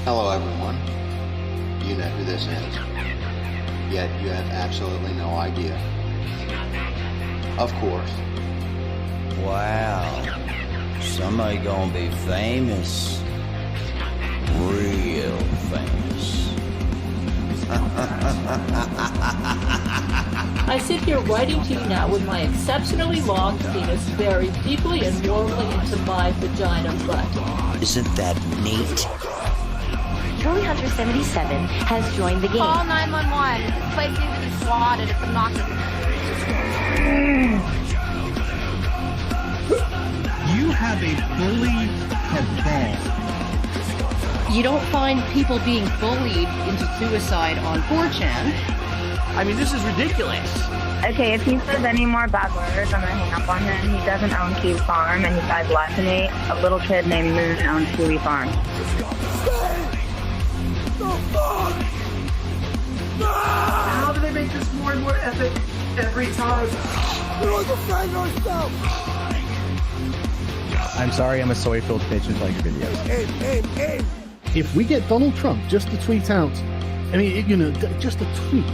Hello everyone. You know who this is. Yet you have absolutely no idea. Of course. Wow. Somebody gonna be famous. Real famous. I sit here writing to you now with my exceptionally long penis very deeply and warmly into my vagina butt. Isn't that neat? Charlie Hunter 77 has joined the game. Call 911. This place needs to be swatted. It's obnoxious. You have a bully cabal. You don't find people being bullied into suicide on 4chan. I mean, this is ridiculous. Okay, if he says any more bad words, I'm gonna hang up on him. He doesn't own Kiwi Farm, and he died less than me. A little kid named Moon owns Kiwi Farm. How do they make this more and more epic every time? We're defend ourselves. I'm sorry, I'm a soy-filled bitch and like videos. Aim. If we get Donald Trump just to tweet out, I mean, you know, just a tweet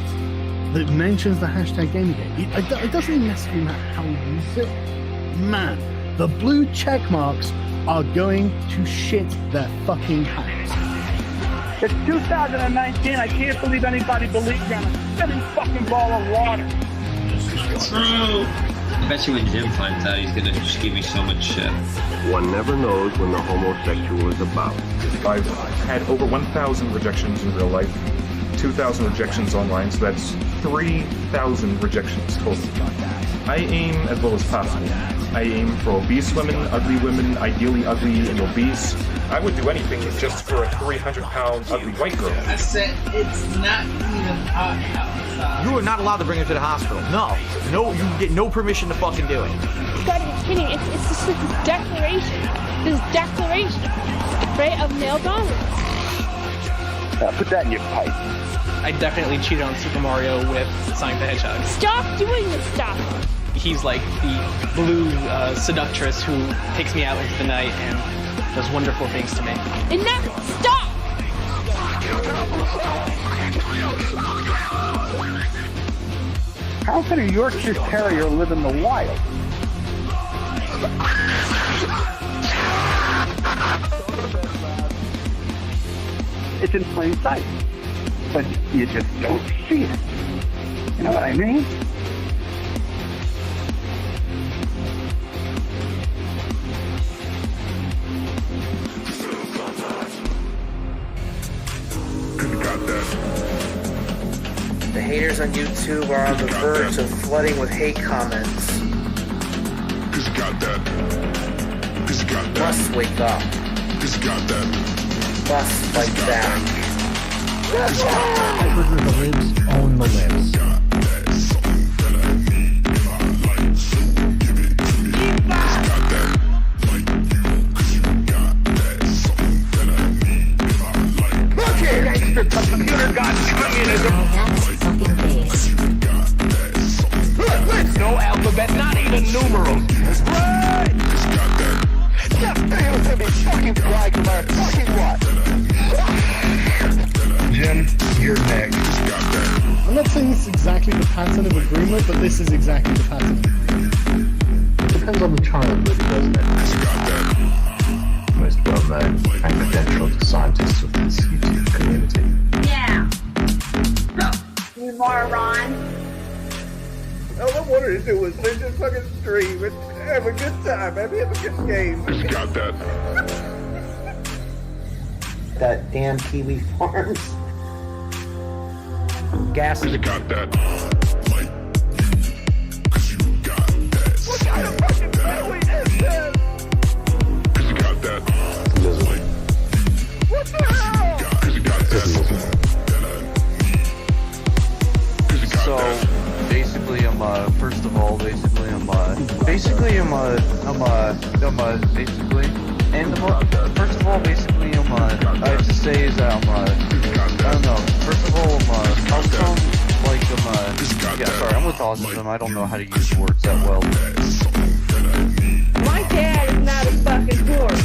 that mentions the hashtag Gamergate, it doesn't even necessarily matter how we use it. Man, the blue check marks are going to shit their fucking pants. It's 2019. I can't believe anybody believes in a silly fucking ball of water. True. I bet you when Jim finds out, he's gonna just give me so much shit. One never knows when the homosexual is about. I've had over 1,000 rejections in real life, 2,000 rejections online, so that's 3,000 rejections total. I aim as well as possible. I aim for obese women, ideally ugly and obese. I would do anything just for a 300-pound ugly white girl. I said it's not even hot. You are not allowed to bring her to the hospital. No, you get no permission to fucking do it. You gotta be kidding. It's just like this declaration, right, of male dominance. Put that in your pipe. I definitely cheated on Super Mario with Sonic the Hedgehog. Stop doing this stuff. He's like the blue seductress who takes me out into the night and does wonderful things to me. Enough! Stop! How can a Yorkshire Terrier live in the wild? It's in plain sight, but you just don't see it. You know what I mean? The haters on YouTube are on the verge of flooding with hate comments. Must wake up. Must fight back. The libs own the libs. Computer got communism. No alphabet, not even numerals. That's right. Jeff Bezos to be fucking bragging about fucking what? Jim, you're next. I'm not saying this is exactly the pattern of agreement, but this is exactly the pattern of agreement. It depends on the child, really, doesn't it? Most well-known and credentialed scientists of this YouTube community. Yeah. You moron. All I wanted to do was live this fucking stream and have a good time, have a good game. Just got that. That damn Kiwi Farms. Gas is got that. What kind of fucking family is this? You got that. What the hell? You got that. So basically, first of all, basically, first of all, basically, I have to say is that I don't know. First of all, how come, like, yeah, sorry, I'm with autism. I don't know how to use words that well. My dad is not a fucking horse.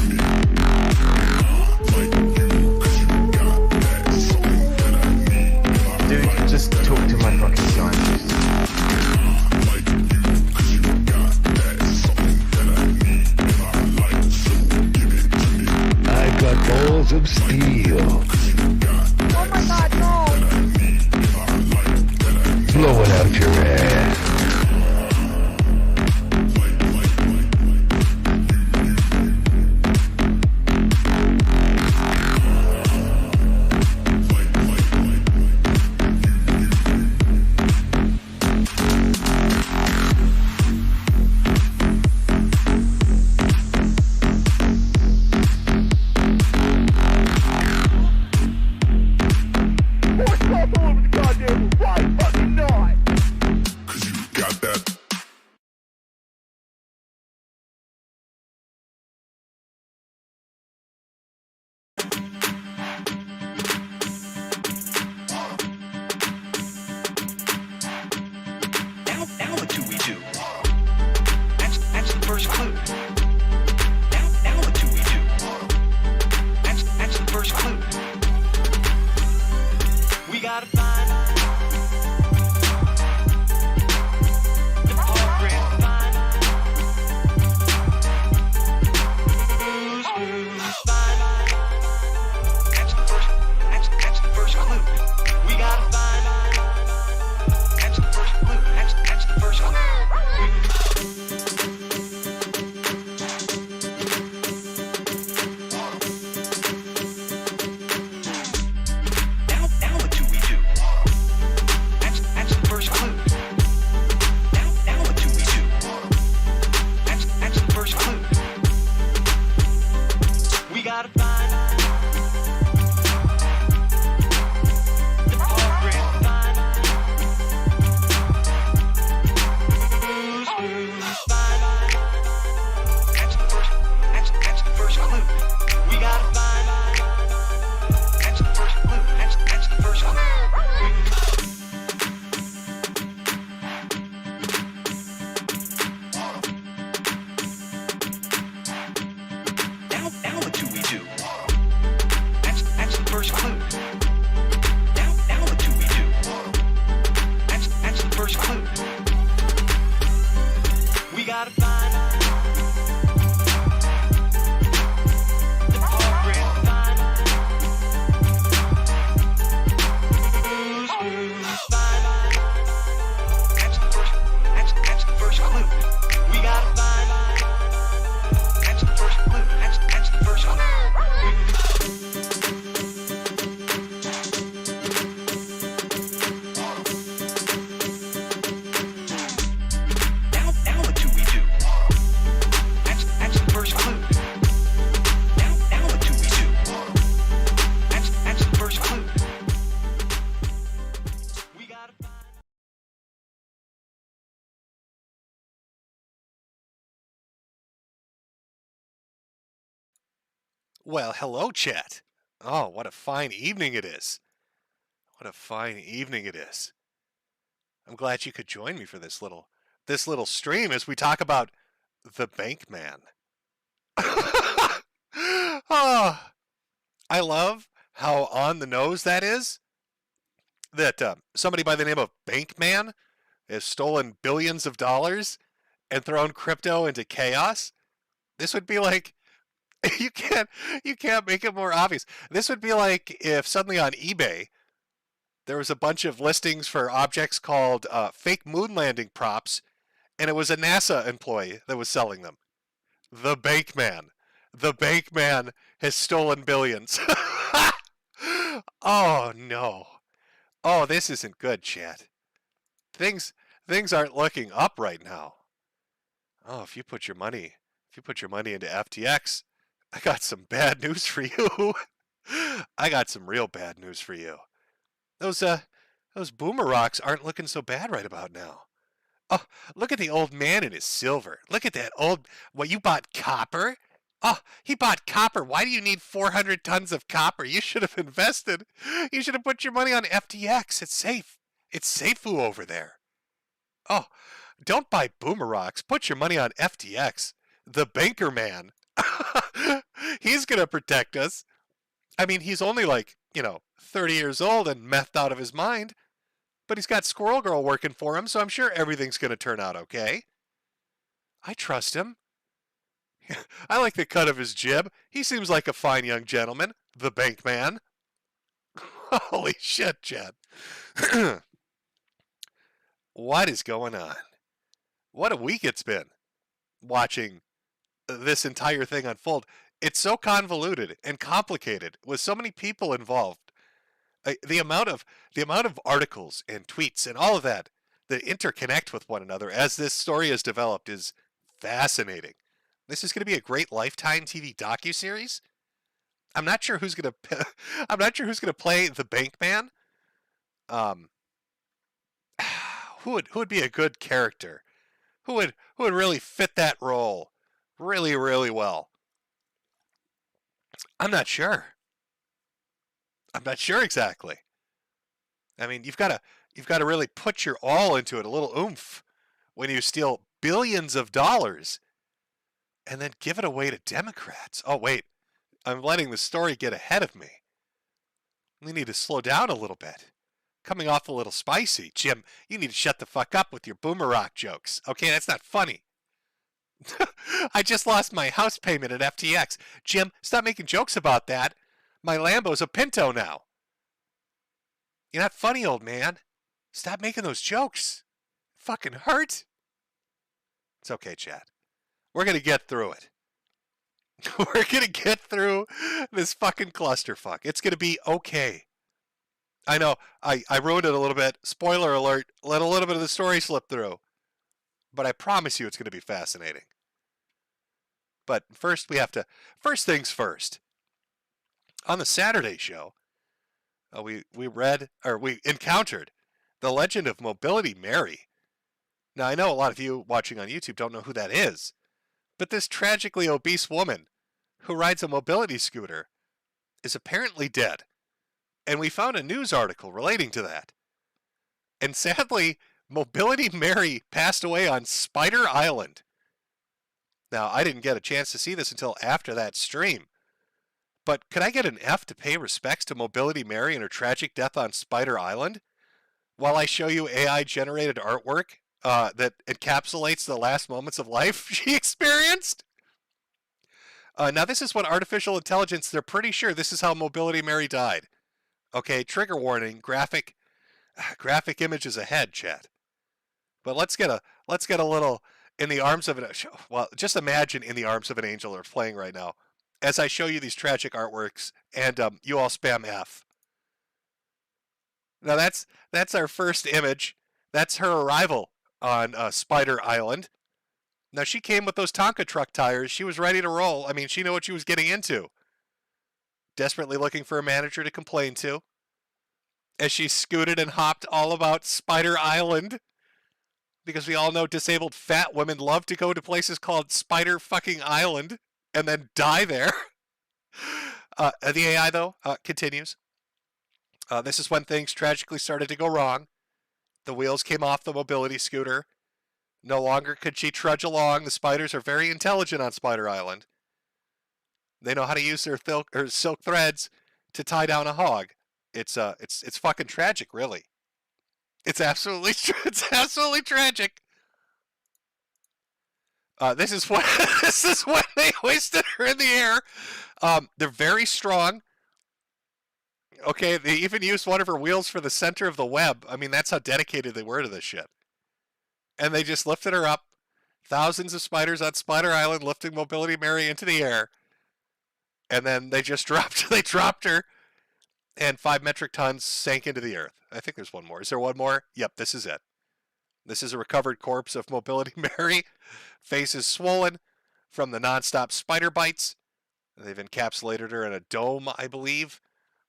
Well, hello, chat. Oh, what a fine evening it is. What a fine evening it is. I'm glad you could join me for this little stream as we talk about the Bankman. Oh, I love how on the nose that is. That somebody by the name of Bankman has stolen billions of dollars and thrown crypto into chaos. This would be like you can't make it more obvious. This would be like if suddenly on eBay there was a bunch of listings for objects called fake moon landing props, and it was a NASA employee that was selling them. The Bankman. The Bankman has stolen billions. Oh no. Oh, this isn't good, chat. Things aren't looking up right now. Oh, if you put your money into FTX, I got some bad news for you. I got some real bad news for you. Those boomer rocks aren't looking so bad right about now. Oh, look at the old man in his silver. Look at that old. What, you bought copper? Oh, he bought copper. Why do you need 400 tons of copper? You should have invested. You should have put your money on FTX. It's safe. It's Safu over there. Oh, don't buy boomer rocks. Put your money on FTX. The banker man. He's going to protect us. I mean, he's only like, 30 years old and methed out of his mind. But he's got Squirrel Girl working for him, so I'm sure everything's going to turn out okay. I trust him. I like the cut of his jib. He seems like a fine young gentleman. The bank man. Holy shit, Chad. What is going on? What a week it's been watching this entire thing unfold. It's so convoluted and complicated with so many people involved. The amount of articles and tweets and all of that interconnect with one another as this story is developed is fascinating. This is going to be a great Lifetime TV docuseries. I'm not sure who's going to play the Bankman. Who would be a good character? Who would really fit that role really, really well? I'm not sure. I'm not sure exactly. I mean, you've got to really put your all into it, a little oomph, when you steal billions of dollars and then give it away to Democrats. Oh, wait. I'm letting the story get ahead of me. We need to slow down a little bit. Coming off a little spicy. Jim, you need to shut the fuck up with your boomer rock jokes. Okay, that's not funny. I just lost my house payment at FTX. Jim, stop making jokes about that. My Lambo's a Pinto now. You're not funny, old man. Stop making those jokes. It fucking hurt. It's okay, Chad. We're going to get through it. We're going to get through this fucking clusterfuck. It's going to be okay. I know, I ruined it a little bit. Spoiler alert, let a little bit of the story slip through. But I promise you it's going to be fascinating. But first things first. On the Saturday show, we encountered the legend of Mobility Mary. Now, I know a lot of you watching on YouTube don't know who that is, but this tragically obese woman who rides a mobility scooter is apparently dead. And we found a news article relating to that. And sadly, Mobility Mary passed away on Spider Island. Now, I didn't get a chance to see this until after that stream. But could I get an F to pay respects to Mobility Mary and her tragic death on Spider Island while I show you AI-generated artwork that encapsulates the last moments of life she experienced? Now, this is what artificial intelligence, they're pretty sure this is how Mobility Mary died. Okay, trigger warning, graphic images ahead, chat. But let's get a little in the arms of an, well, just imagine In the Arms of an Angel are playing right now as I show you these tragic artworks and you all spam F. Now that's our first image. That's her arrival on Spider Island. Now she came with those Tonka truck tires. She was ready to roll. I mean, she knew what she was getting into. Desperately looking for a manager to complain to. As she scooted and hopped all about Spider Island. Because we all know disabled fat women love to go to places called Spider fucking Island and then die there. The AI, though, continues. This is when things tragically started to go wrong. The wheels came off the mobility scooter. No longer could she trudge along. The spiders are very intelligent on Spider Island. They know how to use their silk threads to tie down a hog. It's fucking tragic, really. It's absolutely tragic. This is when they hoisted her in the air. They're very strong. Okay, they even used one of her wheels for the center of the web. I mean, that's how dedicated they were to this shit. And they just lifted her up. Thousands of spiders on Spider Island lifting Mobility Mary into the air. And then they just dropped her. And 5 metric tons sank into the earth. I think there's one more. Is there one more? Yep, this is it. This is a recovered corpse of Mobility Mary. Face is swollen from the nonstop spider bites. They've encapsulated her in a dome, I believe.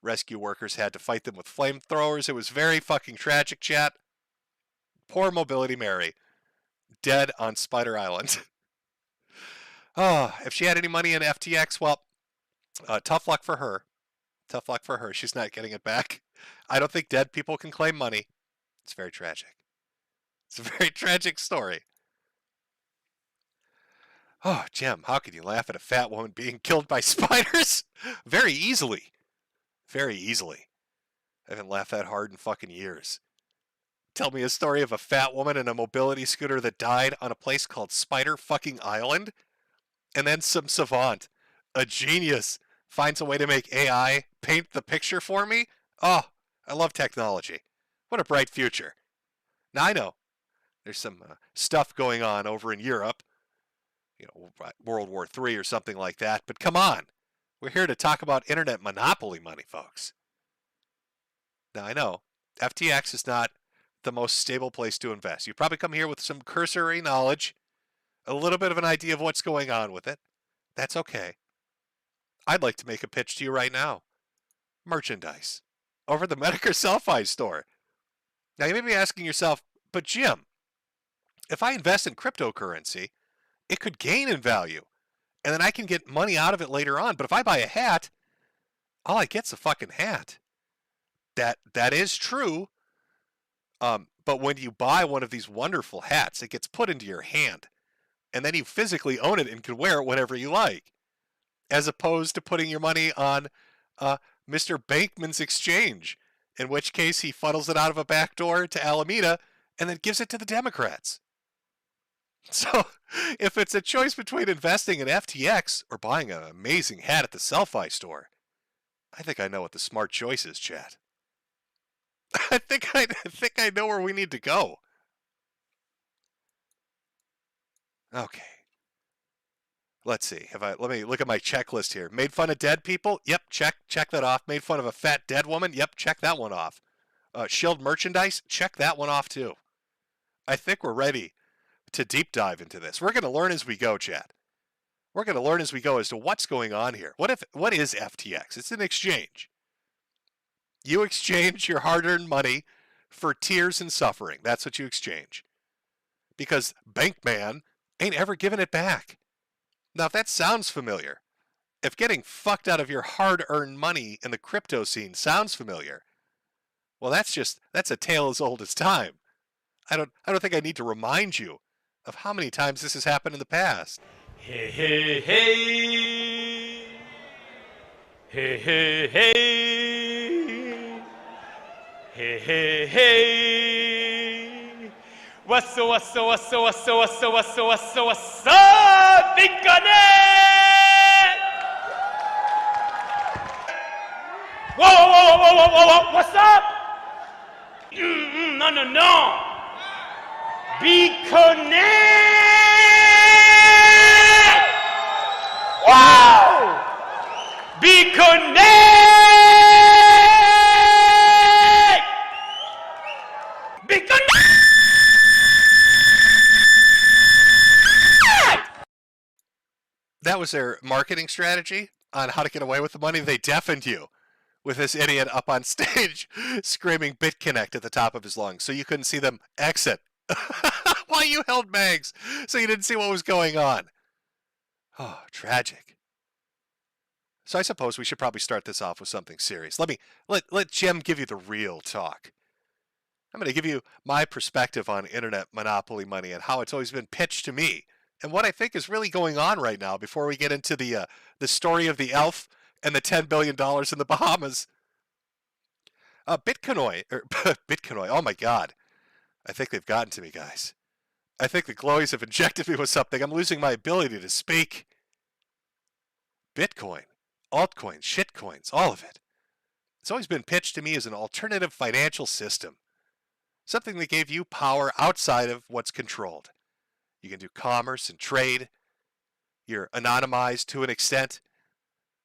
Rescue workers had to fight them with flamethrowers. It was very fucking tragic, chat. Poor Mobility Mary. Dead on Spider Island. Oh, if she had any money in FTX, well, tough luck for her. Tough luck for her. She's not getting it back. I don't think dead people can claim money. It's very tragic. It's a very tragic story. Oh, Jim, how could you laugh at a fat woman being killed by spiders? Very easily. Very easily. I haven't laughed that hard in fucking years. Tell me a story of a fat woman in a mobility scooter that died on a place called Spider fucking Island, and then some savant, a genius, finds a way to make AI paint the picture for me? Oh, I love technology. What a bright future. Now, I know there's some stuff going on over in Europe, you know, World War III or something like that, but come on. We're here to talk about internet monopoly money, folks. Now, I know FTX is not the most stable place to invest. You probably come here with some cursory knowledge, a little bit of an idea of what's going on with it. That's okay. I'd like to make a pitch to you right now. Merchandise. Over the Metokur Selfie store. Now, you may be asking yourself, but Jim, if I invest in cryptocurrency, it could gain in value, and then I can get money out of it later on. But if I buy a hat, all I get's a fucking hat. That is true. But when you buy one of these wonderful hats, it gets put into your hand, and then you physically own it and can wear it whenever you like, as opposed to putting your money on Mr. Bankman's exchange, in which case he funnels it out of a back door to Alameda and then gives it to the Democrats. So if it's a choice between investing in FTX or buying an amazing hat at the Selfie store, I think I know what the smart choice is, chat. I think I know where we need to go. Okay. Let's see. Let me look at my checklist here. Made fun of dead people? Yep, check that off. Made fun of a fat dead woman? Yep, check that one off. Shield merchandise? Check that one off too. I think we're ready to deep dive into this. We're going to learn as we go, chat. We're going to learn as we go as to what's going on here. What is FTX? It's an exchange. You exchange your hard-earned money for tears and suffering. That's what you exchange. Because Bankman ain't ever given it back. Now, if that sounds familiar, if getting fucked out of your hard-earned money in the crypto scene sounds familiar, well, that's a tale as old as time. I don't think I need to remind you of how many times this has happened in the past. Hey, hey, hey. Hey, hey, hey. Hey, hey, hey. What's up, Dinkane? Whoa, what's up? No. Be connect! Wow! Be connect! Be connect! That was their marketing strategy on how to get away with the money. They deafened you with this idiot up on stage screaming BitConnect at the top of his lungs so you couldn't see them exit. While you held mags so you didn't see what was going on. Oh, tragic. So I suppose we should probably start this off with something serious. Let Jim give you the real talk. I'm going to give you my perspective on internet monopoly money and how it's always been pitched to me, and what I think is really going on right now before we get into the story of the elf and the $10 billion in the Bahamas. Bitcoin, oh my God. I think they've gotten to me, guys. I think the glowies have injected me with something. I'm losing my ability to speak. Bitcoin, altcoins, shitcoins, all of it. It's always been pitched to me as an alternative financial system. Something that gave you power outside of what's controlled. You can do commerce and trade. You're anonymized to an extent.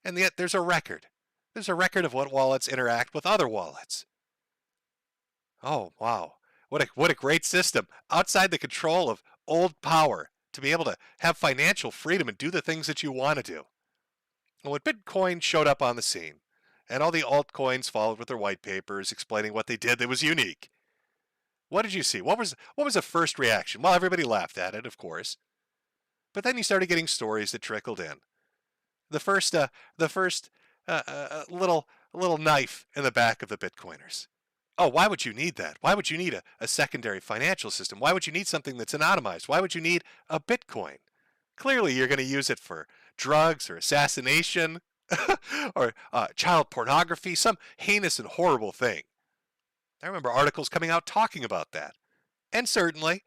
And yet there's a record. There's a record of what wallets interact with other wallets. Oh, wow. What a great system. Outside the control of old power to be able to have financial freedom and do the things that you want to do. And when Bitcoin showed up on the scene, and all the altcoins followed with their white papers explaining what they did that was unique, what did you see? What was the first reaction? Well, everybody laughed at it, of course. But then you started getting stories that trickled in. The first little knife in the back of the Bitcoiners. Oh, why would you need that? Why would you need a secondary financial system? Why would you need something that's anonymized? Why would you need a Bitcoin? Clearly, you're going to use it for drugs or assassination or child pornography, some heinous and horrible thing. I remember articles coming out talking about that. And certainly,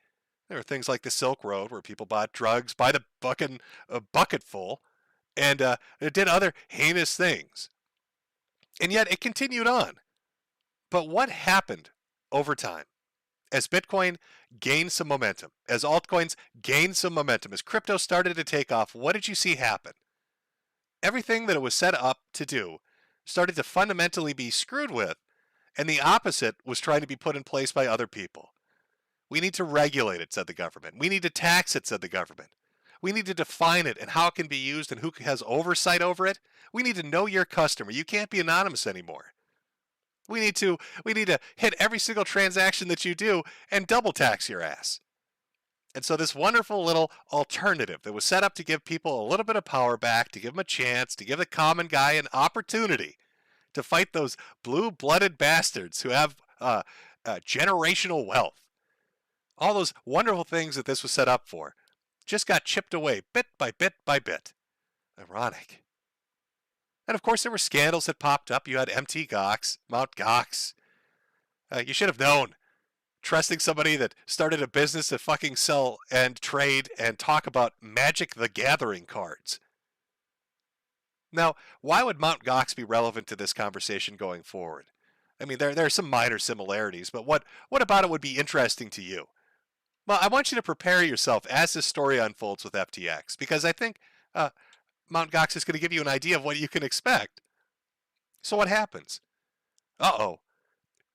there were things like the Silk Road where people bought drugs by the bucketful and did other heinous things. And yet it continued on. But what happened over time? As Bitcoin gained some momentum, as altcoins gained some momentum, as crypto started to take off, what did you see happen? Everything that it was set up to do started to fundamentally be screwed with, and the opposite was trying to be put in place by other people. We need to regulate it, said the government. We need to tax it, said the government. We need to define it and how it can be used and who has oversight over it. We need to know your customer. You can't be anonymous anymore. We need to hit every single transaction that you do and double tax your ass. And so this wonderful little alternative that was set up to give people a little bit of power back, to give them a chance, to give the common guy an opportunity to fight those blue-blooded bastards who have generational wealth. All those wonderful things that this was set up for just got chipped away bit by bit by bit. Ironic. And of course, there were scandals that popped up. You had Mt. Gox. You should have known. Trusting somebody that started a business to fucking sell and trade and talk about Magic the Gathering cards. Now, why would Mt. Gox be relevant to this conversation going forward? I mean, there are some minor similarities, but what about it would be interesting to you? Well, I want you to prepare yourself as this story unfolds with FTX, because I think Mt. Gox is going to give you an idea of what you can expect. So what happens? Uh-oh.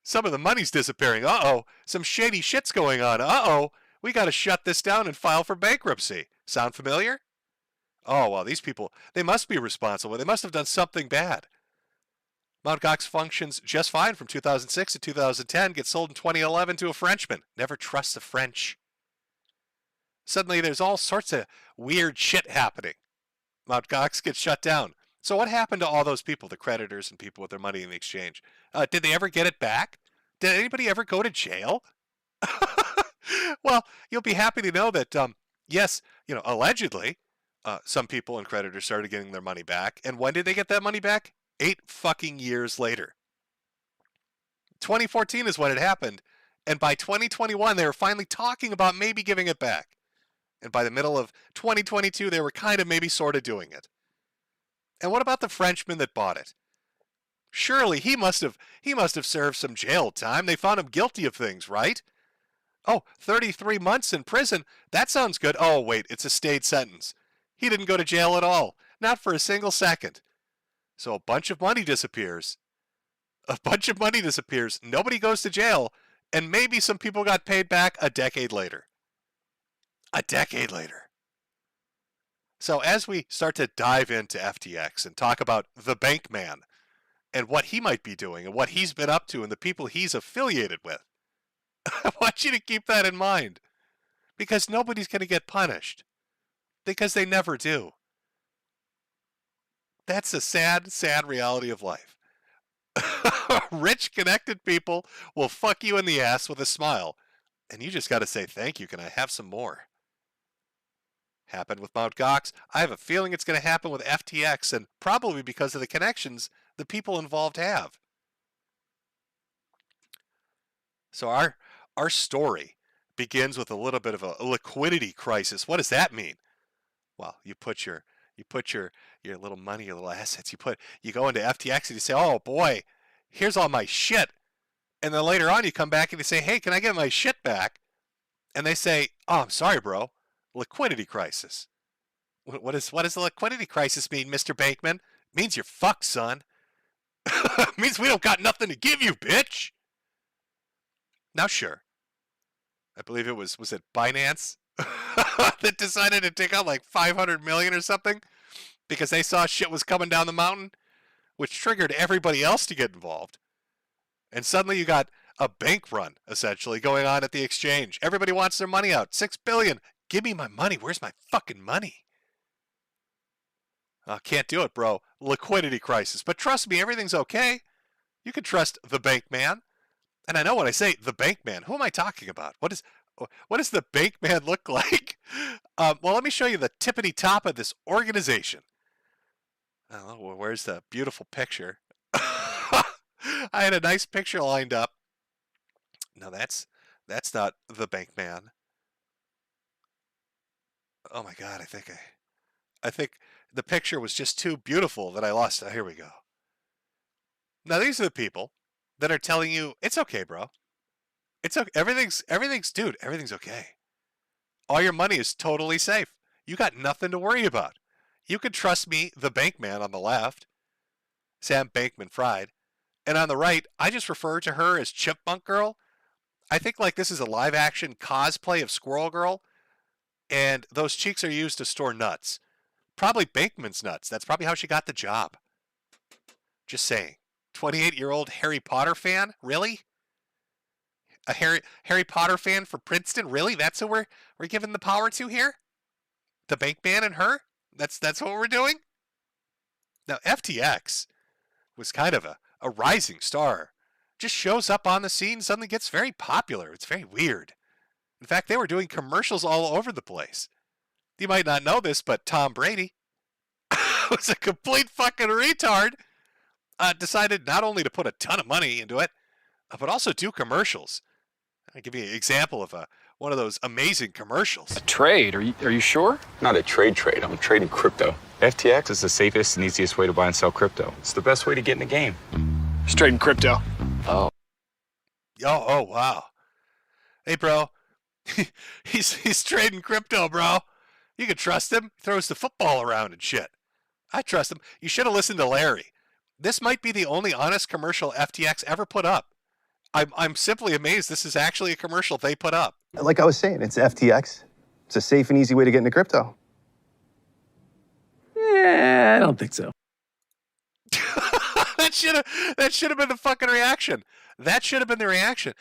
Some of the money's disappearing. Uh-oh. Some shady shit's going on. Uh-oh. We got to shut this down and file for bankruptcy. Sound familiar? Oh, well, these people, they must be responsible. They must have done something bad. Mt. Gox functions just fine from 2006 to 2010, gets sold in 2011 to a Frenchman. Never trust the French. Suddenly, there's all sorts of weird shit happening. Mt. Gox gets shut down. So what happened to all those people, the creditors and people with their money in the exchange? Did they ever get it back? Did anybody ever go to jail? Well, you'll be happy to know that, yes, allegedly, some people and creditors started getting their money back. And when did they get that money back? 8 fucking years later. 2014 is when it happened. And by 2021, they were finally talking about maybe giving it back. And by the middle of 2022, they were kind of maybe sort of doing it. And what about the Frenchman that bought it? Surely he must have served some jail time. They found him guilty of things, right? Oh, 33 months in prison. That sounds good. Oh, wait, it's a stayed sentence. He didn't go to jail at all. Not for a single second. So a bunch of money disappears. Nobody goes to jail. And maybe some people got paid back a decade later. So as we start to dive into FTX and talk about the Bankman and what he might be doing and what he's been up to and the people he's affiliated with, I want you to keep that in mind, because nobody's going to get punished, because they never do. That's a sad, sad reality of life. Rich, connected people will fuck you in the ass with a smile. And you just got to say, thank you, can I have some more? Happened with Mt. Gox. I have a feeling it's going to happen with FTX, and probably because of the connections the people involved have. So our story begins with a little bit of a liquidity crisis. What does that mean? Well, you put your little money, your little assets, you go into FTX and you say, oh boy, here's all my shit. And then later on you come back and you say, hey, can I get my shit back? And they say, oh, I'm sorry, bro. Liquidity crisis. What does the liquidity crisis mean, Mr. Bankman? It means you're fucked, son. It means we don't got nothing to give you, bitch. Now, sure. I believe it was it Binance that decided to take out like 500 million or something because they saw shit was coming down the mountain, which triggered everybody else to get involved. And suddenly you got a bank run, essentially, going on at the exchange. Everybody wants their money out. 6 billion. Give me my money. Where's my fucking money? Can't do it, bro. Liquidity crisis. But trust me, everything's okay. You can trust the Bankman. And I know when I say the Bankman, who am I talking about? What does the Bankman look like? Well, let me show you the tippity top of this organization. Oh, where's the beautiful picture? I had a nice picture lined up. No, that's not the Bankman. Oh my God, I think the picture was just too beautiful that I lost it. Here we go. Now these are the people that are telling you it's okay, bro. It's okay. Everything's okay. All your money is totally safe. You got nothing to worry about. You can trust me, the Bankman on the left, Sam Bankman-Fried, and on the right, I just refer to her as Chipmunk Girl. I think like this is a live action cosplay of Squirrel Girl, and those cheeks are used to store nuts. Probably Bankman's nuts. That's probably how she got the job. Just saying. 28-year-old Harry Potter fan? Really? A Harry Potter fan for Princeton? Really? That's who we're giving the power to here? The Bankman and her? That's what we're doing? Now, FTX was kind of a rising star. Just shows up on the scene, suddenly gets very popular. It's very weird. In fact, they were doing commercials all over the place. You might not know this, but Tom Brady was a complete fucking retard. Decided not only to put a ton of money into it, but also do commercials. I'll give you an example of one of those amazing commercials. A trade? Are you sure? Not a trade. I'm trading crypto. FTX is the safest and easiest way to buy and sell crypto. It's the best way to get in the game. Just trading crypto. Oh. Oh, wow. Hey, bro. he's trading crypto, bro. You can trust him. He throws the football around and shit. I trust him. You should have listened to Larry. This might be the only honest commercial FTX ever put up. I'm simply amazed this is actually a commercial they put up. Like I was saying, it's FTX. It's a safe and easy way to get into crypto. Yeah, I don't think so. That should have been the fucking reaction. That should have been the reaction.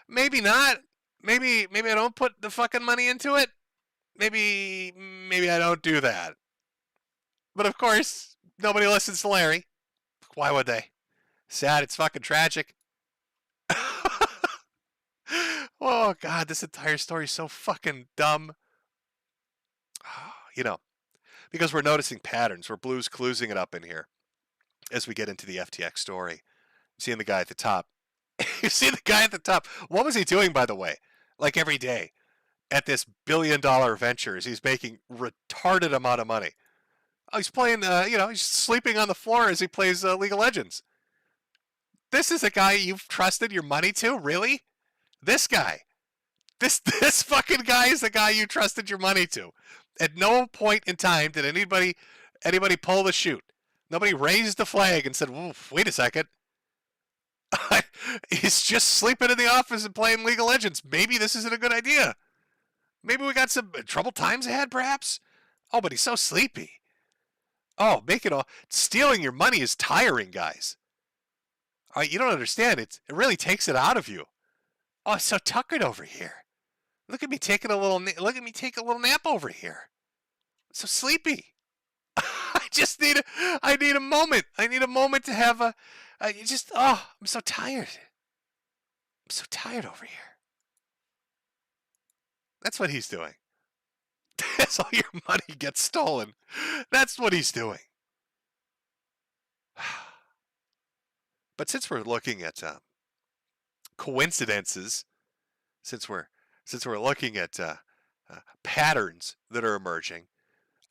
Maybe not. Maybe I don't put the fucking money into it. Maybe I don't do that. But of course, nobody listens to Larry. Why would they? Sad, it's fucking tragic. Oh, God, this entire story is so fucking dumb. Because we're noticing patterns. We're Blues Cluesing it up in here as we get into the FTX story. Seeing the guy at the top. You see the guy at the top. What was he doing, by the way? Like every day at this billion-dollar ventures, he's making retarded amount of money. Oh, he's playing, he's sleeping on the floor as he plays League of Legends. This is a guy you've trusted your money to? Really? This guy. This fucking guy is the guy you trusted your money to. At no point in time did anybody pull the chute. Nobody raised the flag and said, wait a second. He's just sleeping in the office and playing League of Legends. Maybe this isn't a good idea. Maybe we got some troubled times ahead, perhaps? Oh, but he's so sleepy. Oh, stealing your money is tiring, guys. You don't understand. It really takes it out of you. Oh, it's so tuckered over here. Look at me taking a little nap over here. I'm so sleepy. I I need a moment. I need a moment to have I'm so tired. I'm so tired over here. That's what he's doing. That's all your money gets stolen. That's what he's doing. But since we're looking at coincidences, since we're looking at patterns that are emerging,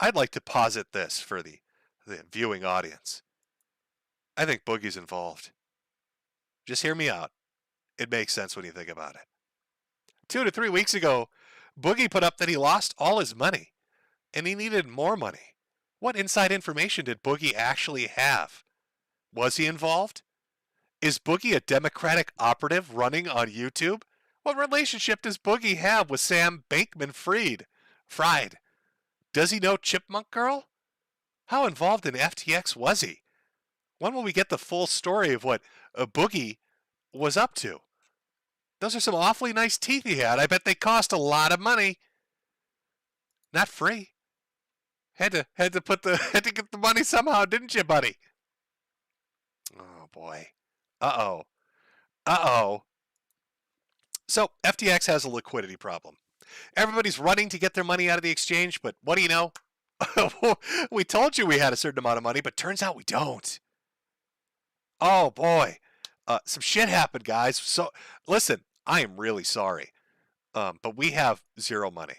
I'd like to posit this for the viewing audience. I think Boogie's involved. Just hear me out. It makes sense when you think about it. 2 to 3 weeks ago, Boogie put up that he lost all his money, and he needed more money. What inside information did Boogie actually have? Was he involved? Is Boogie a Democratic operative running on YouTube? What relationship does Boogie have with Sam Bankman-Fried? Does he know Chipmunk Girl? How involved in FTX was he? When will we get the full story of what Boogie was up to? Those are some awfully nice teeth he had. I bet they cost a lot of money. Not free. Had to get the money somehow, didn't you, buddy? Oh boy. Uh-oh. So FTX has a liquidity problem. Everybody's running to get their money out of the exchange, but what do you know? We told you we had a certain amount of money, but turns out we don't. Oh boy. Some shit happened, guys. So listen, I am really sorry. But we have zero money.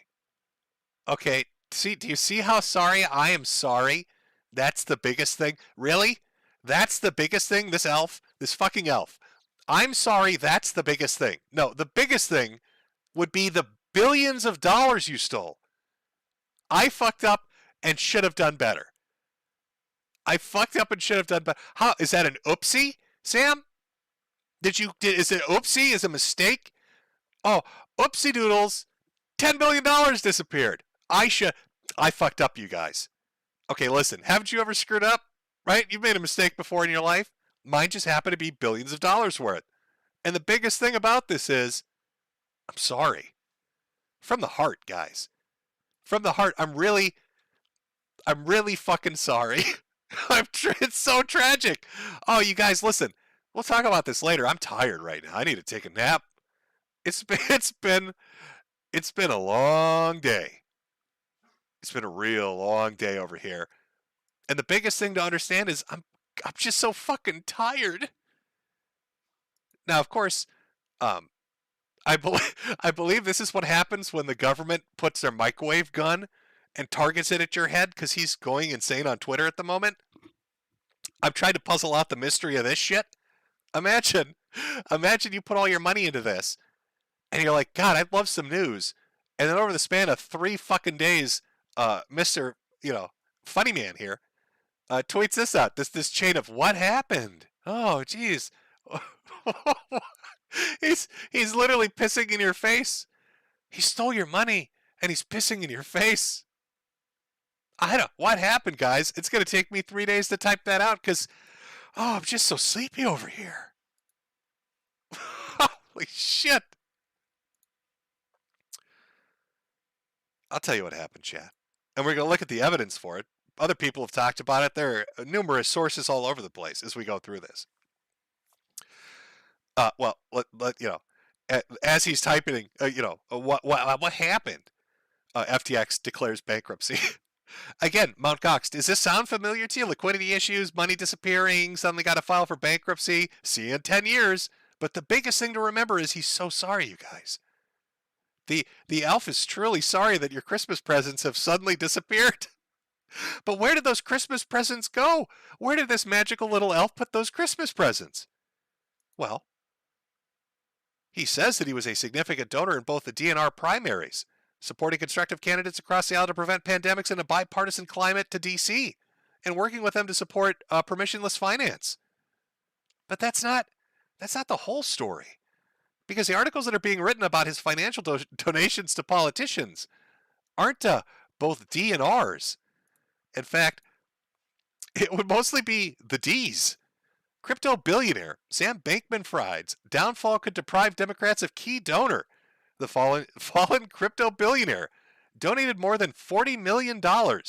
Okay, do you see how sorry I am sorry? That's the biggest thing. Really? That's the biggest thing? This fucking elf. I'm sorry, that's the biggest thing. No, the biggest thing would be the billions of dollars you stole. I fucked up and should have done better. How is that an oopsie, Sam? Is it oopsie? Is it a mistake? Oh, oopsie doodles. $10 billion disappeared. I fucked up, you guys. Okay, listen, haven't you ever screwed up? Right? You've made a mistake before in your life. Mine just happened to be billions of dollars worth. And the biggest thing about this is, I'm sorry. From the heart, guys. From the heart, I'm really fucking sorry. It's so tragic. Oh, you guys, listen. We'll talk about this later. I'm tired right now. I need to take a nap. It's been a long day. It's been a real long day over here. And the biggest thing to understand is I'm just so fucking tired. Now, of course, I believe this is what happens when the government puts their microwave gun and targets it at your head because he's going insane on Twitter at the moment. I'm trying to puzzle out the mystery of this shit. Imagine you put all your money into this and you're like, God, I'd love some news. And then over the span of 3 fucking days, Mister, Funny Man here, tweets this out. This chain of what happened. Oh, geez. He's literally pissing in your face. He stole your money and he's pissing in your face. What happened, guys? It's going to take me 3 days to type that out because, I'm just so sleepy over here. Holy shit. I'll tell you what happened, chat. And we're going to look at the evidence for it. Other people have talked about it. There are numerous sources all over the place as we go through this. As he's typing, what happened? FTX declares bankruptcy. Again, Mount Gox, does this sound familiar to you? Liquidity issues, money disappearing, suddenly got to file for bankruptcy. See you in 10 years. But the biggest thing to remember is he's so sorry, you guys. The elf is truly sorry that your Christmas presents have suddenly disappeared. But where did those Christmas presents go? Where did this magical little elf put those Christmas presents? Well, he says that he was a significant donor in both the DNR primaries, supporting constructive candidates across the aisle to prevent pandemics in a bipartisan climate to D.C., and working with them to support permissionless finance. But that's not the whole story. Because the articles that are being written about his financial donations to politicians aren't both D and R's. In fact, it would mostly be the D's. Crypto billionaire Sam Bankman-Fried's downfall could deprive Democrats of key donor. The fallen crypto billionaire donated more than $40 million to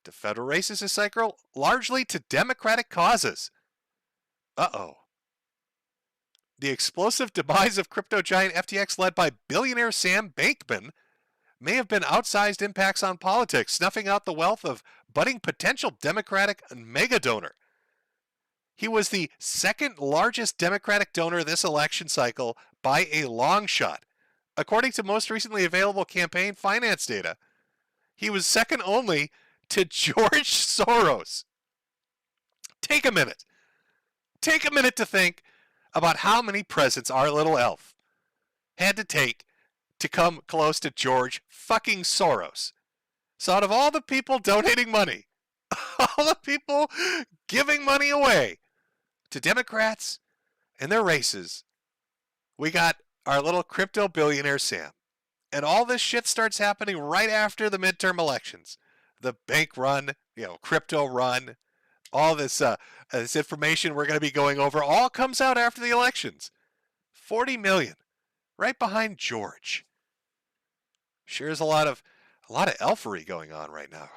to federal races this cycle, largely to Democratic causes. Uh-oh. The explosive demise of crypto giant FTX led by billionaire Sam Bankman may have been outsized impacts on politics, snuffing out the wealth of budding potential Democratic mega donor. He was the second largest Democratic donor this election cycle by a long shot. According to most recently available campaign finance data, he was second only to George Soros. Take a minute. Take a minute to think about how many presents our little elf had to take to come close to George fucking Soros. So out of all the people donating money, all the people giving money away to Democrats and their races, we got our little crypto billionaire Sam. And all this shit starts happening right after the midterm elections. The bank run, crypto run, all this information we're going to be going over all comes out after the elections. 40 million, right behind George. Sure is a lot of elfery going on right now.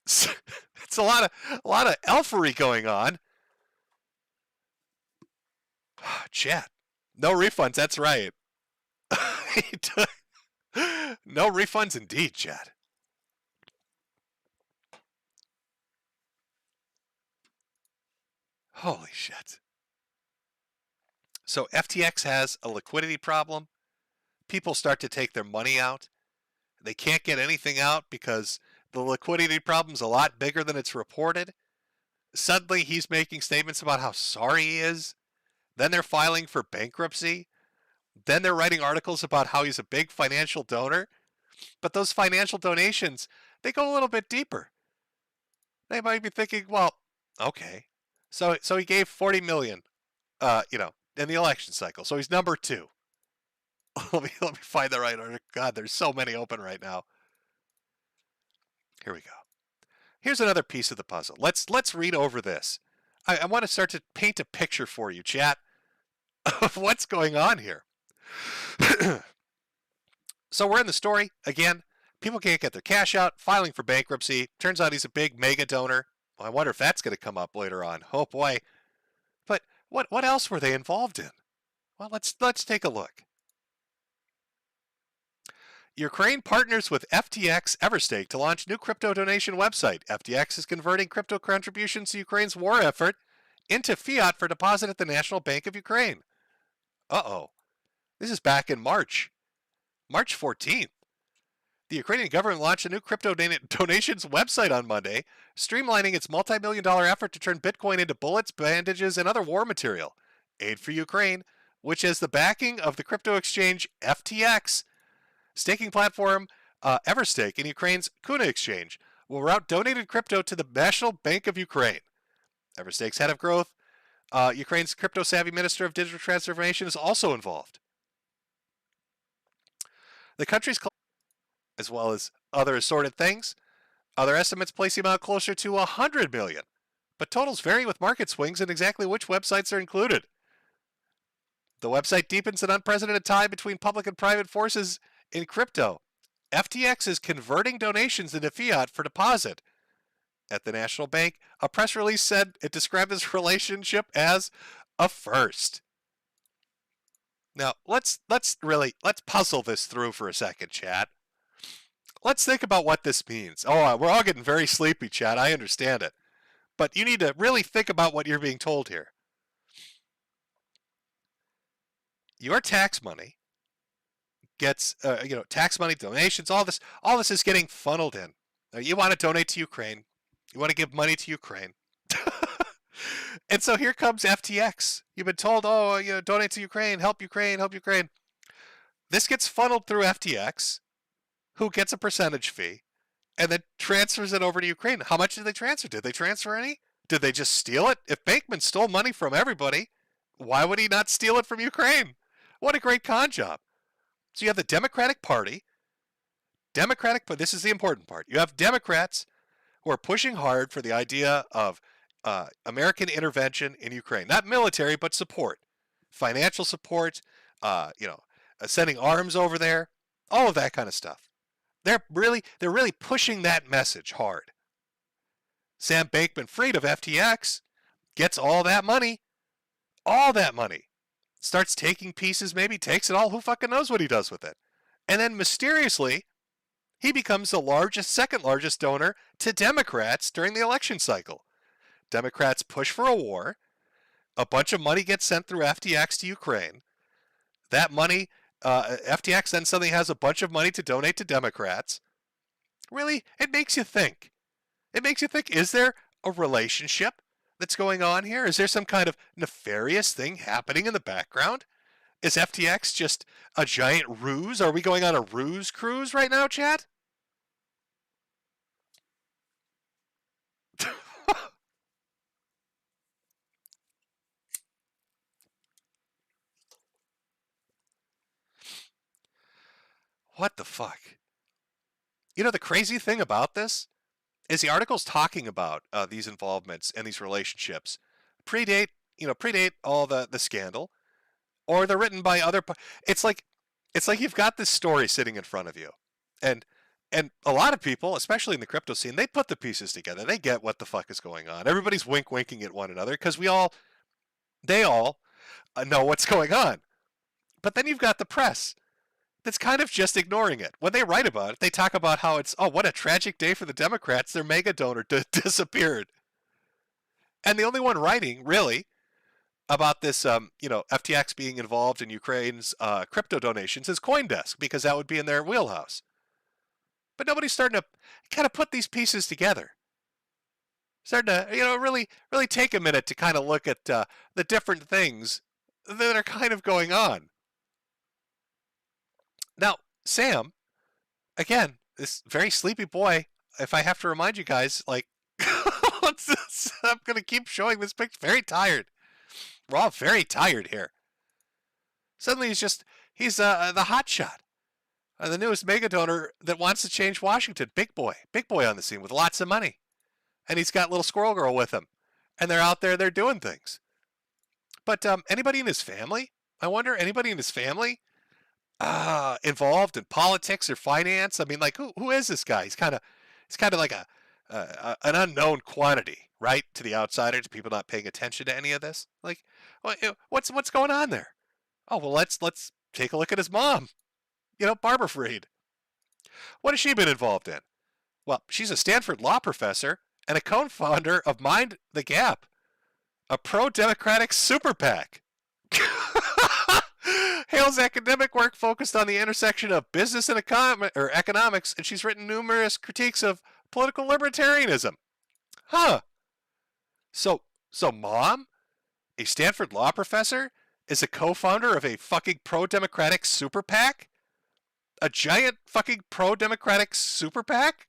It's a lot of elfery going on. Chat. No refunds, that's right. No refunds indeed, chat. Holy shit. So FTX has a liquidity problem. People start to take their money out. They can't get anything out because the liquidity problem's a lot bigger than it's reported. Suddenly he's making statements about how sorry he is. Then they're filing for bankruptcy. Then they're writing articles about how he's a big financial donor. But those financial donations, they go a little bit deeper. They might be thinking, well, okay. So he gave 40 million, in the election cycle. So he's number 2. let me find the right article. God, there's so many open right now. Here we go. Here's another piece of the puzzle. Let's read over this. I want to start to paint a picture for you, chat, of what's going on here. So we're in the story. Again, people can't get their cash out, filing for bankruptcy. Turns out he's a big mega donor. Well, I wonder if that's going to come up later on. Oh boy. But what else were they involved in? Well, let's take a look. Ukraine partners with FTX Everstake to launch new crypto donation website. FTX is converting crypto contributions to Ukraine's war effort into fiat for deposit at the National Bank of Ukraine. Uh-oh. This is back in March 14th. The Ukrainian government launched a new crypto donations website on Monday, streamlining its multi-million-dollar effort to turn Bitcoin into bullets, bandages, and other war material. Aid for Ukraine, which has the backing of the crypto exchange FTX, staking platform Everstake, and Ukraine's Kuna exchange, will route donated crypto to the National Bank of Ukraine. Everstake's head of growth, Ukraine's crypto-savvy Minister of Digital Transformation, is also involved. The country's, as well as other assorted things, other estimates place the amount closer to 100 million, but totals vary with market swings and exactly which websites are included. The website deepens an unprecedented tie between public and private forces in crypto. FTX is converting donations into fiat for deposit at the National Bank. A press release said it described this relationship as a first. Now, let's puzzle this through for a second, chat. Let's think about what this means. Oh, we're all getting very sleepy, chat. I understand it. But you need to really think about what you're being told here. Your tax money gets, tax money, donations, all this is getting funneled in. Now, you want to donate to Ukraine. You want to give money to Ukraine. And so here comes FTX. You've been told, donate to Ukraine, help Ukraine, help Ukraine. This gets funneled through FTX, who gets a percentage fee, and then transfers it over to Ukraine. How much did they transfer? Did they transfer any? Did they just steal it? If Bankman stole money from everybody, why would he not steal it from Ukraine? What a great con job. So you have the Democratic Party. This is the important part. You have Democrats who are pushing hard for the idea of American intervention in Ukraine. Not military, but support. Financial support, sending arms over there, all of that kind of stuff. They're really pushing that message hard. Sam Bankman-Fried of FTX gets all that money, starts taking pieces, maybe takes it all, who fucking knows what he does with it. And then mysteriously, he becomes the second largest donor to Democrats during the election cycle. Democrats push for a war. A bunch of money gets sent through FTX to Ukraine. That money, FTX then suddenly has a bunch of money to donate to Democrats. Really, it makes you think. Is there a relationship that's going on here? Is there some kind of nefarious thing happening in the background? Is FTX just a giant ruse? Are we going on a ruse cruise right now, chat? What the fuck? You know, the crazy thing about this is the articles talking about these involvements and these relationships predate all the scandal, or they're written by other. It's like you've got this story sitting in front of you, and a lot of people, especially in the crypto scene, they put the pieces together. They get what the fuck is going on. Everybody's winking at one another because they all know what's going on. But then you've got the press that's kind of just ignoring it. When they write about it, they talk about how it's, oh, what a tragic day for the Democrats. Their mega donor disappeared. And the only one writing, really, about this, FTX being involved in Ukraine's crypto donations is CoinDesk, because that would be in their wheelhouse. But nobody's starting to kind of put these pieces together. Starting to, really take a minute to kind of look at the different things that are kind of going on. Now, Sam, again, this very sleepy boy, if I have to remind you guys, like, what's this? I'm going to keep showing this picture. Very tired. We're all very tired here. Suddenly he's the hot shot. The newest mega donor that wants to change Washington. Big boy on the scene with lots of money. And he's got little squirrel girl with him. And they're out there, they're doing things. But anybody in his family? I wonder, anybody in his family involved in politics or finance? I mean, like, who is this guy? He's kind of like an unknown quantity, right? To the outsider, to people not paying attention to any of this. Like, what's going on there? Oh, well, let's take a look at his mom. Barbara Fried. What has she been involved in? Well, she's a Stanford law professor and a co-founder of Mind the Gap, a pro-democratic super PAC. Hale's academic work focused on the intersection of business and economics, and she's written numerous critiques of political libertarianism. Huh. So Mom, a Stanford law professor, is a co-founder of a fucking pro-democratic super PAC? A giant fucking pro-democratic super PAC?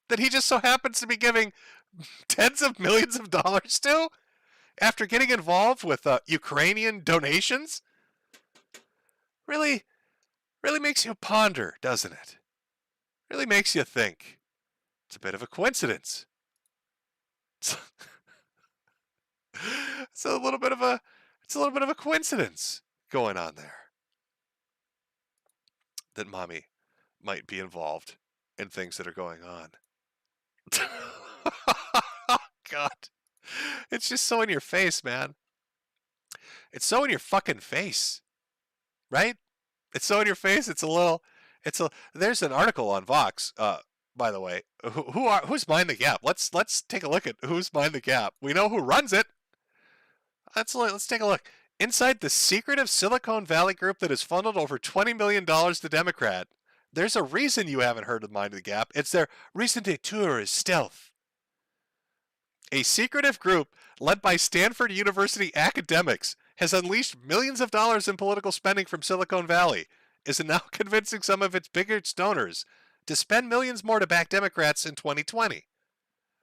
That he just so happens to be giving tens of millions of dollars to? After getting involved with Ukrainian donations? Really makes you ponder, doesn't it? Really makes you think. It's a bit of a coincidence. It's a little bit of a coincidence going on there. That mommy might be involved in things that are going on. God. It's just so in your face, man. It's so in your fucking face. Right? It's so in your face. There's an article on Vox, by the way. Who's Mind the Gap? Let's take a look at who's Mind the Gap. We know who runs it. Let's take a look. Inside the secretive Silicon Valley group that has funneled over $20 million to Democrat, there's a reason you haven't heard of Mind the Gap. It's their recent detour is stealth. A secretive group led by Stanford University academics has unleashed millions of dollars in political spending from Silicon Valley, is now convincing some of its biggest donors to spend millions more to back Democrats in 2020.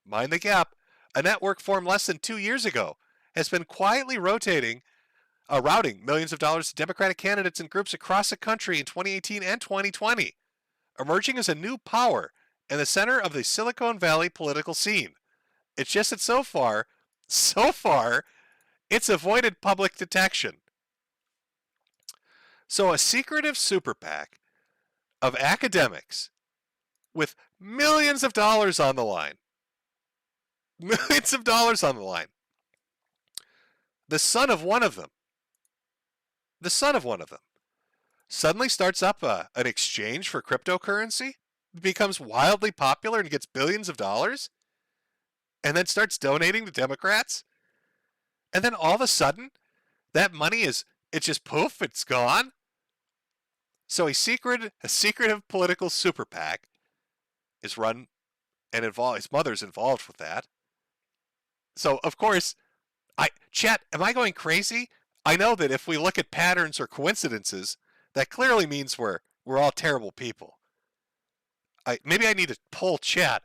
Mind the Gap, a network formed less than 2 years ago, has been quietly routing millions of dollars to Democratic candidates and groups across the country in 2018 and 2020, emerging as a new power in the center of the Silicon Valley political scene. It's just that so far, it's avoided public detection. So a secretive super PAC of academics with millions of dollars on the line Millions of dollars on the line. The son of one of them, suddenly starts up an exchange for cryptocurrency, becomes wildly popular and gets billions of dollars, and then starts donating to Democrats. And then all of a sudden, that money it's just poof, it's gone. So a secretive political super PAC is run and his mother's involved with that. So of course, chat, am I going crazy? I know that if we look at patterns or coincidences, that clearly means we're all terrible people. Maybe I need to poll chat.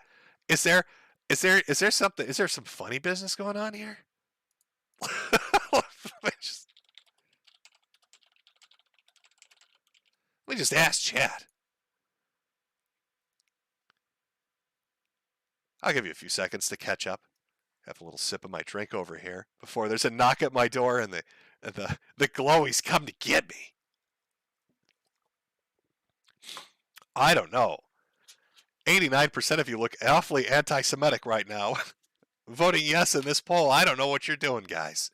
Is there some funny business going on here? Let me just ask chat. I'll give you a few seconds to catch up. Have a little sip of my drink over here before there's a knock at my door and the glowies come to get me. I don't know. 89% of you look awfully anti-Semitic right now. Voting yes in this poll. I don't know what you're doing, guys.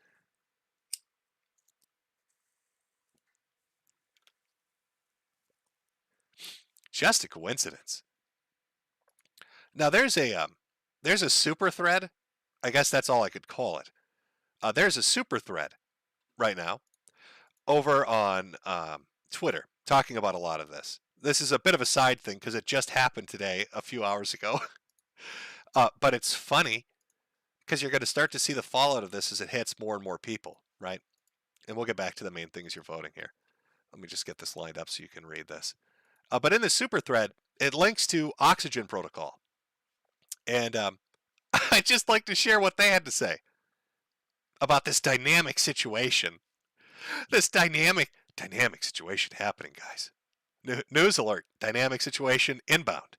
Just a coincidence. Now there's a super thread. I guess that's all I could call it. There's a super thread right now over on Twitter talking about a lot of this. This is a bit of a side thing because it just happened today, a few hours ago. But it's funny because you're going to start to see the fallout of this as it hits more and more people, right? And we'll get back to the main things you're voting here. Let me just get this lined up so you can read this. But in the super thread, it links to Oxygen Protocol. And I'd just like to share what they had to say about this dynamic situation. This dynamic situation happening, guys. News alert, dynamic situation inbound.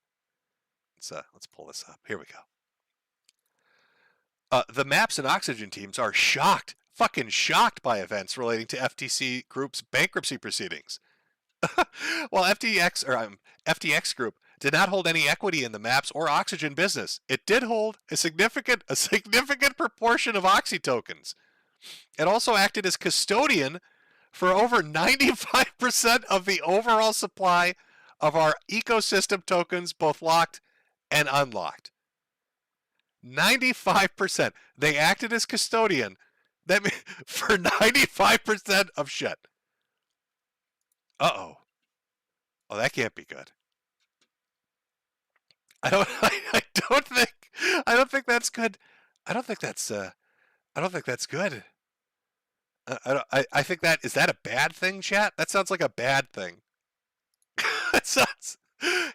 Let's pull this up. Here we go. The MAPS and Oxygen teams are fucking shocked by events relating to FTC Group's bankruptcy proceedings. While FTX Group did not hold any equity in the MAPS or Oxygen business, it did hold a significant proportion of Oxy tokens. It also acted as custodian for over 95% of the overall supply of our ecosystem tokens, both locked and unlocked. 95%. They acted as custodian. That means for 95% of shit. Uh-oh. Oh, that can't be good. I don't think that's good. I don't think that's good. I think is that a bad thing, chat? That sounds like a bad thing.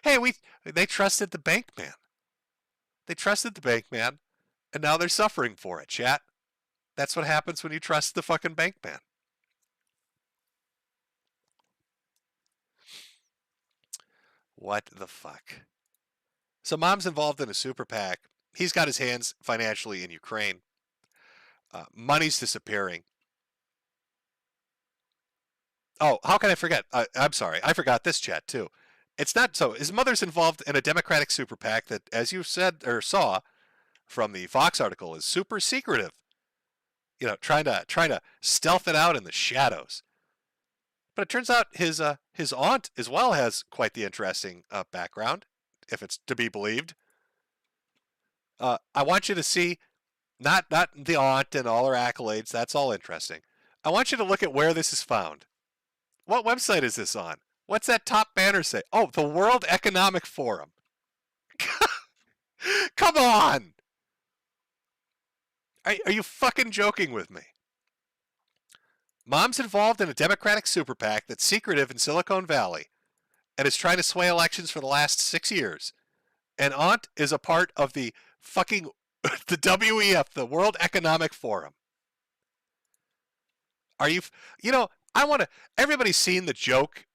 Hey, they trusted the Bankman. They trusted the Bankman, and now they're suffering for it, chat. That's what happens when you trust the fucking Bankman. What the fuck? So mom's involved in a super PAC. He's got his hands financially in Ukraine. Money's disappearing. Oh, how can I forget? I'm sorry. I forgot this chat too. It's not so. His mother's involved in a Democratic super PAC that, as you said or saw from the Fox article, is super secretive. You know, trying to stealth it out in the shadows. But it turns out his aunt as well has quite the interesting background, if it's to be believed. I want you to see not the aunt and all her accolades. That's all interesting. I want you to look at where this is found. What website is this on? What's that top banner say? Oh, the World Economic Forum. Come on! Are you fucking joking with me? Mom's involved in a Democratic super PAC that's secretive in Silicon Valley and is trying to sway elections for the last 6 years. And aunt is a part of the fucking the WEF, the World Economic Forum. Are you know, everybody's seen the joke,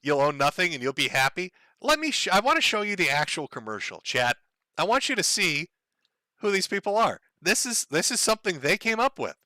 you'll own nothing and you'll be happy. I want to show you the actual commercial, chat. I want you to see who these people are. This is something they came up with.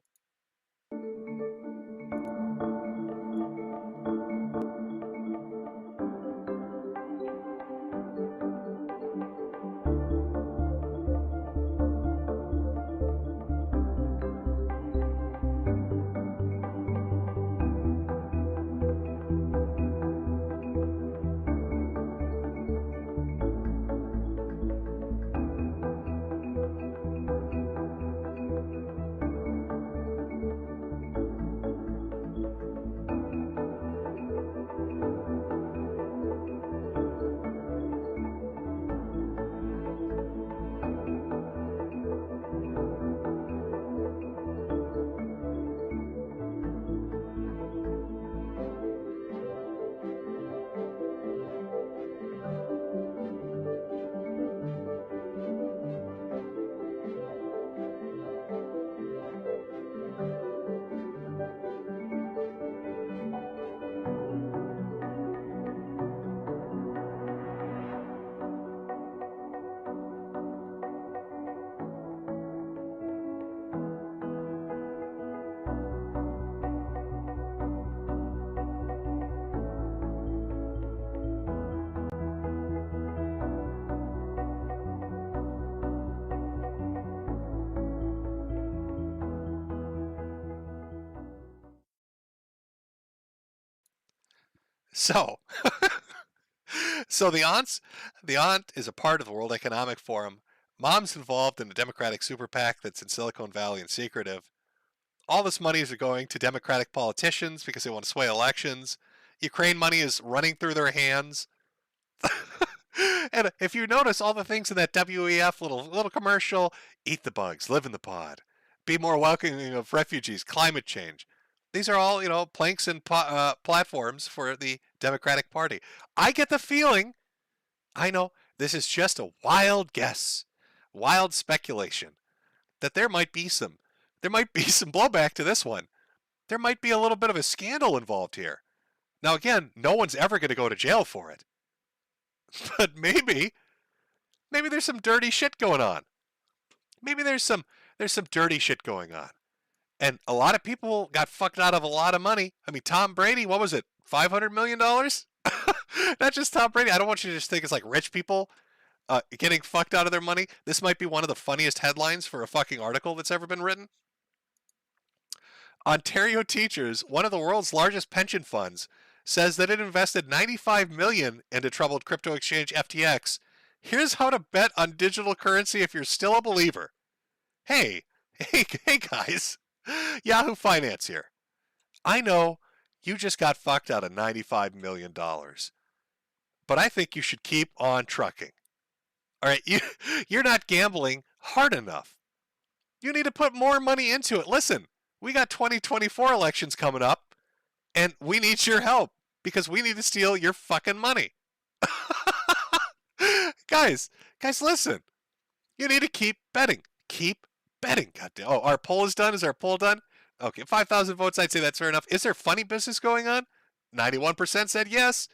So, so the aunt is a part of the World Economic Forum. Mom's involved in a Democratic super PAC that's in Silicon Valley and secretive. All this money is going to Democratic politicians because they want to sway elections. Ukraine money is running through their hands. And if you notice all the things in that WEF little commercial, eat the bugs, live in the pod, be more welcoming of refugees, climate change. These are all, planks and platforms for the Democratic Party. I get the feeling, I know this is just a wild guess, wild speculation, that there might be some blowback to this one. There might be a little bit of a scandal involved here. Now, again, no one's ever going to go to jail for it. But maybe there's some dirty shit going on. Maybe there's some dirty shit going on. And a lot of people got fucked out of a lot of money. I mean, Tom Brady, what was it? $500 million? Not just Tom Brady. I don't want you to just think it's like rich people getting fucked out of their money. This might be one of the funniest headlines for a fucking article that's ever been written. Ontario Teachers, one of the world's largest pension funds, says that it invested $95 million into troubled crypto exchange FTX. Here's how to bet on digital currency if you're still a believer. Hey guys, Yahoo Finance here. I know you just got fucked out of $95 million, but I think you should keep on trucking. All right, you're not gambling hard enough. You need to put more money into it. Listen, we got 2024 elections coming up, and we need your help because we need to steal your fucking money. Guys, listen. You need to keep betting. Keep betting. Goddamn. Oh, our poll is done. Is our poll done? Okay, 5,000 votes. I'd say that's fair enough. Is there funny business going on? 91% said yes.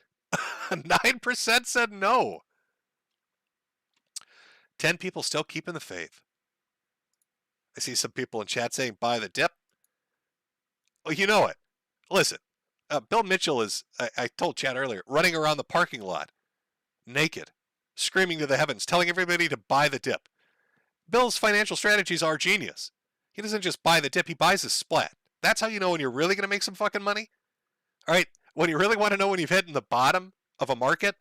9% said no. 10 people still keeping the faith. I see some people in chat saying buy the dip. Well, you know it. Listen, Bill Mitchell is, I told Chad earlier, running around the parking lot, naked, screaming to the heavens, telling everybody to buy the dip. Bill's financial strategies are genius. He doesn't just buy the dip, he buys a splat. That's how you know when you're really going to make some fucking money. All right, when you really want to know when you've hit in the bottom of a market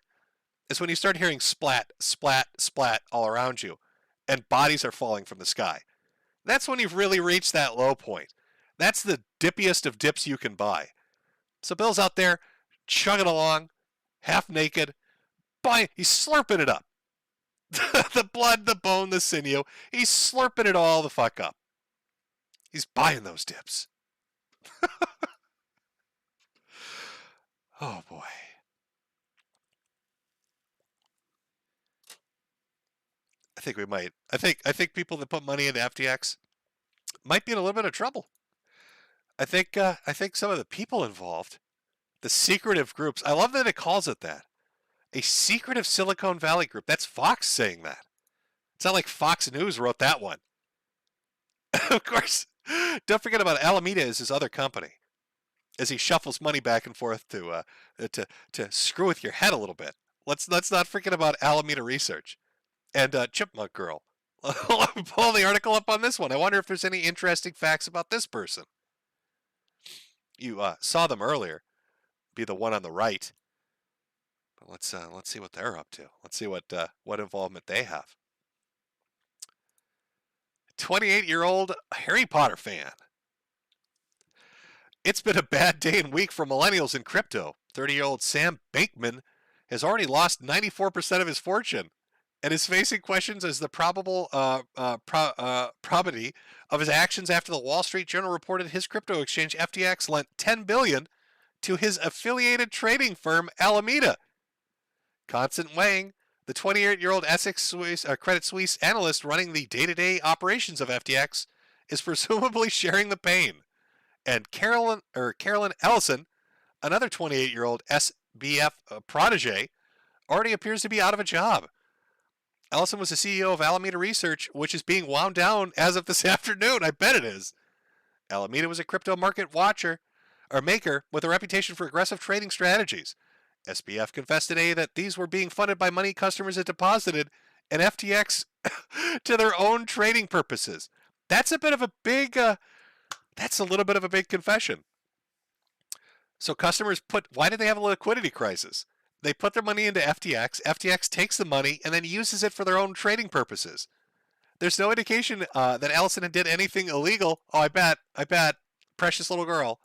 is when you start hearing splat, splat, splat all around you, and bodies are falling from the sky. That's when you've really reached that low point. That's the dippiest of dips you can buy. So Bill's out there chugging along, half naked, he's slurping it up. The blood, the bone, the sinew, he's slurping it all the fuck up. He's buying those dips. Oh boy. I think we might. I think people that put money into FTX might be in a little bit of trouble. I think some of the people involved, the secretive groups, I love that it calls it that. A secretive Silicon Valley group. That's Fox saying that. It's not like Fox News wrote that one. Of course, don't forget about Alameda is his other company. As he shuffles money back and forth to screw with your head a little bit. Let's not forget about Alameda Research and Chipmunk Girl. I'll pull the article up on this one. I wonder if there's any interesting facts about this person. You saw them earlier. Be the one on the right. But let's see what they're up to. Let's see what involvement they have. 28-year-old Harry Potter fan. It's been a bad day and week for millennials in crypto. 30-year-old Sam Bankman has already lost 94% of his fortune and is facing questions as the probable probity of his actions after the Wall Street Journal reported his crypto exchange FTX lent $10 billion to his affiliated trading firm Alameda. Constant Wang, the 28-year-old Credit Suisse analyst running the day-to-day operations of FTX, is presumably sharing the pain. And Carolyn Ellison, another 28-year-old SBF protege, already appears to be out of a job. Ellison was the CEO of Alameda Research, which is being wound down as of this afternoon. I bet it is. Alameda was a crypto market maker with a reputation for aggressive trading strategies. SBF confessed today that these were being funded by money customers had deposited in FTX to their own trading purposes. That's a little bit of a big confession. So customers why did they have a liquidity crisis? They put their money into FTX. FTX takes the money and then uses it for their own trading purposes. There's no indication that Allison did anything illegal. Oh, I bet. Precious little girl.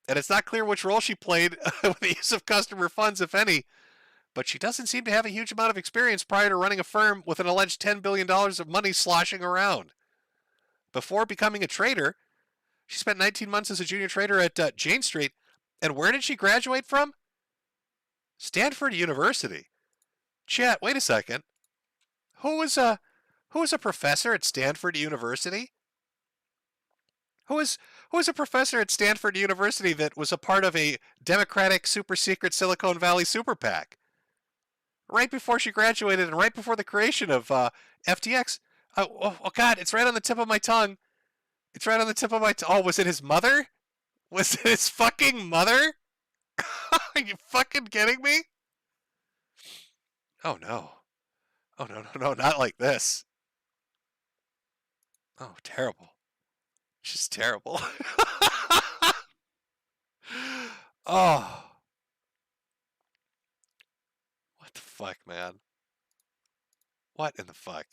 And it's not clear which role she played with the use of customer funds, if any. But she doesn't seem to have a huge amount of experience prior to running a firm with an alleged $10 billion of money sloshing around. Before becoming a trader, she spent 19 months as a junior trader at Jane Street. And where did she graduate from? Stanford University. Chat, wait a second. Who was a professor at Stanford University? Who was a professor at Stanford University that was a part of a Democratic super secret Silicon Valley super PAC? Right before she graduated and right before the creation of FTX. Oh God, it's right on the tip of my tongue. It's right on the tip of my tongue. Oh, was it his mother? Was it his fucking mother? Are you fucking kidding me? Oh no. Oh no, not like this. Oh, terrible. Just terrible. Oh. What the fuck, man? What in the fuck?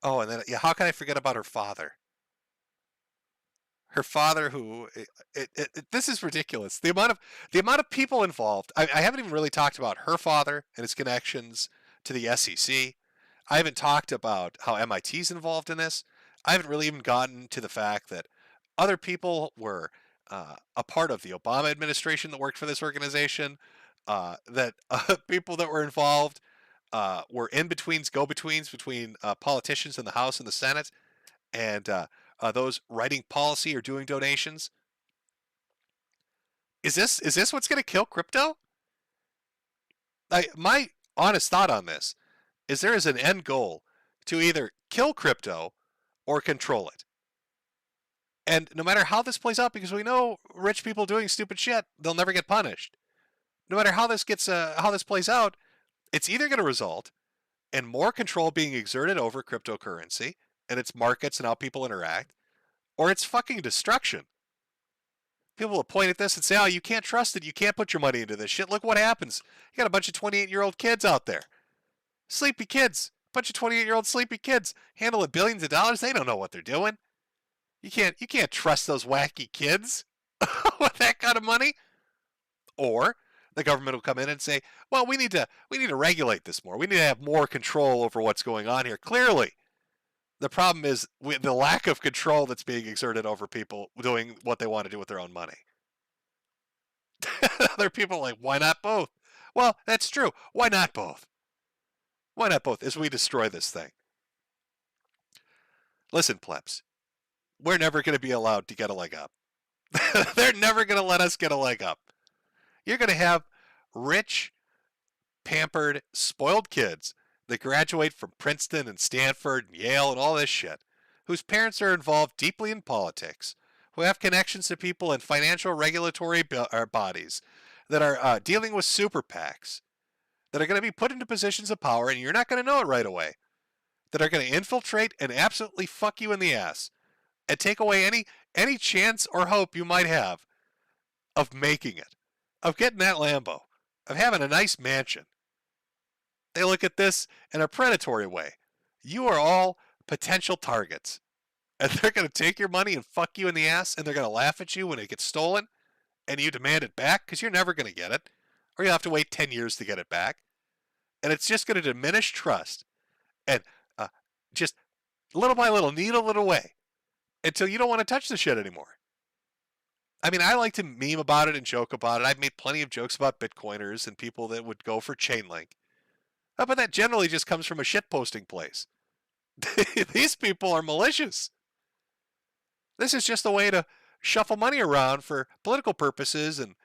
Oh, and then, yeah, how can I forget about her father? Her father, who this is ridiculous. The amount of people involved. I haven't even really talked about her father and his connections to the SEC. I haven't talked about how MIT's involved in this. I haven't really even gotten to the fact that other people were a part of the Obama administration that worked for this organization. That people that were involved were in-betweens, go-betweens between politicians in the House and the Senate, and those writing policy or doing donations. Is this what's going to kill crypto? My honest thought on this is there is an end goal to either kill crypto or control it. And no matter how this plays out, because we know rich people doing stupid shit, they'll never get punished. No matter how this plays out, it's either going to result in more control being exerted over cryptocurrency and its markets and how people interact, or it's fucking destruction. People will point at this and say, oh, you can't trust it. You can't put your money into this shit. Look what happens. You got a bunch of 28-year-old kids out there. Sleepy kids. A bunch of 28-year-old sleepy kids handling billions of dollars. They don't know what they're doing. You can't trust those wacky kids with that kind of money. Or the government will come in and say, well, we need to regulate this more. We need to have more control over what's going on here. Clearly, the problem is the lack of control that's being exerted over people doing what they want to do with their own money. Other people are like, why not both? Well, that's true. Why not both? Why not both as we destroy this thing? Listen, plebs, we're never going to be allowed to get a leg up. They're never going to let us get a leg up. You're going to have rich, pampered, spoiled kids that graduate from Princeton and Stanford and Yale and all this shit, whose parents are involved deeply in politics, who have connections to people in financial regulatory bodies that are dealing with super PACs, that are going to be put into positions of power, and you're not going to know it right away, that are going to infiltrate and absolutely fuck you in the ass and take away any chance or hope you might have of making it, of getting that Lambo, of having a nice mansion. They look at this in a predatory way. You are all potential targets. And they're going to take your money and fuck you in the ass, and they're going to laugh at you when it gets stolen, and you demand it back because you're never going to get it, or you'll have to wait 10 years to get it back. And it's just going to diminish trust, and just little by little, needle it away, until you don't want to touch the shit anymore. I mean, I like to meme about it and joke about it. I've made plenty of jokes about Bitcoiners and people that would go for Chainlink. But that generally just comes from a shitposting place. These people are malicious. This is just a way to shuffle money around for political purposes and,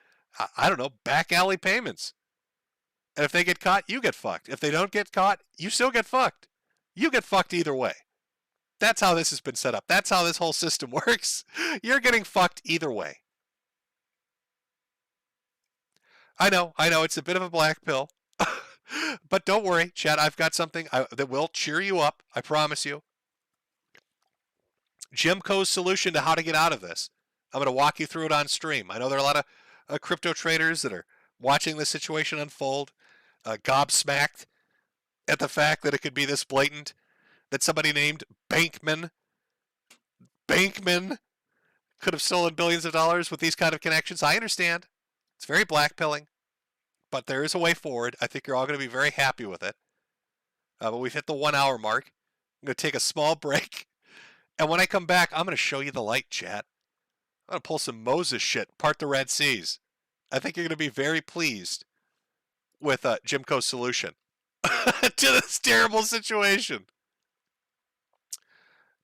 I don't know, back alley payments. And if they get caught, you get fucked. If they don't get caught, you still get fucked. You get fucked either way. That's how this has been set up. That's how this whole system works. You're getting fucked either way. I know, it's a bit of a black pill. But don't worry, Chad, I've got something that will cheer you up. I promise you. Jimco's solution to how to get out of this. I'm going to walk you through it on stream. I know there are a lot of crypto traders that are watching this situation unfold, gobsmacked at the fact that it could be this blatant, that somebody named Bankman could have stolen billions of dollars with these kind of connections. I understand. It's very blackpilling, but there is a way forward. I think you're all going to be very happy with it. But we've hit the 1 hour mark. I'm going to take a small break. And when I come back, I'm going to show you the light, chat. I'm going to pull some Moses shit, part the Red Seas. I think you're going to be very pleased with Jimco's solution to this terrible situation.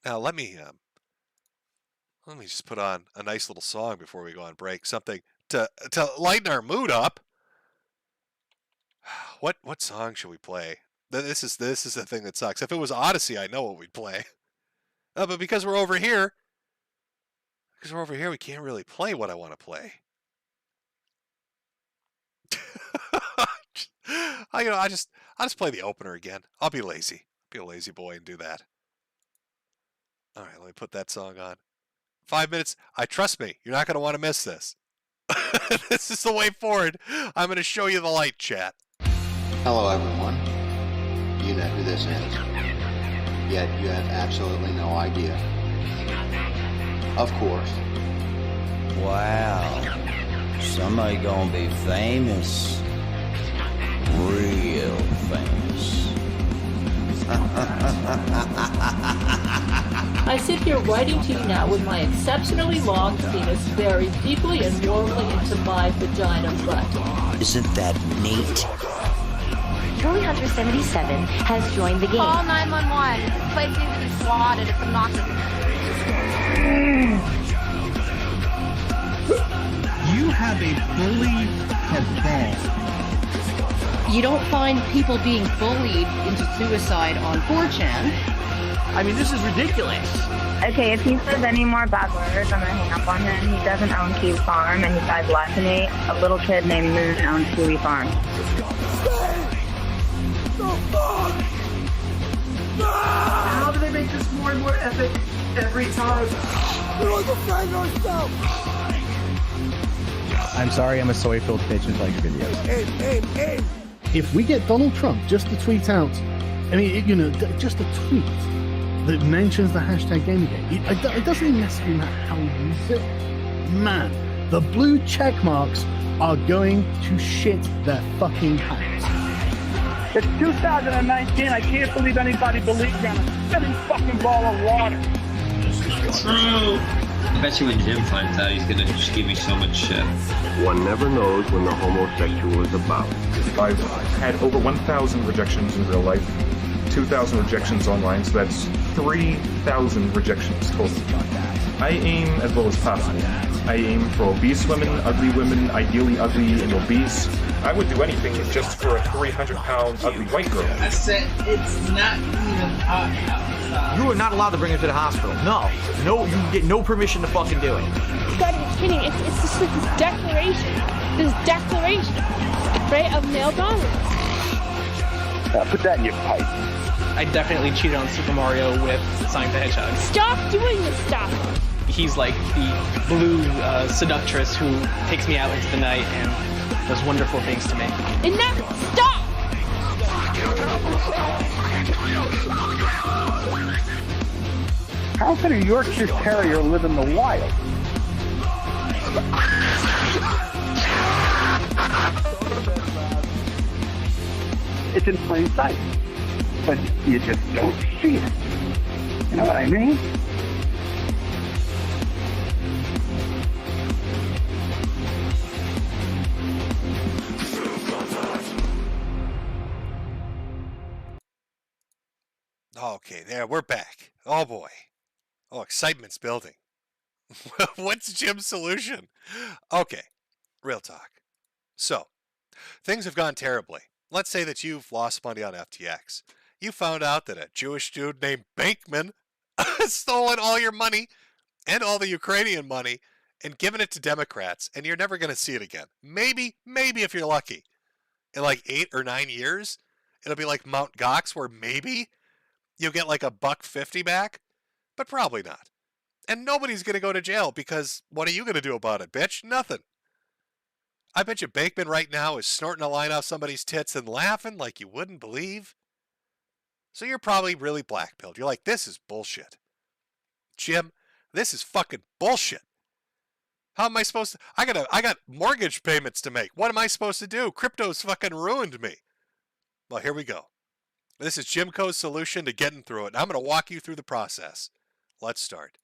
Now, let me just put on a nice little song before we go on break. Something to lighten our mood up. What song should we play? This is the thing that sucks. If it was Odyssey, I know what we'd play. But because we're over here, we can't really play what I want to play. I'll just play the opener again. I'll be lazy. Be a lazy boy and do that. All right, let me put that song on. 5 minutes. Trust me, you're not going to want to miss this. This is the way forward. I'm going to show you the light, chat. Hello, everyone. You know who this is. Yet you have absolutely no idea. Of course. Wow. Somebody gonna be famous. Real famous. I sit here writing to you now with my exceptionally long penis very deeply and warmly into my vagina butt. Isn't that neat? Trophy Hunter 77 has joined the game. Call 911. This place needs to be swatted. It's obnoxious. You have a bully cabal. You don't find people being bullied into suicide on 4chan. I mean, this is ridiculous. Okay, if he says any more bad words, I'm gonna hang up on him. He doesn't own Kiwi Farm, and he died less than me. A little kid named Moon owns Kiwi Farm. How do they make this more and more epic every time? We will defend ourselves! I'm sorry, I'm a soy-filled bitch and like videos. Aim! If we get Donald Trump just to tweet out, I mean, just a tweet that mentions the hashtag Gamergate, it doesn't necessarily matter how we use it. Man, the blue check marks are going to shit their fucking pants. It's 2019. I can't believe anybody believes in a spinning fucking ball of water. True. I bet you when Jim finds out, he's gonna just give me so much shit. One never knows when the homosexual is about. I've had over 1,000 rejections in real life, 2,000 rejections online, so that's 3,000 rejections total. I aim as low as possible. I aim for obese women, ideally ugly and obese. I would do anything just for a 300-pound ugly white girl. I said it's not even hot. You are not allowed to bring him to the hospital. No, you get no permission to fucking do it. You gotta be kidding. It's just like this declaration, right, of male dominance. Put that in your pipe. I definitely cheated on Super Mario with Sonic the Hedgehog. Stop doing this stuff. He's like the blue seductress who takes me out into the night and does wonderful things to me. Enough! Stop! How can a Yorkshire Terrier live in the wild? It's in plain sight, but you just don't see it. You know what I mean? Okay, there, we're back. Oh boy. Oh, excitement's building. What's Jim's solution? Okay, real talk. So, things have gone terribly. Let's say that you've lost money on FTX. You found out that a Jewish dude named Bankman has stolen all your money and all the Ukrainian money and given it to Democrats, and you're never going to see it again. Maybe if you're lucky. In like 8 or 9 years, It'll be like Mount Gox, where maybe you'll get like $1.50 back, but probably not. And nobody's going to go to jail because what are you going to do about it, bitch? Nothing. I bet you Bankman right now is snorting a line off somebody's tits and laughing like you wouldn't believe. So you're probably really blackpilled. You're like, this is bullshit. Jim, this is fucking bullshit. How am I supposed to? I got mortgage payments to make. What am I supposed to do? Crypto's fucking ruined me. Well, here we go. This is Jim Co's solution to getting through it. And I'm going to walk you through the process. Let's start.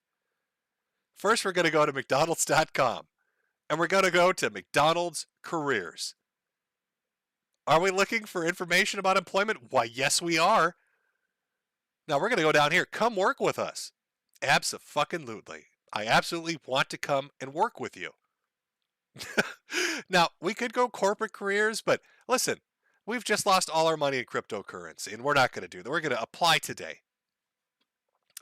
First, we're going to go to McDonald's.com. And we're going to go to McDonald's Careers. Are we looking for information about employment? Why, yes, we are. Now, we're going to go down here. Come work with us. Abso-fucking-lutely. I absolutely want to come and work with you. Now, we could go corporate careers, but listen, we've just lost all our money in cryptocurrency, and we're not going to do that. We're going to apply today.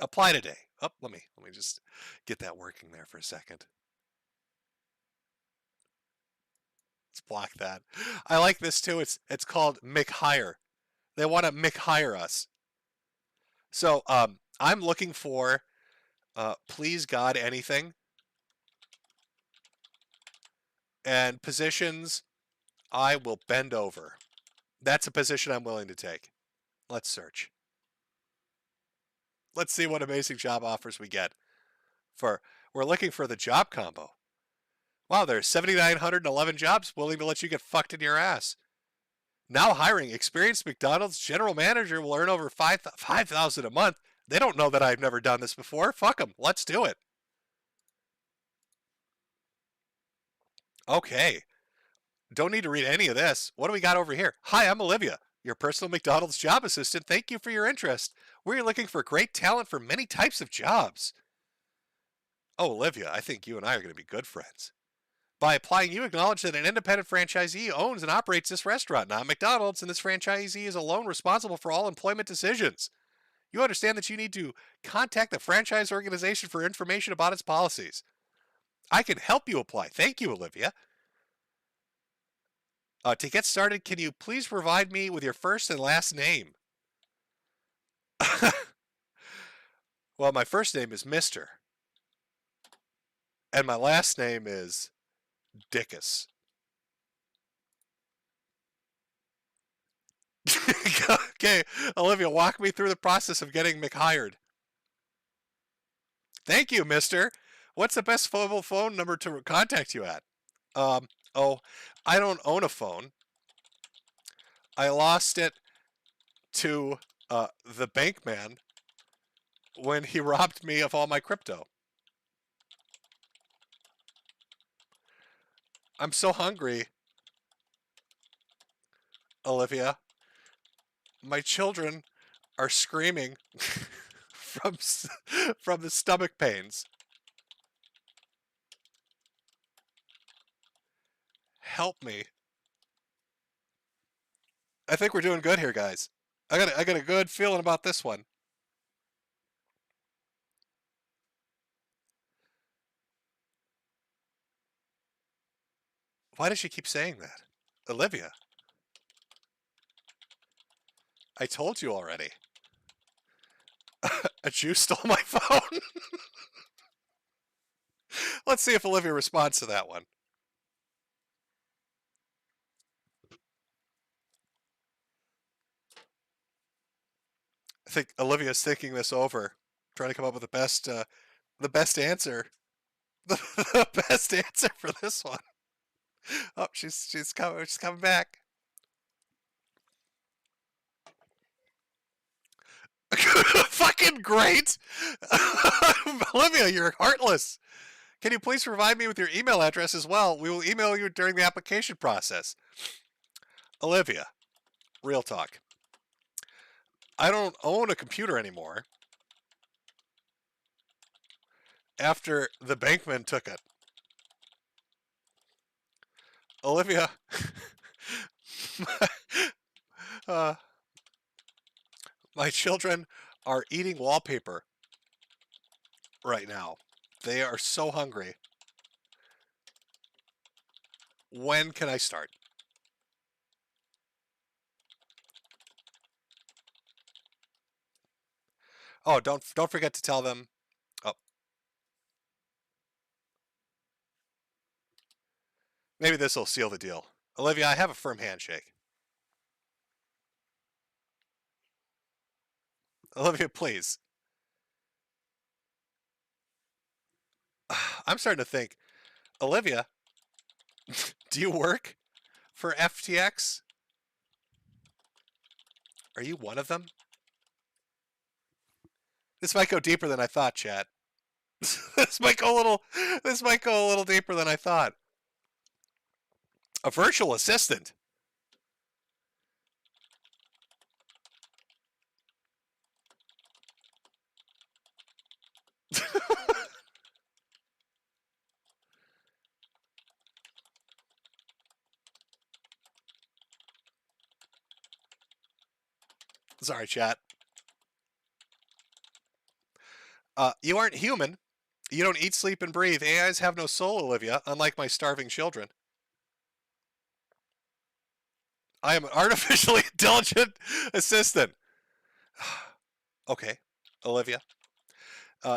Apply today. Oh, let me just get that working there for a second. Let's block that. I like this too. It's called McHire. They want to McHire us. So I'm looking for please God anything. And positions I will bend over. That's a position I'm willing to take. Let's search. Let's see what amazing job offers we get. We're looking for the job combo. Wow, there's 7,911 jobs willing to let you get fucked in your ass. Now hiring experienced McDonald's general manager will earn over $5,000 a month. They don't know that I've never done this before. Fuck them. Let's do it. Okay. Don't need to read any of this. What do we got over here? Hi, I'm Olivia, your personal McDonald's job assistant. Thank you for your interest. We're looking for great talent for many types of jobs. Oh, Olivia, I think you and I are going to be good friends. By applying, you acknowledge that an independent franchisee owns and operates this restaurant, not McDonald's, and this franchisee is alone responsible for all employment decisions. You understand that you need to contact the franchise organization for information about its policies. I can help you apply. Thank you, Olivia. To get started, can you please provide me with your first and last name? Well, my first name is Mister. And my last name is Dickus. Okay, Olivia, walk me through the process of getting McHired. Thank you, Mister. What's the best mobile phone number to contact you at? Oh, I don't own a phone. I lost it to the Bankman when he robbed me of all my crypto. I'm so hungry, Olivia. My children are screaming from the stomach pains. Help me. I think we're doing good here, guys. I got a good feeling about this one. Why does she keep saying that? Olivia. I told you already. A Jew stole my phone. Let's see if Olivia responds to that one. I think Olivia's thinking this over, trying to come up with the best answer. The best answer for this one. Oh, she's coming back. Fucking great! Olivia, you're heartless. Can you please provide me with your email address as well? We will email you during the application process. Olivia, real talk. I don't own a computer anymore. After the Bankman took it. Olivia, my children are eating wallpaper right now. They are so hungry. When can I start? Oh, don't forget to tell them. Oh, maybe this will seal the deal. Olivia, I have a firm handshake. Olivia, please. I'm starting to think, Olivia, do you work for FTX? Are you one of them? This might go deeper than I thought, chat. This might go a little deeper than I thought. A virtual assistant. Sorry, chat. You aren't human. You don't eat, sleep, and breathe. AIs have no soul, Olivia, unlike my starving children. I am an artificially intelligent assistant. Okay, Olivia.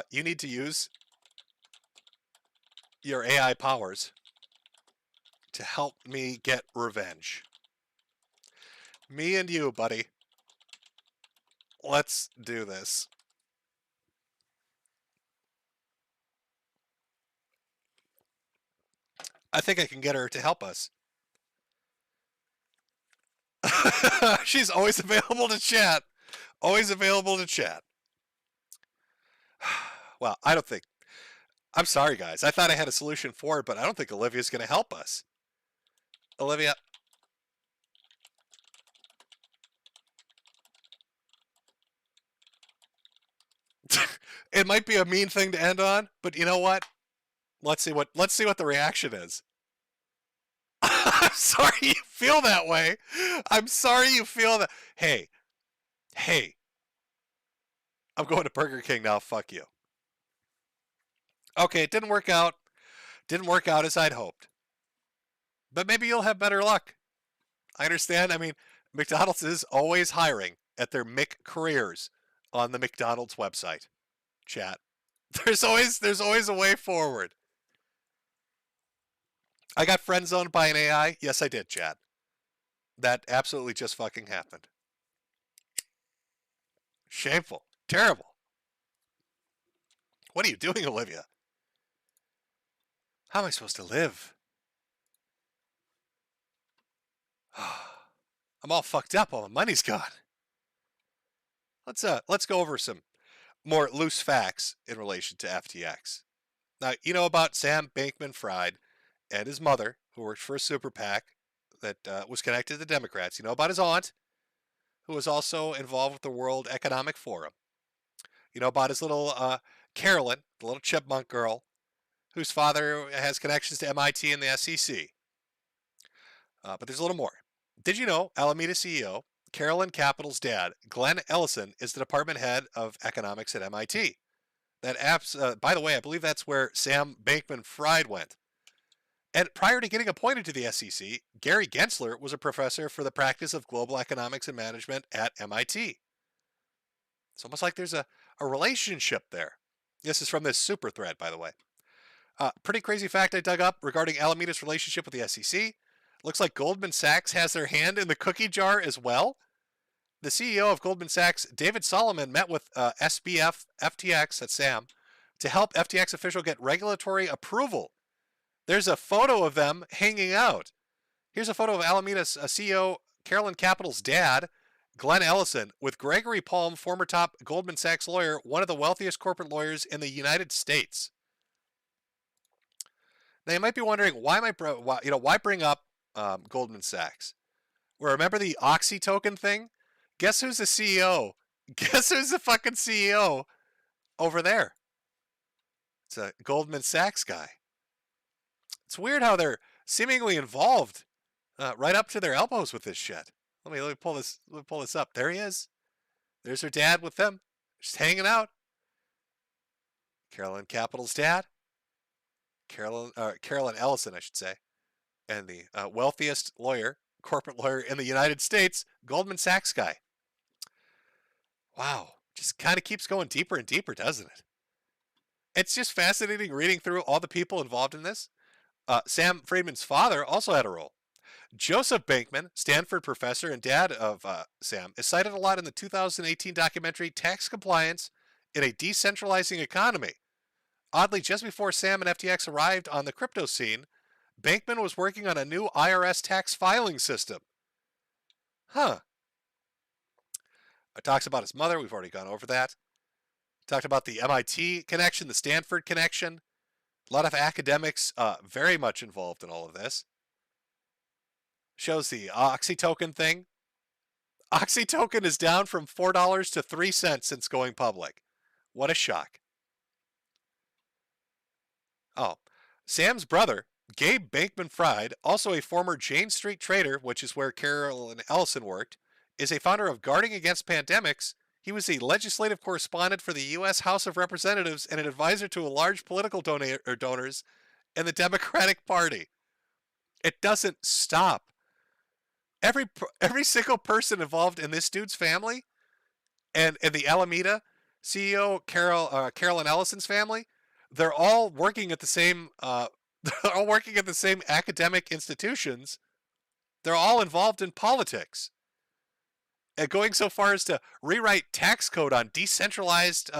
You need to use your AI powers to help me get revenge. Me and you, buddy. Let's do this. I think I can get her to help us. She's always available to chat. Always available to chat. Well, I don't think... I'm sorry, guys. I thought I had a solution for it, but I don't think Olivia's going to help us. Olivia... It might be a mean thing to end on, but you know what? Let's see what the reaction is. I'm sorry you feel that way. I'm sorry you feel that. Hey. I'm going to Burger King now. Fuck you. Okay, it didn't work out. Didn't work out as I'd hoped. But maybe you'll have better luck. I understand. I mean, McDonald's is always hiring at their McCareers on the McDonald's website. Chat. There's always a way forward. I got friend zoned by an AI. Yes, I did, chat. That absolutely just fucking happened. Shameful. Terrible. What are you doing, Olivia? How am I supposed to live? I'm all fucked up. All my money's gone. Let's go over some more loose facts in relation to FTX. Now, you know about Sam Bankman-Fried and his mother, who worked for a super PAC that was connected to the Democrats. You know about his aunt, who was also involved with the World Economic Forum. You know about his little Carolyn, the little chipmunk girl, whose father has connections to MIT and the SEC. But there's a little more. Did you know Alameda CEO Carolyn Capital's dad, Glenn Ellison, is the department head of economics at MIT? By the way, I believe that's where Sam Bankman-Fried went. And prior to getting appointed to the SEC, Gary Gensler was a professor for the practice of global economics and management at MIT. It's almost like there's a relationship there. This is from this super thread, by the way. Pretty crazy fact I dug up regarding Alameda's relationship with the SEC. Looks like Goldman Sachs has their hand in the cookie jar as well. The CEO of Goldman Sachs, David Solomon, met with SBF FTX, that's Sam, to help FTX official get regulatory approval. There's a photo of them hanging out. Here's a photo of Alameda's CEO Carolyn Capital's dad, Glenn Ellison, with Gregory Palm, former top Goldman Sachs lawyer, one of the wealthiest corporate lawyers in the United States. Now you might be wondering why bring up Goldman Sachs? Well, remember the Oxy token thing? Guess who's the CEO? Guess who's the fucking CEO over there? It's a Goldman Sachs guy. It's weird how they're seemingly involved right up to their elbows with this shit. Let me pull this up. There he is. There's her dad with them, just hanging out. Carolyn Capital's dad. Carolyn Ellison, I should say, and the wealthiest corporate lawyer in the United States, Goldman Sachs guy. Wow, just kind of keeps going deeper and deeper, doesn't it? It's just fascinating reading through all the people involved in this. Sam Friedman's father also had a role. Joseph Bankman, Stanford professor and dad of Sam, is cited a lot in the 2018 documentary Tax Compliance in a Decentralizing Economy. Oddly, just before Sam and FTX arrived on the crypto scene, Bankman was working on a new IRS tax filing system. Huh. It talks about his mother. We've already gone over that. Talked about the MIT connection, the Stanford connection. A lot of academics very much involved in all of this. Shows the Oxy token thing. Oxy token is down from $4 to 3 cents since going public. What a shock. Oh, Sam's brother, Gabe Bankman-Fried, also a former Jane Street trader, which is where Carol and Ellison worked, is a founder of Guarding Against Pandemics. He was a legislative correspondent for the U.S. House of Representatives and an advisor to a large political donors in the Democratic Party. It doesn't stop. Every single person involved in this dude's family and in the Alameda CEO Carolyn Ellison's family, they're all working at the same they're all working at the same academic institutions. They're all involved in politics. And going so far as to rewrite tax code on decentralized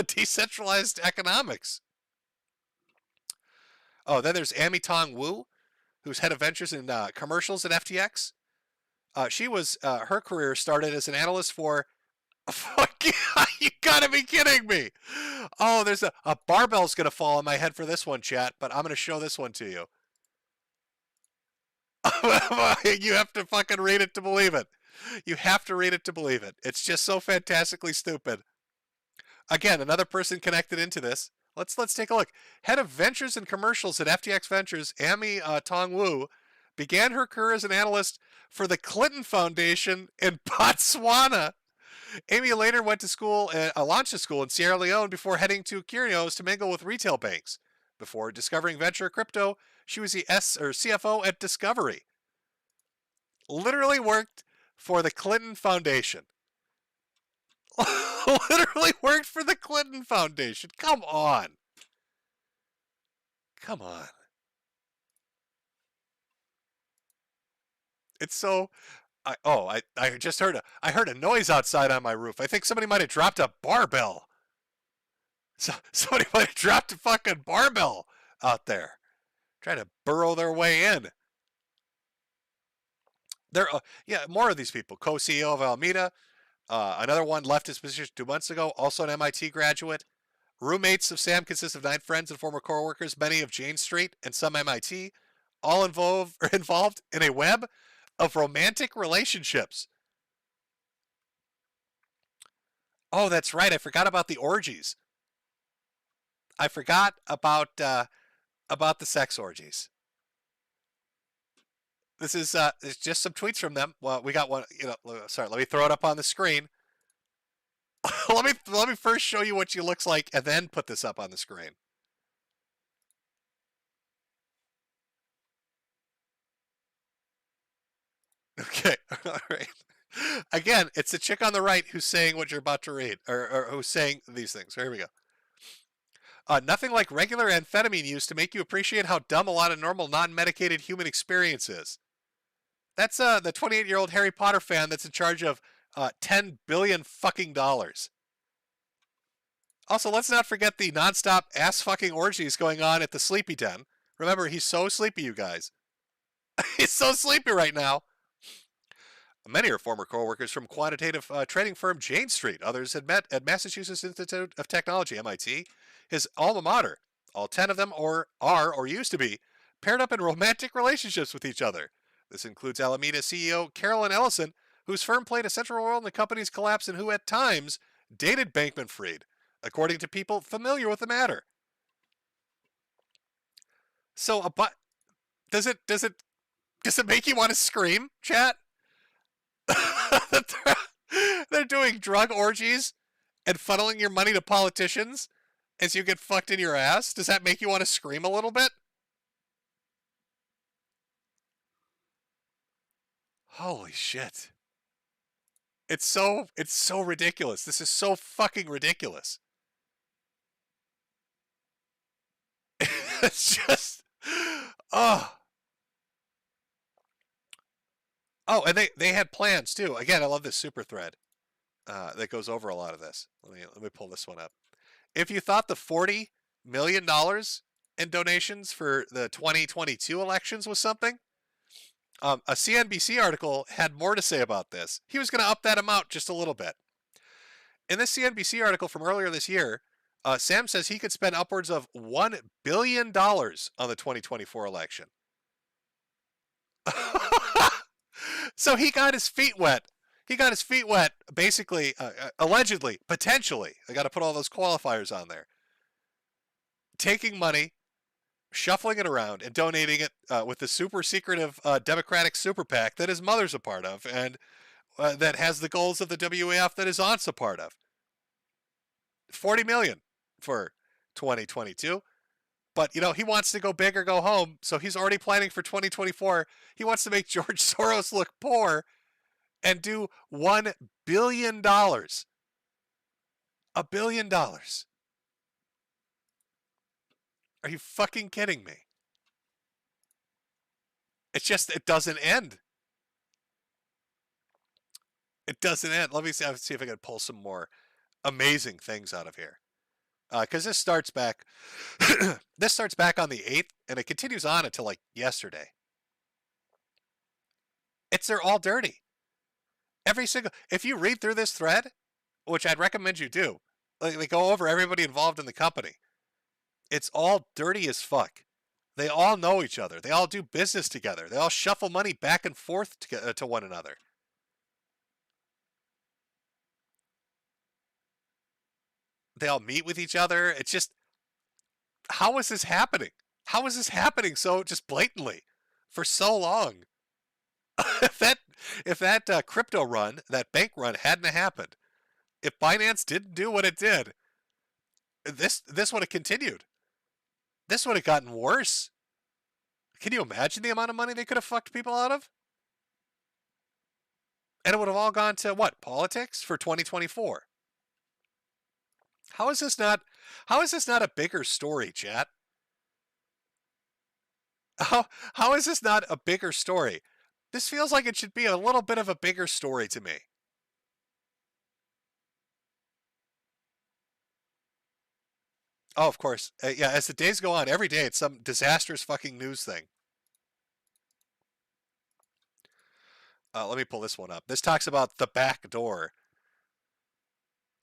decentralized economics. Oh, then there's Amy Tong Wu, who's head of ventures and commercials at FTX. She was her career started as an analyst for. Fuck you gotta be kidding me! Oh, there's a barbell's gonna fall on my head for this one, chat. But I'm gonna show this one to you. You have to fucking read it to believe it. You have to read it to believe it. It's just so fantastically stupid. Again, another person connected into this. Let's take a look. Head of Ventures and Commercials at FTX Ventures, Amy Tong Wu, began her career as an analyst for the Clinton Foundation in Botswana. Amy later went to school, launched a school in Sierra Leone before heading to Curios to mingle with retail banks. Before discovering venture crypto, she was the CFO at Discovery. Literally worked for the Clinton Foundation. Literally worked for the Clinton Foundation. Come on. Come on. It's so... I just heard I heard a noise outside on my roof. I think somebody might have dropped a barbell. Somebody might have dropped a fucking barbell out there. Trying to burrow their way in. There, yeah, more of these people. Co-CEO of Alameda. Another one left his position 2 months ago, also an MIT graduate. Roommates of Sam consist of 9 friends and former co-workers, many of Jane Street and some MIT, all involved in a web of romantic relationships. Oh, that's right. I forgot about the orgies. I forgot about the sex orgies. This is it's just some tweets from them. Well, we got one. Sorry. Let me throw it up on the screen. let me first show you what she looks like, and then put this up on the screen. Okay. All right. Again, it's the chick on the right who's saying what you're about to read, or who's saying these things. Here we go. Nothing like regular amphetamine use to make you appreciate how dumb a lot of normal non-medicated human experience is. That's the 28-year-old Harry Potter fan that's in charge of $10 billion fucking dollars. Also, let's not forget the nonstop ass fucking orgies going on at the Sleepy Den. Remember, he's so sleepy, you guys. He's so sleepy right now. Many are former co-workers from quantitative trading firm Jane Street. Others had met at Massachusetts Institute of Technology, MIT, his alma mater. All 10 of them are or used to be paired up in romantic relationships with each other. This includes Alameda CEO Carolyn Ellison, whose firm played a central role in the company's collapse and who at times dated Bankman-Fried, according to people familiar with the matter. So, does it make you want to scream, chat? They're doing drug orgies and funneling your money to politicians as you get fucked in your ass. Does that make you want to scream a little bit? Holy shit. It's so ridiculous. This is so fucking ridiculous. It's just, oh. Oh, and they had plans too. Again, I love this super thread that goes over a lot of this. Let me pull this one up. If you thought the $40 million in donations for the 2022 elections was something, a CNBC article had more to say about this. He was going to up that amount just a little bit. In this CNBC article from earlier this year, Sam says he could spend upwards of $1 billion on the 2024 election. So he got his feet wet. He got his feet wet, basically, allegedly, potentially. I got to put all those qualifiers on there. Taking money, shuffling it around, and donating it with the super secretive Democratic super PAC that his mother's a part of, and that has the goals of the WEF that his aunt's a part of. $40 million for 2022. But, you know, he wants to go big or go home, so he's already planning for 2024. He wants to make George Soros look poor and do $1 billion. $1 billion. Are you fucking kidding me? It's just, it doesn't end. It doesn't end. Let me see if I can pull some more amazing things out of here. Because this starts back, this starts back on the 8th, and it continues on until like yesterday. They're all dirty. Every single, if you read through this thread, which I'd recommend you do, like go over everybody involved in the company. It's all dirty as fuck. They all know each other. They all do business together. They all shuffle money back and forth to one another. They all meet with each other. It's just, how is this happening? How is this happening so just blatantly for so long? if that crypto run, that bank run hadn't happened, if Binance didn't do what it did, this would have continued. This would have gotten worse. Can you imagine the amount of money they could have fucked people out of? And it would have all gone to what? Politics for 2024. How is this not a bigger story, chat? How is this not a bigger story? This feels like it should be a little bit of a bigger story to me. Oh, of course. Yeah, as the days go on, every day it's some disastrous fucking news thing. Let me pull this one up. This talks about the back door.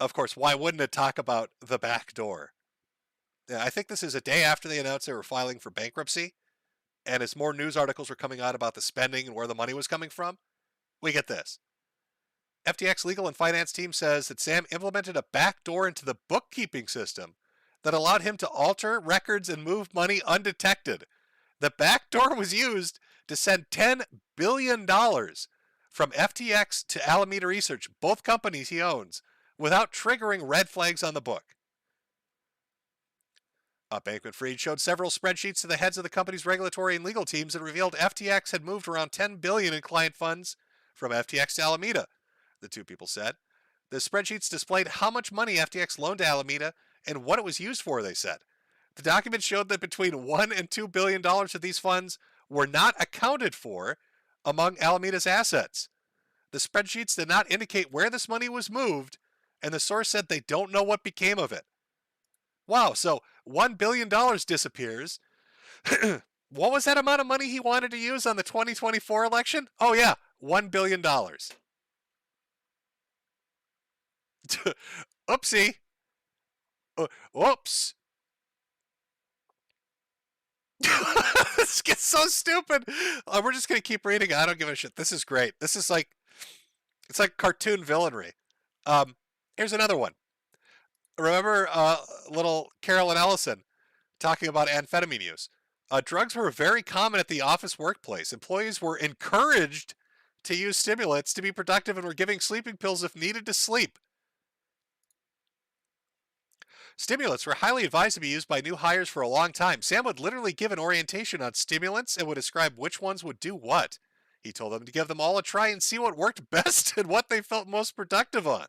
Of course, why wouldn't it talk about the back door? Yeah, I think this is a day after they announced they were filing for bankruptcy, and as more news articles were coming out about the spending and where the money was coming from, we get this. FTX legal and finance team says that Sam implemented a back door into the bookkeeping system that allowed him to alter records and move money undetected. The back door was used to send $10 billion from FTX to Alameda Research, both companies he owns, without triggering red flags on the book. Bankman-Fried showed several spreadsheets to the heads of the company's regulatory and legal teams that revealed FTX had moved around $10 billion in client funds from FTX to Alameda, the two people said. The spreadsheets displayed how much money FTX loaned to Alameda and what it was used for, they said. The documents showed that between $1 and $2 billion of these funds were not accounted for among Alameda's assets. The spreadsheets did not indicate where this money was moved, and the source said they don't know what became of it. Wow, so $1 billion disappears. What was that amount of money he wanted to use on the 2024 election? Oh yeah, $1 billion. Oopsie. Whoops. This gets so stupid. We're just going to keep reading. I don't give a shit. This is great. This is like, it's like cartoon villainry. Here's another one. Remember little Carolyn Ellison talking about amphetamine use? Drugs were very common at the office workplace. Employees were encouraged to use stimulants to be productive and were giving sleeping pills if needed to sleep. Stimulants were highly advised to be used by new hires for a long time. Sam would literally give an orientation on stimulants and would describe which ones would do what. He told them to give them all a try and see what worked best and what they felt most productive on.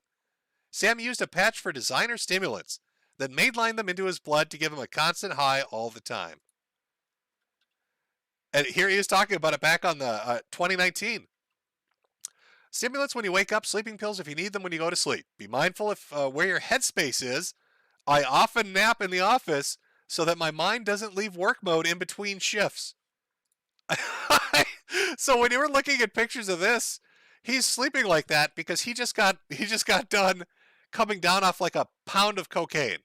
Sam used a patch for designer stimulants, then mainlined them into his blood to give him a constant high all the time. And here he is talking about it back on the 2019. Stimulants when you wake up, sleeping pills if you need them when you go to sleep. Be mindful if where your headspace is. I often nap in the office so that my mind doesn't leave work mode in between shifts. So when you were looking at pictures of this, he's sleeping like that because he just got done coming down off like a pound of cocaine.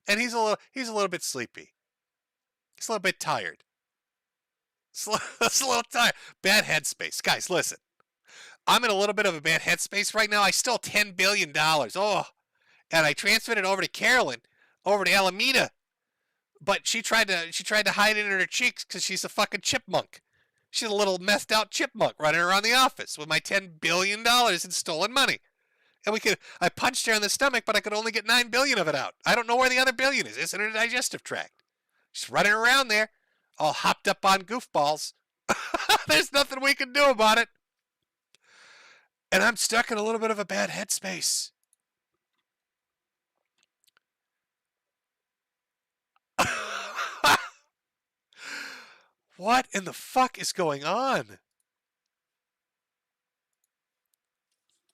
And he's a little bit sleepy. He's a little bit tired. He's a little tired. Bad headspace. Guys, listen. I'm in a little bit of a bad headspace right now. I stole $10 billion. Oh, and I transferred it over to Carolyn, over to Alameda. But she tried to hide it in her cheeks because she's a fucking chipmunk. She's a little methed out chipmunk running around the office with my $10 billion in stolen money. And I punched her in the stomach, but I could only get $9 billion of it out. I don't know where the other billion is. It's in her digestive tract. She's running around there, all hopped up on goofballs. There's nothing we can do about it. And I'm stuck in a little bit of a bad headspace. What in the fuck is going on?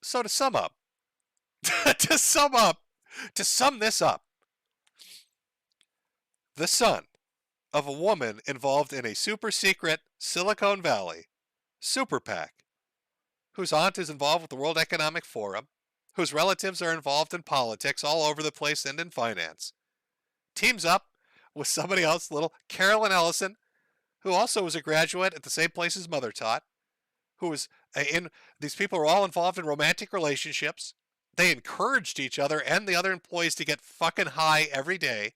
So to sum up, to sum this up, the son of a woman involved in a super secret Silicon Valley super PAC, whose aunt is involved with the World Economic Forum, whose relatives are involved in politics all over the place and in finance, teams up with somebody else, little Carolyn Ellison, who also was a graduate at the same place his mother taught, who was these people were all involved in romantic relationships. They encouraged each other and the other employees to get fucking high every day.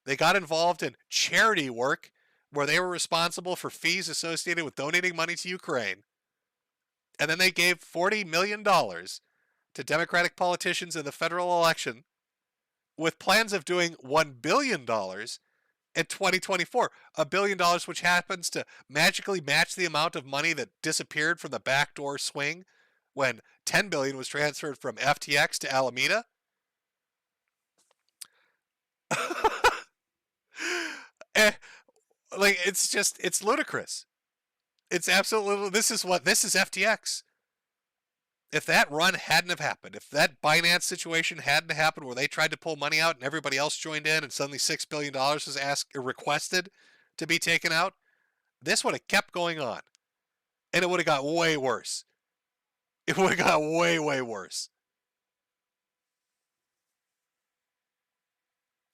They got involved in charity work where they were responsible for fees associated with donating money to Ukraine. And then they gave $40 million to Democratic politicians in the federal election with plans of doing $1 billion in 2024. $1 billion, which happens to magically match the amount of money that disappeared from the backdoor swing when $10 billion was transferred from FTX to Alameda. Like, it's ludicrous. It's absolutely, this is FTX. If that run hadn't have happened, if that Binance situation hadn't happened where they tried to pull money out and everybody else joined in and suddenly $6 billion was requested to be taken out, this would have kept going on. And it would have got way worse. It would have got way, way worse.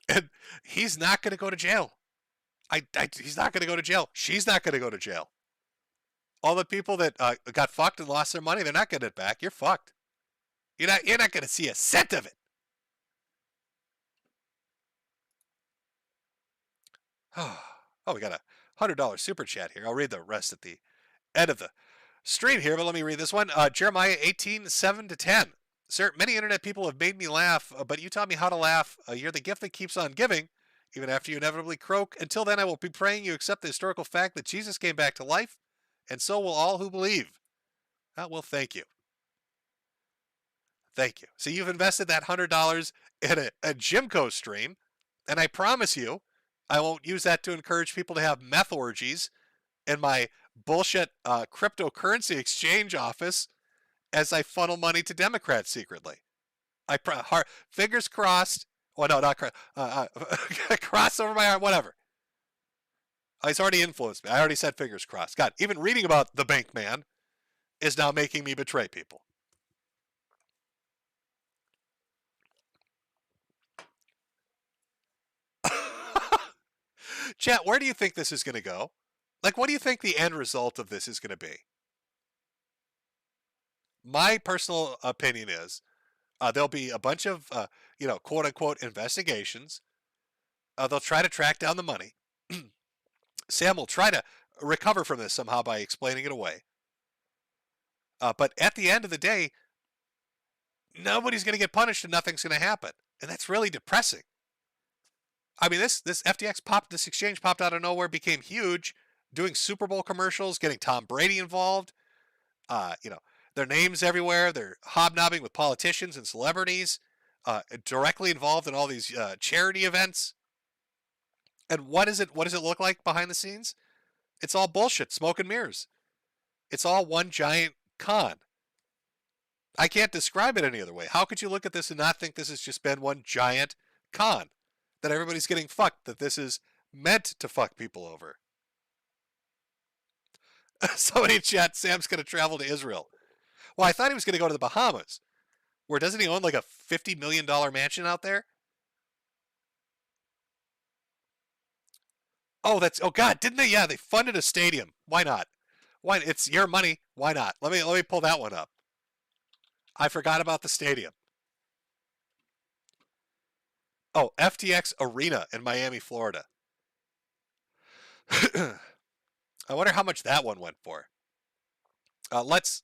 And he's not going to go to jail. He's not going to go to jail. She's not going to go to jail. All the people that got fucked and lost their money, they're not getting it back. You're fucked. You're not going to see a cent of it. Oh, we got a $100 super chat here. I'll read the rest at the end of the stream here, but let me read this one. Jeremiah 18:7-10. Sir, many internet people have made me laugh, but you taught me how to laugh. You're the gift that keeps on giving, even after you inevitably croak. Until then, I will be praying you accept the historical fact that Jesus came back to life, and so will all who believe. Well, thank you. Thank you. So you've invested that $100 in a Jimco stream, and I promise you, I won't use that to encourage people to have meth orgies in my bullshit cryptocurrency exchange office as I funnel money to Democrats secretly. Fingers crossed. Oh, no, not cross over my arm, whatever. He's already influenced me. I already said fingers crossed. God, even reading about the Bankman is now making me betray people. Chat, where do you think this is going to go? Like, what do you think the end result of this is going to be? My personal opinion is there'll be a bunch of, quote unquote investigations. They'll try to track down the money. Sam will try to recover from this somehow by explaining it away. But at the end of the day, nobody's going to get punished and nothing's going to happen. And that's really depressing. I mean, this FTX this exchange popped out of nowhere, became huge. doing Super Bowl commercials, getting Tom Brady involved. Their names everywhere. They're hobnobbing with politicians and celebrities, directly involved in all these charity events. And what does it look like behind the scenes? It's all bullshit, smoke and mirrors. It's all one giant con. I can't describe it any other way. How could you look at this and not think this has just been one giant con? That everybody's getting fucked, that this is meant to fuck people over. Somebody in chat, Sam's going to travel to Israel. Well, I thought he was going to go to the Bahamas. Where doesn't he own like a $50 million mansion out there? Oh, God, didn't they? Yeah, they funded a stadium. Why not? Why? It's your money. Why not? Let me pull that one up. I forgot about the stadium. Oh, FTX Arena in Miami, Florida. I wonder how much that one went for. Let's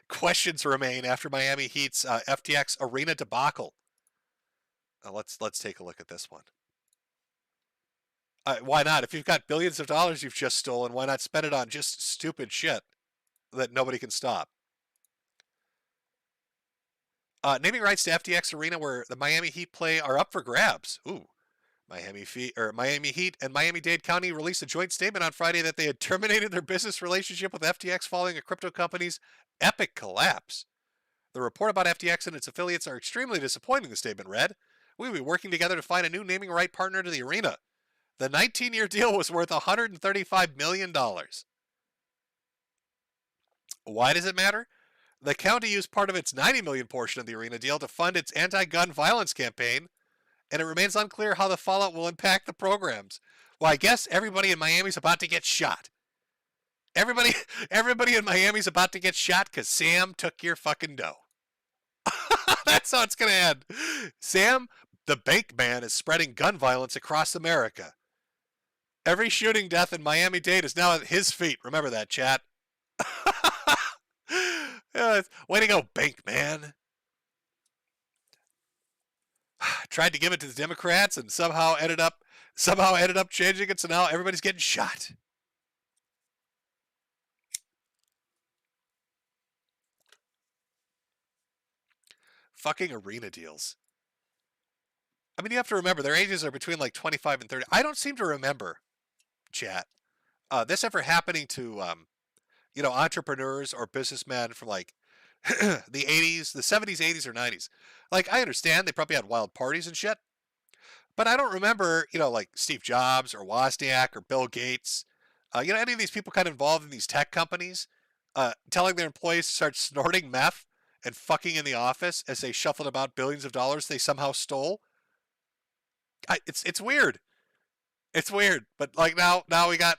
questions remain after Miami Heat's FTX Arena debacle. Let's take a look at this one. Why not? If you've got billions of dollars you've just stolen, why not spend it on just stupid shit that nobody can stop? Naming rights to FTX Arena, where the Miami Heat play, are up for grabs. Ooh. Miami Heat and Miami-Dade County released a joint statement on Friday that they had terminated their business relationship with FTX following a crypto company's epic collapse. The report about FTX and its affiliates are extremely disappointing, the statement read. We will be working together to find a new naming right partner to the arena. The 19-year deal was worth $135 million. Why does it matter? The county used part of its $90 million portion of the arena deal to fund its anti-gun violence campaign, and it remains unclear how the fallout will impact the programs. Well, I guess everybody in Miami's about to get shot. Everybody in Miami's about to get shot because Sam took your fucking dough. That's how it's going to end. Sam, the Bankman, is spreading gun violence across America. Every shooting death in Miami-Dade is now at his feet. Remember that, chat. Way to go, Bankman. Tried to give it to the Democrats and somehow ended up changing it, so now everybody's getting shot. Fucking arena deals. I mean, you have to remember, their ages are between like 25 and 30. I don't seem to remember, chat, this ever happening to, entrepreneurs or businessmen from like the 80s, the 70s, 80s, or 90s. Like, I understand they probably had wild parties and shit, but I don't remember, like Steve Jobs or Wozniak or Bill Gates, any of these people kind of involved in these tech companies, telling their employees to start snorting meth and fucking in the office as they shuffled about billions of dollars they somehow stole. It's weird. It's weird. But like now we got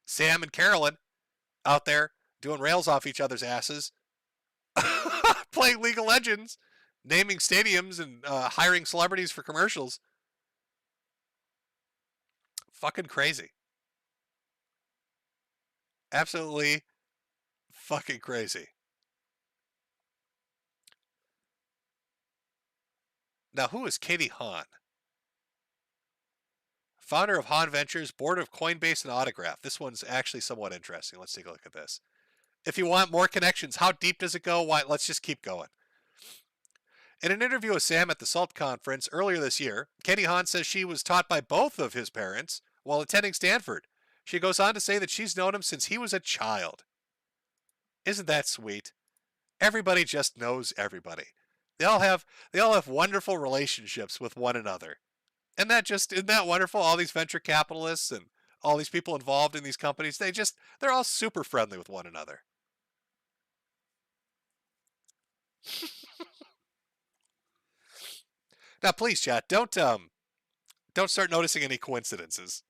Sam and Carolyn out there doing rails off each other's asses, playing League of Legends, naming stadiums, and hiring celebrities for commercials. Fucking crazy. Absolutely fucking crazy. Now, who is Katie Hahn? Founder of Hahn Ventures, board of Coinbase and Autograph. This one's actually somewhat interesting. Let's take a look at this. If you want more connections, how deep does it go? Why? Let's just keep going. In an interview with Sam at the SALT conference earlier this year, Katie Hahn says she was taught by both of his parents while attending Stanford. She goes on to say that she's known him since he was a child. Isn't that sweet? Everybody just knows everybody. They all have wonderful relationships with one another. And isn't that wonderful? All these venture capitalists and all these people involved in these companies, they're all super friendly with one another. Now, please, chat, don't start noticing any coincidences.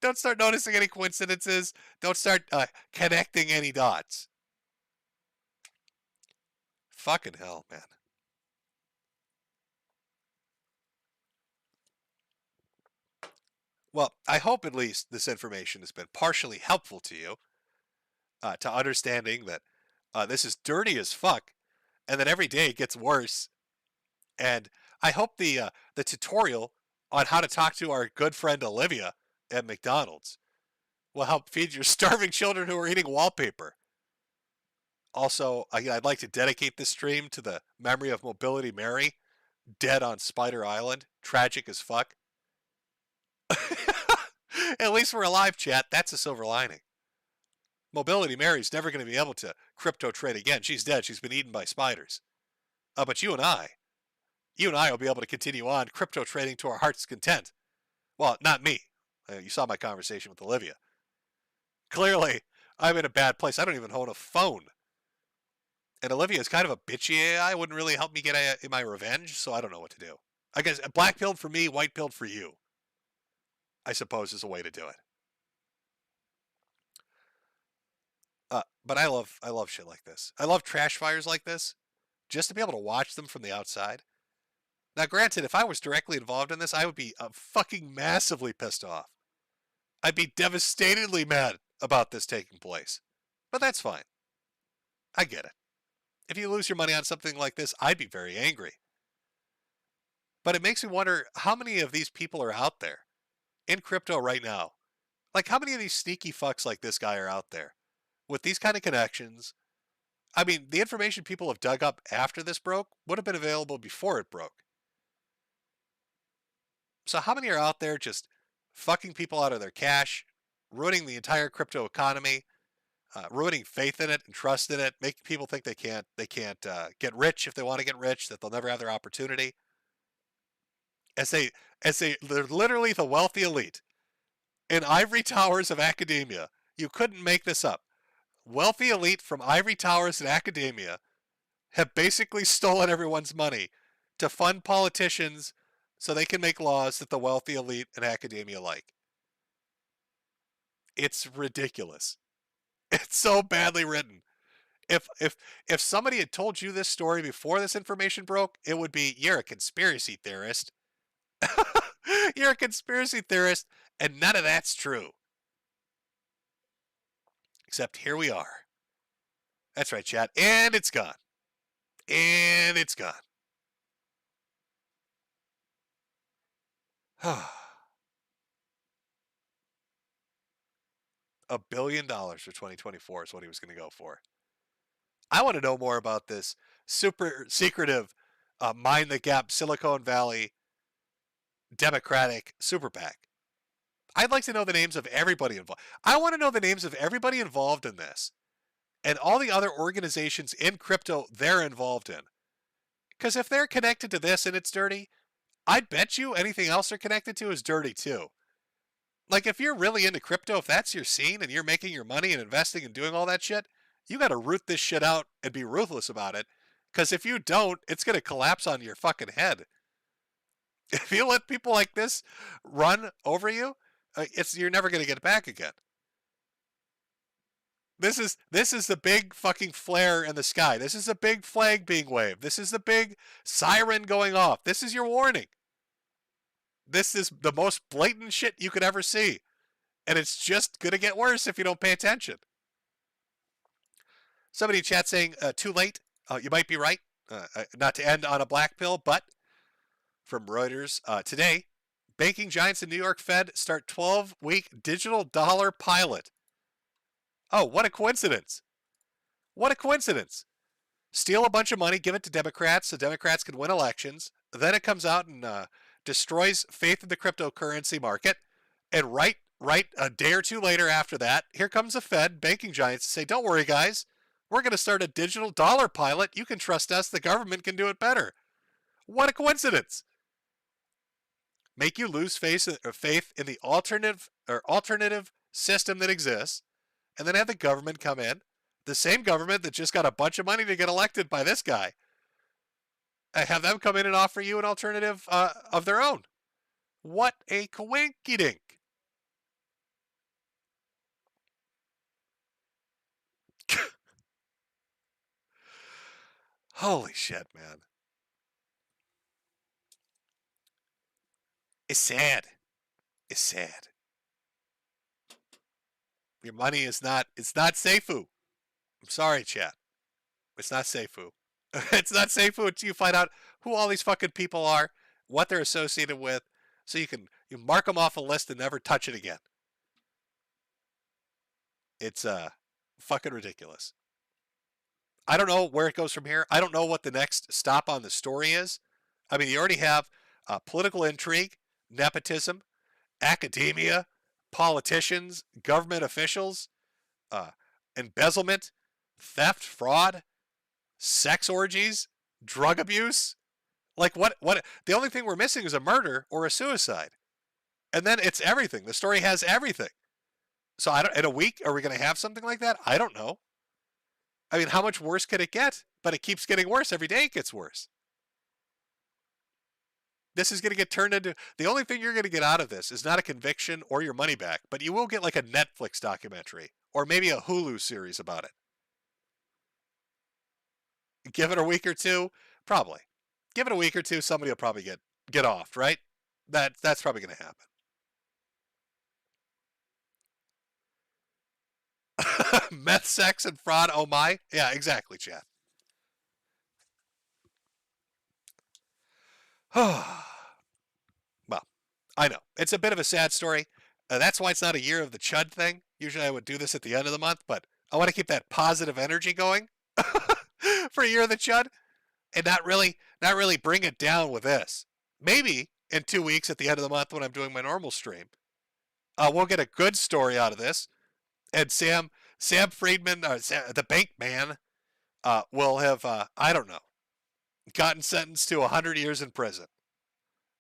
Don't start noticing any coincidences. Don't start connecting any dots. Fucking hell, man. Well, I hope at least this information has been partially helpful to you, to understanding that this is dirty as fuck, and that every day it gets worse. And I hope the tutorial on how to talk to our good friend Olivia at McDonald's will help feed your starving children who are eating wallpaper. Also, I'd like to dedicate this stream to the memory of Mobility Mary, dead on Spider Island. Tragic as fuck. At least we're alive, chat. That's a silver lining. Mobility Mary's never going to be able to crypto trade again. She's dead. She's been eaten by spiders. But you and I will be able to continue on crypto trading to our heart's content. Well, not me. You saw my conversation with Olivia. Clearly, I'm in a bad place. I don't even own a phone. And Olivia is kind of a bitchy AI. Wouldn't really help me get my revenge, so I don't know what to do. I guess black pilled for me, white pilled for you, I suppose, is a way to do it. But I love shit like this. I love trash fires like this, just to be able to watch them from the outside. Now, granted, if I was directly involved in this, I would be fucking massively pissed off. I'd be devastatedly mad about this taking place. But that's fine. I get it. If you lose your money on something like this, I'd be very angry. But it makes me wonder how many of these people are out there in crypto right now. Like, how many of these sneaky fucks like this guy are out there with these kind of connections? I mean, the information people have dug up after this broke would have been available before it broke. So how many are out there just fucking people out of their cash, ruining the entire crypto economy, ruining faith in it and trust in it, making people think they can't get rich if they want to get rich, that they'll never have their opportunity? They're literally the wealthy elite in ivory towers of academia. You couldn't make this up. Wealthy elite from ivory towers in academia have basically stolen everyone's money to fund politicians so they can make laws that the wealthy elite in academia like. It's ridiculous. It's so badly written. If somebody had told you this story before this information broke, it would be, you're a conspiracy theorist. You're a conspiracy theorist, and none of that's true. Except here we are. That's right, chat. And it's gone. And it's gone. $1 billion for 2024 is what he was going to go for. I want to know more about this super secretive, mind the gap, Silicon Valley Democratic super PAC. I'd like to know the names of everybody involved. I want to know the names of everybody involved in this and all the other organizations in crypto they're involved in. Because if they're connected to this and it's dirty, I'd bet you anything else they're connected to is dirty too. Like, if you're really into crypto, if that's your scene and you're making your money and investing and doing all that shit, you got to root this shit out and be ruthless about it. Because if you don't, it's going to collapse on your fucking head. If you let people like this run over you, you're never going to get it back again. This is the big fucking flare in the sky. This is a big flag being waved. This is the big siren going off. This is your warning. This is the most blatant shit you could ever see. And it's just going to get worse if you don't pay attention. Somebody in chat saying, too late. You might be right. Not to end on a black pill, but from Reuters, today, banking giants in New York Fed start 12-week digital dollar pilot. Oh, what a coincidence. What a coincidence. Steal a bunch of money, give it to Democrats so Democrats can win elections. Then it comes out and destroys faith in the cryptocurrency market. And right a day or two later after that, here comes the Fed, banking giants, to say, don't worry, guys. We're going to start a digital dollar pilot. You can trust us. The government can do it better. What a coincidence. Make you lose faith in the alternative system that exists, and then have the government come in, the same government that just got a bunch of money to get elected by this guy, and have them come in and offer you an alternative of their own. What a coinky-dink. Holy shit, man. It's sad. It's sad. Your money it's not Safu. I'm sorry, chat. It's not Safu. It's not Safu until you find out who all these fucking people are, what they're associated with, so you mark them off a list and never touch it again. It's fucking ridiculous. I don't know where it goes from here. I don't know what the next stop on the story is. I mean, you already have political intrigue, nepotism, academia, politicians, government officials, embezzlement, theft, fraud, sex orgies, drug abuse. Like what the only thing we're missing is a murder or a suicide. And then it's everything. The story has everything. So in a week, are we going to have something like that? I don't know. I mean, how much worse could it get? But it keeps getting worse. Every day it gets worse. This is going to get turned into, the only thing you're going to get out of this is not a conviction or your money back, but you will get like a Netflix documentary or maybe a Hulu series about it. Give it a week or two, probably. Give it a week or two, somebody will probably get off, right? That's probably going to happen. Meth, sex, and fraud. Oh my. Yeah, exactly, Chad. Well, I know. It's a bit of a sad story. That's why it's not a year of the Chud thing. Usually I would do this at the end of the month, but I want to keep that positive energy going for a year of the Chud and not really bring it down with this. Maybe in 2 weeks at the end of the month when I'm doing my normal stream, we'll get a good story out of this. And Sam Friedman, the Bankman, will have, I don't know, gotten sentenced to 100 years in prison.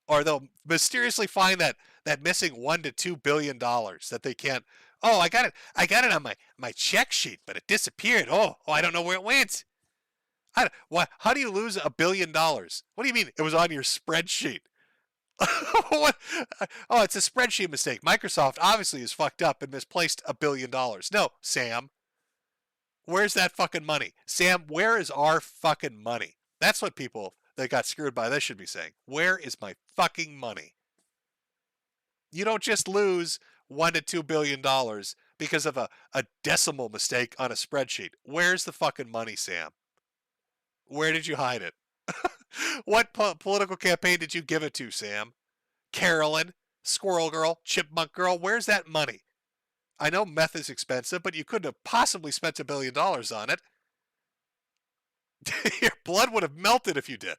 Or they'll mysteriously find that missing $1 to $2 billion that they can't. Oh, I got it on my check sheet, but it disappeared. Oh, I don't know where it went. How do you lose $1 billion? What do you mean it was on your spreadsheet? What? Oh, it's a spreadsheet mistake. Microsoft obviously is fucked up and misplaced $1 billion. No, Sam. Where's that fucking money? Sam, where is our fucking money? That's what people that got screwed by this should be saying. Where is my fucking money? You don't just lose $1 to $2 billion because of a decimal mistake on a spreadsheet. Where's the fucking money, Sam? Where did you hide it? What political campaign did you give it to, Sam? Carolyn, Squirrel Girl, Chipmunk Girl, where's that money? I know meth is expensive, but you couldn't have possibly spent $1 billion on it. Your blood would have melted if you did.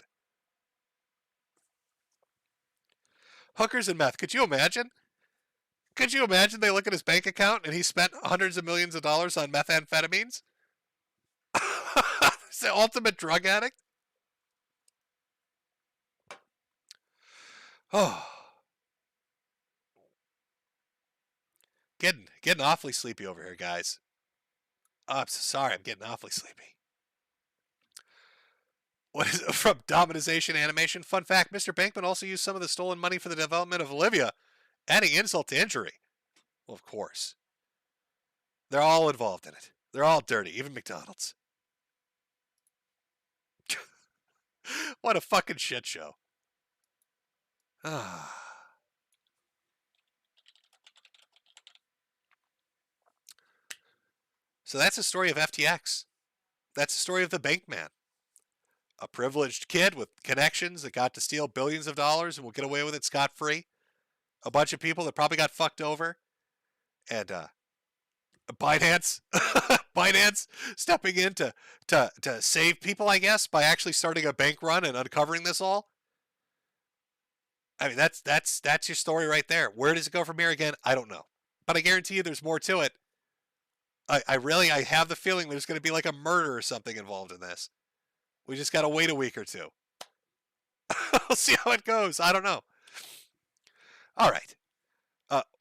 Hookers and meth. Could you imagine? Could you imagine they look at his bank account and he spent hundreds of millions of dollars on methamphetamines? He's the ultimate drug addict. Oh. Getting awfully sleepy over here, guys. Oh, I'm so sorry. I'm getting awfully sleepy. What is it from Dominization Animation? Fun fact, Mr. Bankman also used some of the stolen money for the development of Olivia, adding insult to injury. Well, of course. They're all involved in it. They're all dirty, even McDonald's. What a fucking shit show. So that's the story of FTX. That's the story of the Bankman. A privileged kid with connections that got to steal billions of dollars and will get away with it scot-free. A bunch of people that probably got fucked over. And Binance stepping in to save people, I guess, by actually starting a bank run and uncovering this all. I mean, that's your story right there. Where does it go from here again? I don't know. But I guarantee you there's more to it. I have the feeling there's going to be like a murder or something involved in this. We just got to wait a week or two. We'll see how it goes. I don't know. All right.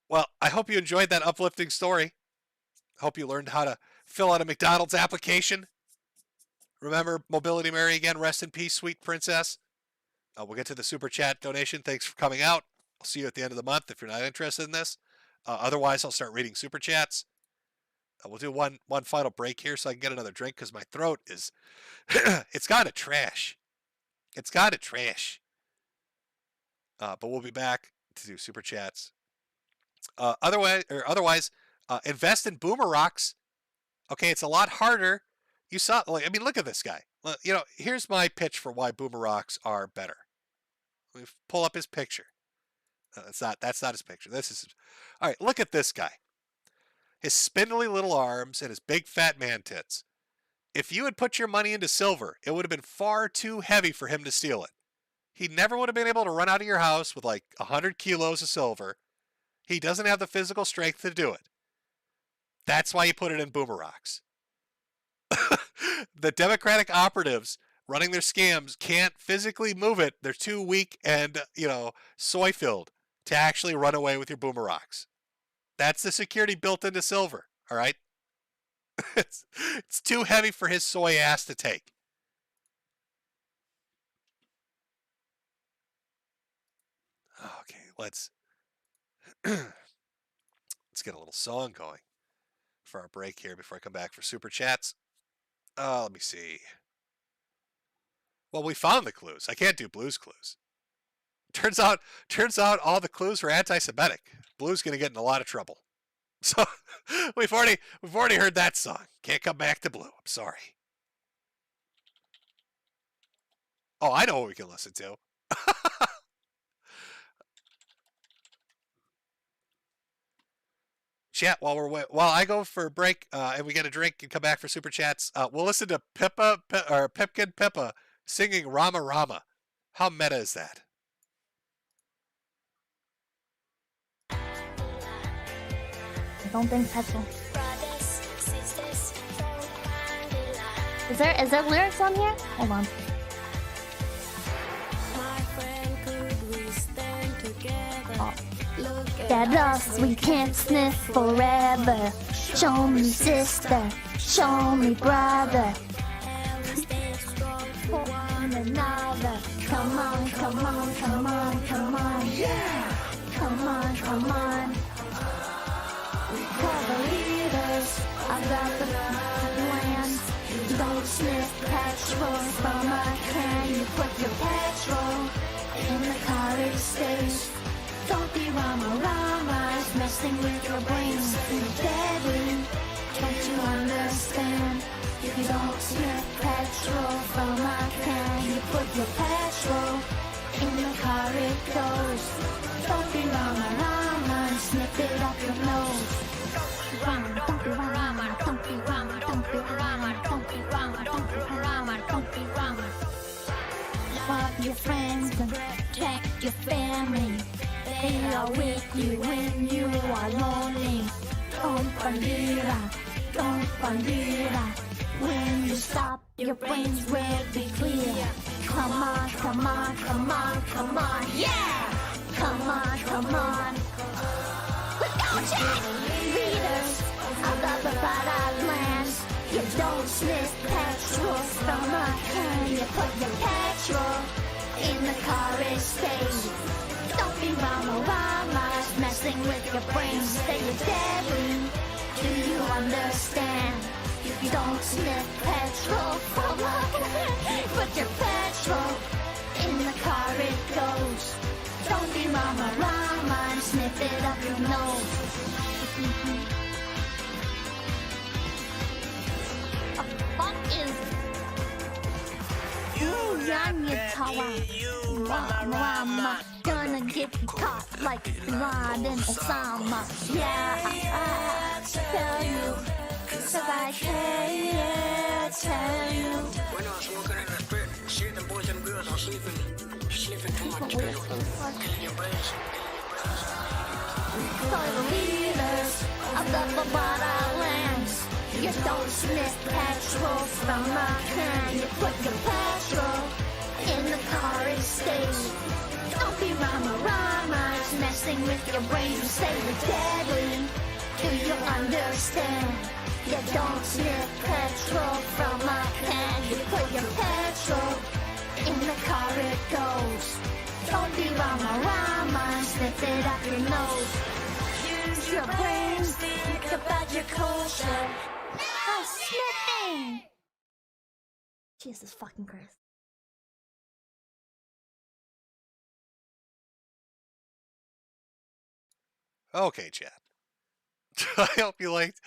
Well, I hope you enjoyed that uplifting story. I hope you learned how to fill out a McDonald's application. Remember, Mobility Mary again. Rest in peace, sweet princess. We'll get to the Super Chat donation. Thanks for coming out. I'll see you at the end of the month if you're not interested in this. Otherwise, I'll start reading Super Chats. We'll do one final break here so I can get another drink because my throat is... it's got to trash. It's got to trash. But we'll be back to do Super Chats. Otherwise, invest in boomer rocks. Okay, it's a lot harder. You saw, like, I mean, look at this guy. You know, here's my pitch for why boomer rocks are better. Let me pull up his picture. That's not his picture. This is all right. Look at this guy. his spindly little arms, and his big fat man tits. If you had put your money into silver, it would have been far too heavy for him to steal it. He never would have been able to run out of your house with like 100 kilos of silver. He doesn't have the physical strength to do it. That's why you put it in boomerangs. The Democratic operatives running their scams can't physically move it. They're too weak and, soy-filled to actually run away with your boomerangs. That's the security built into silver, all right? It's too heavy for his soy ass to take. Okay, let's get a little song going for our break here before I come back for Super Chats. Let me see. Well, we found the clues. I can't do Blue's Clues. Turns out all the clues were anti-Semitic. Blue's going to get in a lot of trouble. So we've already heard that song. Can't come back to Blue. I'm sorry. Oh, I know what we can listen to. Chat while I go for a break and we get a drink and come back for Super Chats. We'll listen to Pipkin Pippa singing Rama Rama. How meta is that? I don't think petrol. Is there lyrics on here? Hold on. Oh. That us we can't sniff forever. Show me sister, show me brother. For one another. Come on, come on, come on, come on. Yeah! Come on, come on. We call the leaders of the land. Don't sniff petrol from a can. You put your petrol in the college stage. Don't be Rama, it's messing with your brains. It's deadly, can't you understand? You don't sniff petrol from a can. You put your petrol in the car, it goes. Don't be Rama, and sniff it up your nose. Don't be Rama, don't be Rama, don't be Rama, don't be Rama, don't be Rama, don't be Rama. Love your friends and protect your family. They are with you when you are lonely. Don't bandera, don't bandera. When you stop, your brains will be clear. Come on, come on, come on, come on, yeah! Come on, come on. Let's go, Jack! Leaders of the bad lands. You don't sniff petrol from a can. You put your petrol in the car estate. Don't be Rama, it's messing with your brains. Stay deadly, do you understand? You don't sniff petrol from a can. Put your petrol in the car, it goes. Don't be Rama, and sniff it up your nose. What the fuck is you young Yatawa? Rama, gonna get you caught like Laden Osama. Yeah, I tell you, 'cause I can't tell you. For the leaders of the Bavada lands, you don't sniff petrol from a can. You put your petrol in the car estate. Don't be Rama, it's messing with your brain. You say you're deadly, do you understand? You don't sniff petrol from a can. You put your petrol in the car, it goes. Don't be Rama, sniff it up your nose. Use your brains, think about your culture. Oh, sniffing! Jesus fucking Christ. Okay, Chad. I hope you liked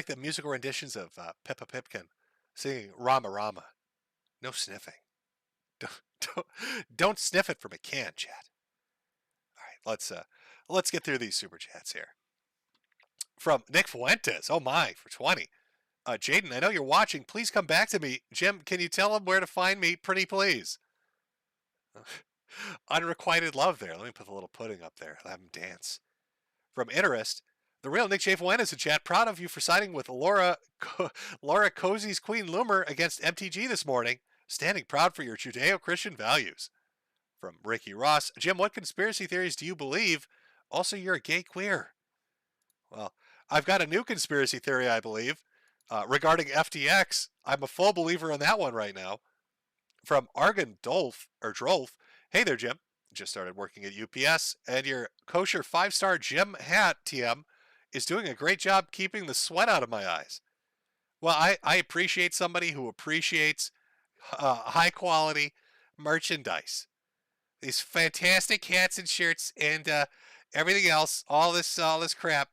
the musical renditions of Peppa Pipkin singing Rama Rama. No sniffing. Don't sniff it from a can, Chad. All right, let's get through these super chats here. From Nick Fuentes. Oh my, for 20. Jaden, I know you're watching. Please come back to me. Jim, can you tell him where to find me? Pretty please. Unrequited love there. Let me put the little pudding up there. Let him dance. From Interest, the real Nick J. Fuentes in chat. Proud of you for siding with Laura Cozy's Queen Loomer against MTG this morning. Standing proud for your Judeo-Christian values. From Ricky Ross, Jim, what conspiracy theories do you believe? Also, you're a gay queer. Well, I've got a new conspiracy theory, I believe, regarding FTX. I'm a full believer in that one right now. From Argon Drolf, hey there, Jim. Just started working at UPS, and your kosher 5-star Jim hat, TM, is doing a great job keeping the sweat out of my eyes. Well, I appreciate somebody who appreciates high-quality merchandise. These fantastic hats and shirts and everything else, all this crap,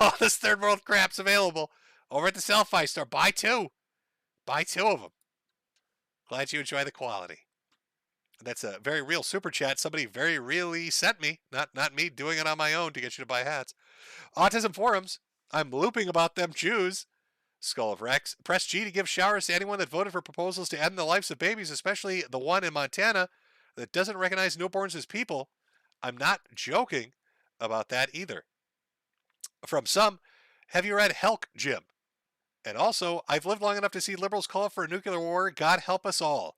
all this third world crap's available over at the Selfie store. Buy two. Buy two of them. Glad you enjoy the quality. That's a very real super chat. Somebody very really sent me, not me doing it on my own to get you to buy hats. Autism Forums. I'm looping about them Jews. Skull of Rex. Press G to give showers to anyone that voted for proposals to end the lives of babies, especially the one in Montana that doesn't recognize newborns as people. I'm not joking about that either. From some, have you read Helk, Jim? And also, I've lived long enough to see liberals call for a nuclear war. God help us all.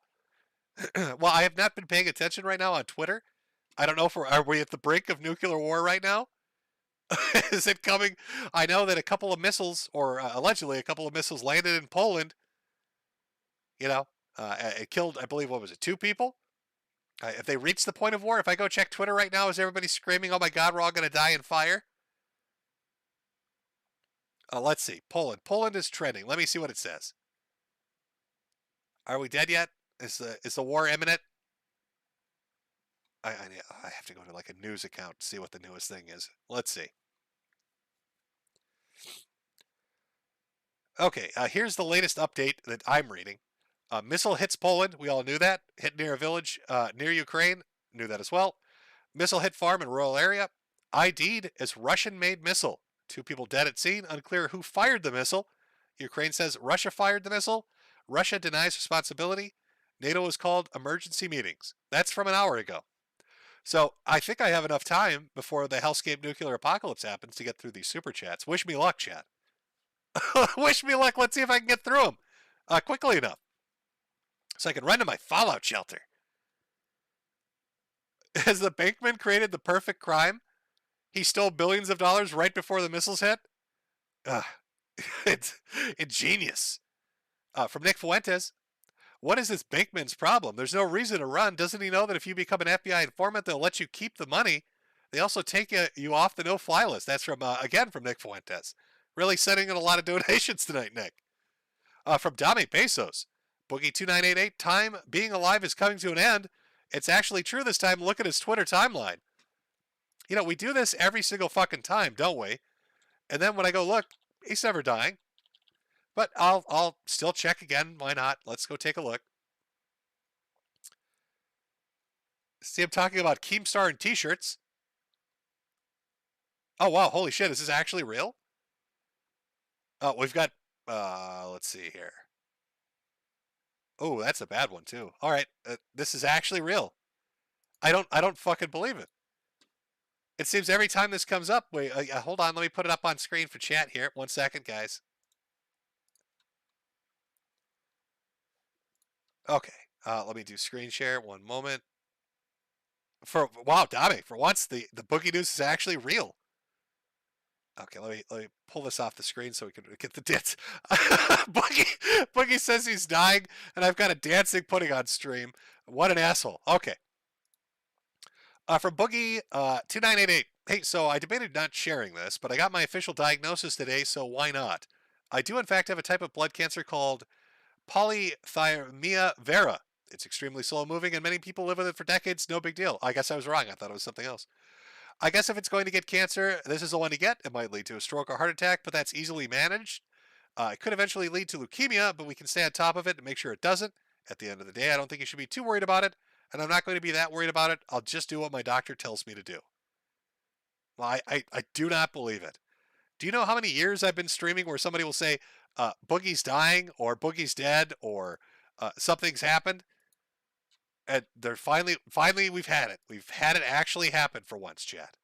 Well, I have not been paying attention right now on Twitter. I don't know if are we at the brink of nuclear war right now? Is it coming? I know that a couple of missiles, or allegedly a couple of missiles, landed in Poland. You know, it killed, I believe, what was it, 2 people? If they reach the point of war, if I go check Twitter right now, is everybody screaming, oh my God, we're all going to die in fire? Let's see. Poland. Poland is trending. Let me see what it says. Are we dead yet? Is the war imminent? I have to go to like a news account to see what the newest thing is. Let's see. Okay, here's the latest update that I'm reading. Missile hits Poland. We all knew that. Hit near a village near Ukraine. Knew that as well. Missile hit farm in rural area. ID'd as Russian-made missile. 2 people dead at scene. Unclear who fired the missile. Ukraine says Russia fired the missile. Russia denies responsibility. NATO has called emergency meetings. That's from an hour ago. So I think I have enough time before the hellscape nuclear apocalypse happens to get through these super chats. Wish me luck, chat. Wish me luck. Let's see if I can get through them quickly enough so I can run to my fallout shelter. Has the Bankman created the perfect crime? He stole billions of dollars right before the missiles hit? It's ingenious. From Nick Fuentes. What is this Bankman's problem? There's no reason to run. Doesn't he know that if you become an FBI informant, they'll let you keep the money? They also take you off the no-fly list. That's from, again, from Nick Fuentes. Really sending in a lot of donations tonight, Nick. From Dame Pesos. Boogie2988, time being alive is coming to an end. It's actually true this time. Look at his Twitter timeline. You know, we do this every single fucking time, don't we? And then when I go look, he's never dying. But I'll still check again. Why not? Let's go take a look. See, I'm talking about Keemstar and t-shirts. Oh, wow. Holy shit. Is this actually real? Oh, we've got, let's see here. Oh, that's a bad one too. All right. This is actually real. I don't fucking believe it. It seems every time this comes up, wait, hold on. Let me put it up on screen for chat here. 1 second, guys. Okay, let me do screen share. 1 moment. Wow, Dami, for once the boogie news is actually real. Okay, let me pull this off the screen so we can get the dits. Boogie says he's dying, and I've got a dancing pudding on stream. What an asshole. Okay. From Boogie 2988. Hey, so I debated not sharing this, but I got my official diagnosis today, so why not? I do in fact have a type of blood cancer called polycythemia vera. It's extremely slow moving and many people live with it for decades. No big deal. I guess I was wrong. I thought it was something else. I guess if it's going to get cancer, this is the one to get. It might lead to a stroke or heart attack, but that's easily managed. It could eventually lead to leukemia, but we can stay on top of it and make sure it doesn't. At the end of the day, I don't think you should be too worried about it, and I'm not going to be that worried about it. I'll just do what my doctor tells me to do. Well, I do not believe it. Do you know how many years I've been streaming where somebody will say, Boogie's dying or Boogie's dead or something's happened? And they're finally we've had it. We've had it actually happen for once, chat.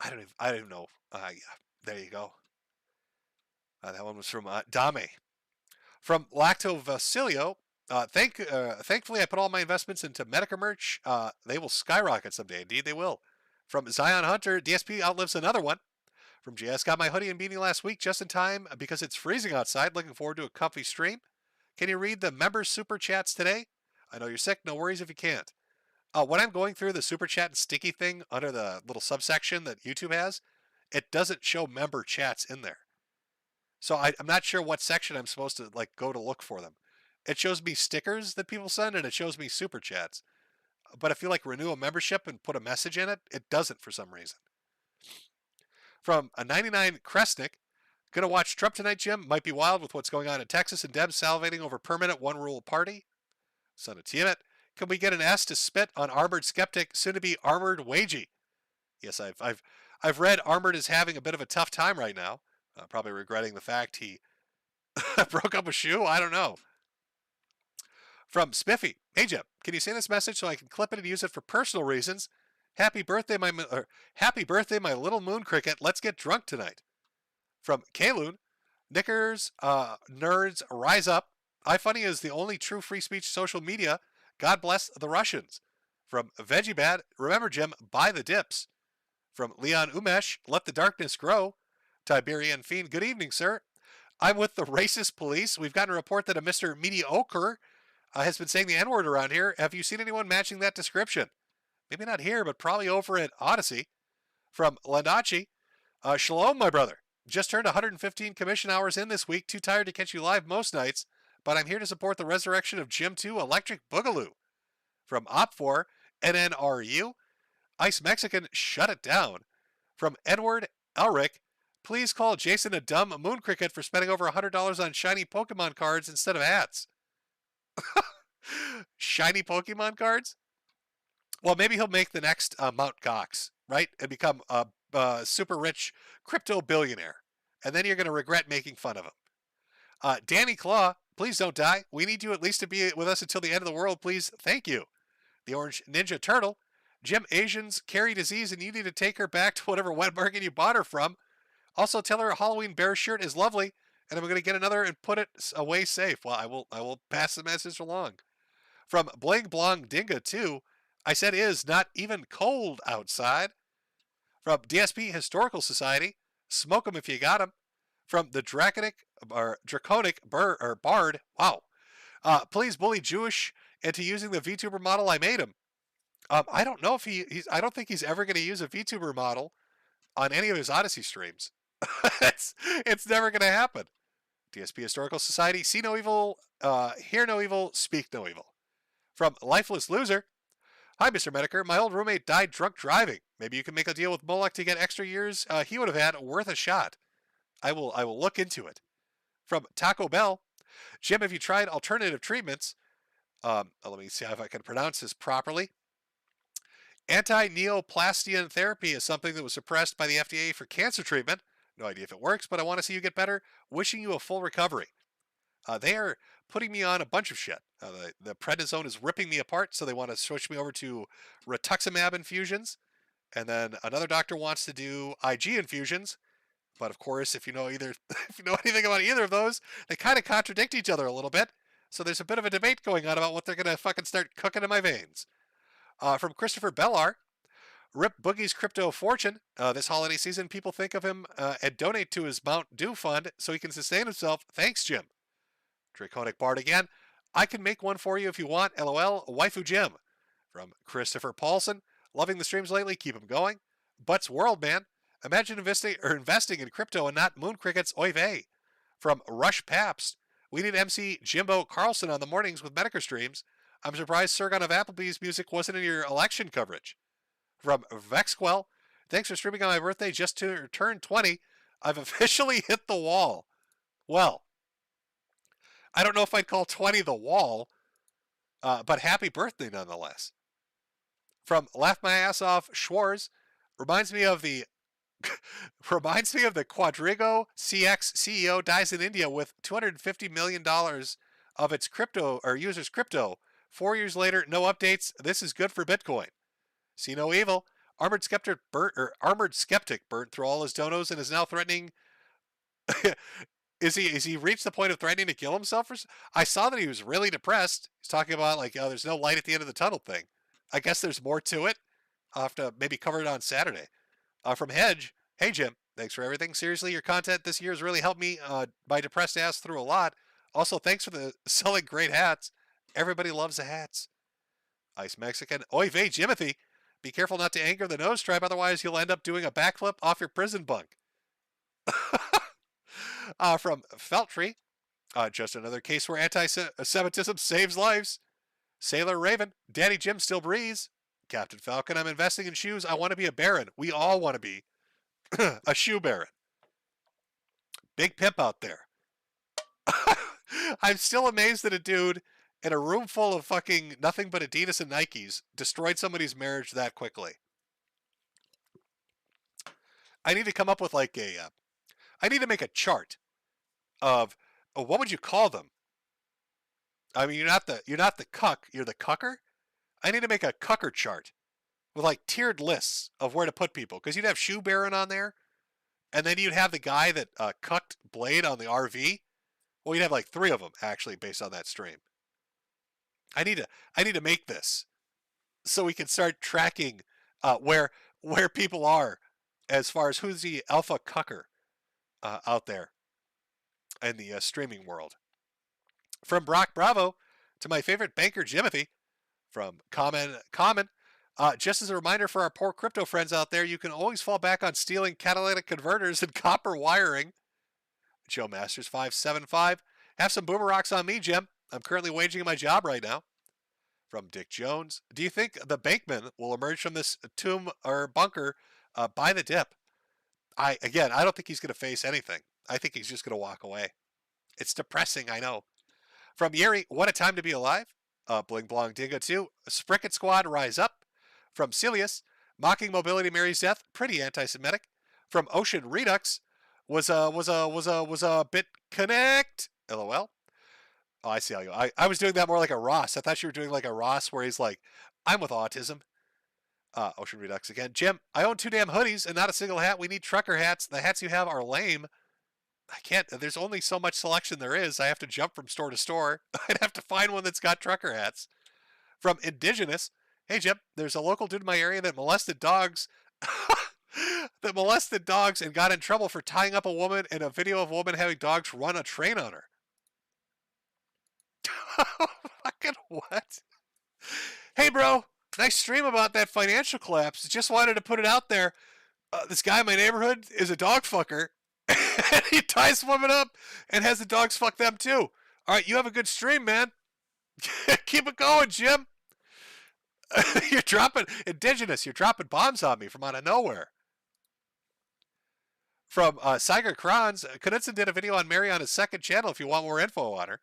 I don't even know. Yeah, there you go. That one was from Dame. From Lacto Vasilio. Thankfully, I put all my investments into Metokur merch. They will skyrocket someday. Indeed, they will. From Zion Hunter, DSP outlives another one. From JS, got my hoodie and beanie last week just in time because it's freezing outside. Looking forward to a comfy stream. Can you read the members' super chats today? I know you're sick. No worries if you can't. When I'm going through the super chat and sticky thing under the little subsection that YouTube has, it doesn't show member chats in there. So I'm not sure what section I'm supposed to go to look for them. It shows me stickers that people send, and it shows me super chats. But if you renew a membership and put a message in it, it doesn't for some reason. From a 99 Kresnik, gonna watch Trump tonight, Jim. Might be wild with what's going on in Texas and Deb salivating over permanent one rule party. Son of Tiamat, can we get an S to spit on Armored Skeptic, soon to be Armored Wagey? Yes, I've read Armored is having a bit of a tough time right now. Probably regretting the fact he broke up a shoe. I don't know. From Spiffy, hey Jim, can you say this message so I can clip it and use it for personal reasons? Happy birthday, my little moon cricket. Let's get drunk tonight. From Kaloon, Knickers, nerds, rise up. iFunny is the only true free speech social media. God bless the Russians. From Veggie Bad, remember Jim, buy the dips. From Leon Umesh, let the darkness grow. Tiberian Fiend, good evening, sir. I'm with the racist police. We've gotten a report that a Mister Metokur has been saying the N-word around here. Have you seen anyone matching that description? Maybe not here, but probably over at Odyssey. From Landachi, shalom, my brother. Just turned 115 commission hours in this week. Too tired to catch you live most nights, but I'm here to support the resurrection of Jim 2 Electric Boogaloo. From Op4, NNRU, Ice Mexican, shut it down. From Edward Elric, please call Jason a dumb moon cricket for spending over $100 on shiny Pokemon cards instead of hats. Shiny Pokemon cards? Well, maybe he'll make the next Mount Gox, right? And become a super rich crypto billionaire. And then you're going to regret making fun of him. Danny Claw, please don't die. We need you at least to be with us until the end of the world, please. Thank you. The Orange Ninja Turtle, Jim, Asians carry disease and you need to take her back to whatever wet market you bought her from. Also, tell her a Halloween bear shirt is lovely, and I'm going to get another and put it away safe. Well, I will pass the message along. From Bling Blong Dinga 2, I said is not even cold outside. From DSP Historical Society, smoke 'em if you got 'em. From the Draconic Bard, wow. Please bully Jewish into using the VTuber model I made him. I don't know if I don't think he's ever going to use a VTuber model on any of his Odyssey streams. It's never going to happen. DSP Historical Society, see no evil, hear no evil, speak no evil. From Lifeless Loser, hi, Mr. Metokur. My old roommate died drunk driving. Maybe you can make a deal with Moloch to get extra years he would have had worth a shot. I will look into it. From Taco Bell, Jim, have you tried alternative treatments? Let me see if I can pronounce this properly. Anti-neoplastian therapy is something that was suppressed by the FDA for cancer treatment. No idea if it works, but I want to see you get better. Wishing you a full recovery. They are putting me on a bunch of shit. The prednisone is ripping me apart, so they want to switch me over to rituximab infusions. And then another doctor wants to do IG infusions. But of course, if you know anything about either of those, they kind of contradict each other a little bit. So there's a bit of a debate going on about what they're going to fucking start cooking in my veins. From Christopher Bellar, rip Boogie's crypto fortune. This holiday season, people think of him and donate to his Mount Dew fund so he can sustain himself. Thanks, Jim. Draconic Bard again. I can make one for you if you want. LOL. Waifu Jim. From Christopher Paulson. Loving the streams lately. Keep them going. Butts World Man. Imagine investing in crypto and not moon crickets. Oy vey. From Rush Pabst. We need MC Jimbo Carlson on the mornings with Metokur streams. I'm surprised Sirgon of Applebee's music wasn't in your election coverage. From Vexquell. Thanks for streaming on my birthday. Just to turn 20. I've officially hit the wall. Well, I don't know if I'd call 20 the wall, but happy birthday nonetheless. From Laugh My Ass Off Schwarz, reminds me of the Quadrigo CX CEO dies in India with $250 million of its crypto or users' crypto. 4 years later, no updates. This is good for Bitcoin. See no evil. Armored Skeptic burnt through all his donos and is now threatening. Is he reached the point of threatening to kill himself? I saw that he was really depressed. He's talking about like, oh, there's no light at the end of the tunnel thing. I guess there's more to it. I'll have to maybe cover it on Saturday. From Hedge, hey Jim, thanks for everything. Seriously, your content this year has really helped me. My depressed ass through a lot. Also, thanks for the selling great hats. Everybody loves the hats. Ice Mexican, oy vey, Jimothy. Be careful not to anger the nose tribe, otherwise you'll end up doing a backflip off your prison bunk. From Feltree, just another case where anti-Semitism saves lives. Sailor Raven, Daddy Jim still breathes. Captain Falcon, I'm investing in shoes. I want to be a baron. We all want to be a shoe baron. Big pimp out there. I'm still amazed that a dude in a room full of fucking nothing but Adidas and Nikes destroyed somebody's marriage that quickly. I need to come up with like I need to make a chart of what would you call them? I mean, you're not the cuck, you're the cucker. I need to make a cucker chart with like tiered lists of where to put people, because you'd have Shoe Baron on there, and then you'd have the guy that cucked Blade on the RV. Well, you'd have like 3 of them actually based on that stream. I need to make this so we can start tracking where people are as far as who's the alpha cucker out there in the streaming world. From Brock Bravo to my favorite banker Jimothy, from Common. Just as a reminder for our poor crypto friends out there, you can always fall back on stealing catalytic converters and copper wiring. Joe Masters 575. Have some boomer rocks on me, Jim. I'm currently waging my job right now. From Dick Jones. Do you think the Bankman will emerge from this tomb or bunker by the dip? I don't think he's going to face anything. I think he's just going to walk away. It's depressing, I know. From Yeri, what a time to be alive. Bling Blong Dingo 2. Spricket Squad, rise up. From Celius, mocking mobility Mary's death, pretty anti-Semitic. From Ocean Redux, was a bit connect. LOL. Oh, I see how you. I was doing that more like a Ross. I thought you were doing like a Ross where he's like, I'm with autism. Ocean Redux again. Jim, I own 2 damn hoodies and not a single hat. We need trucker hats. The hats you have are lame. I can't. There's only so much selection there is. I have to jump from store to store. I'd have to find one that's got trucker hats. From Indigenous. Hey, Jim, there's a local dude in my area that molested dogs. And got in trouble for tying up a woman in a video of a woman having dogs run a train on her. Fucking what? Hey, bro. Nice stream about that financial collapse. Just wanted to put it out there. This guy in my neighborhood is a dog fucker. And he ties women up and has the dogs fuck them too. All right, you have a good stream, man. Keep it going, Jim. You're dropping Indigenous. You're dropping bombs on me from out of nowhere. From Saiger Kranz, Knudsen did a video on Mary on his second channel if you want more info on her.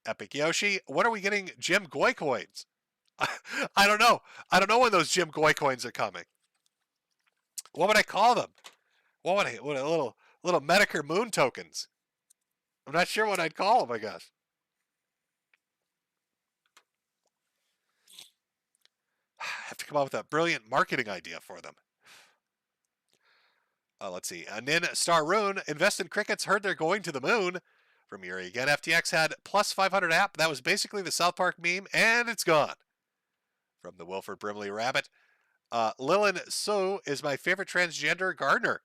Epic Yoshi, when are we getting Jim Goy coins? I don't know. I don't know when those Jim Goy coins are coming. What would I call them? What a little Metokur moon tokens. I'm not sure what I'd call them, I guess. I have to come up with a brilliant marketing idea for them. Let's see. Nin Starroon, invest in crickets, heard they're going to the moon. From Yuri again, FTX had plus 500 app. That was basically the South Park meme, and it's gone. From the Wilford Brimley Rabbit. Lillian So is my favorite transgender gardener.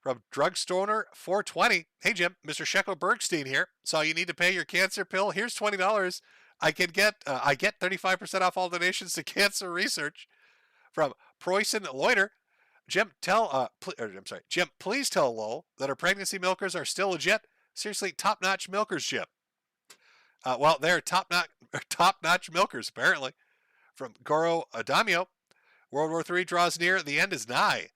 From Drugstoner 420. Hey, Jim, Mr. Sheckle Bergstein here. Saw you need to pay your cancer pill. Here's $20. I get 35% off all donations to cancer research. From Preussen Loiter. Jim, Jim, please tell Lowell that our pregnancy milkers are still legit. Seriously, top-notch milkers, Jim. Well, they're top-notch milkers, apparently. From Goro Adamio, World War III draws near. The end is nigh.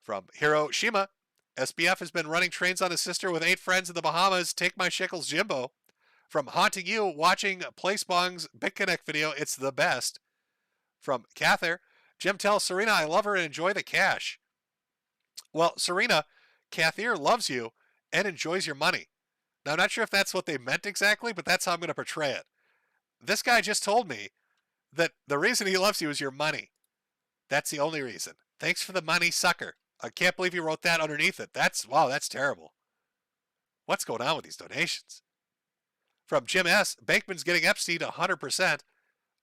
From Hiroshima, SBF has been running trains on his sister with 8 friends in the Bahamas. Take my shekels, Jimbo. From Haunting You, watching PlaceBong's BitConnect video. It's the best. From Cather, Jim tells Serena I love her and enjoy the cash. Well, Serena, Kathier loves you and enjoys your money. Now, I'm not sure if that's what they meant exactly, but that's how I'm going to portray it. This guy just told me that the reason he loves you is your money. That's the only reason. Thanks for the money, sucker. I can't believe you wrote that underneath it. Wow, that's terrible. What's going on with these donations? From Jim S., Bankman's getting Epstein 100%.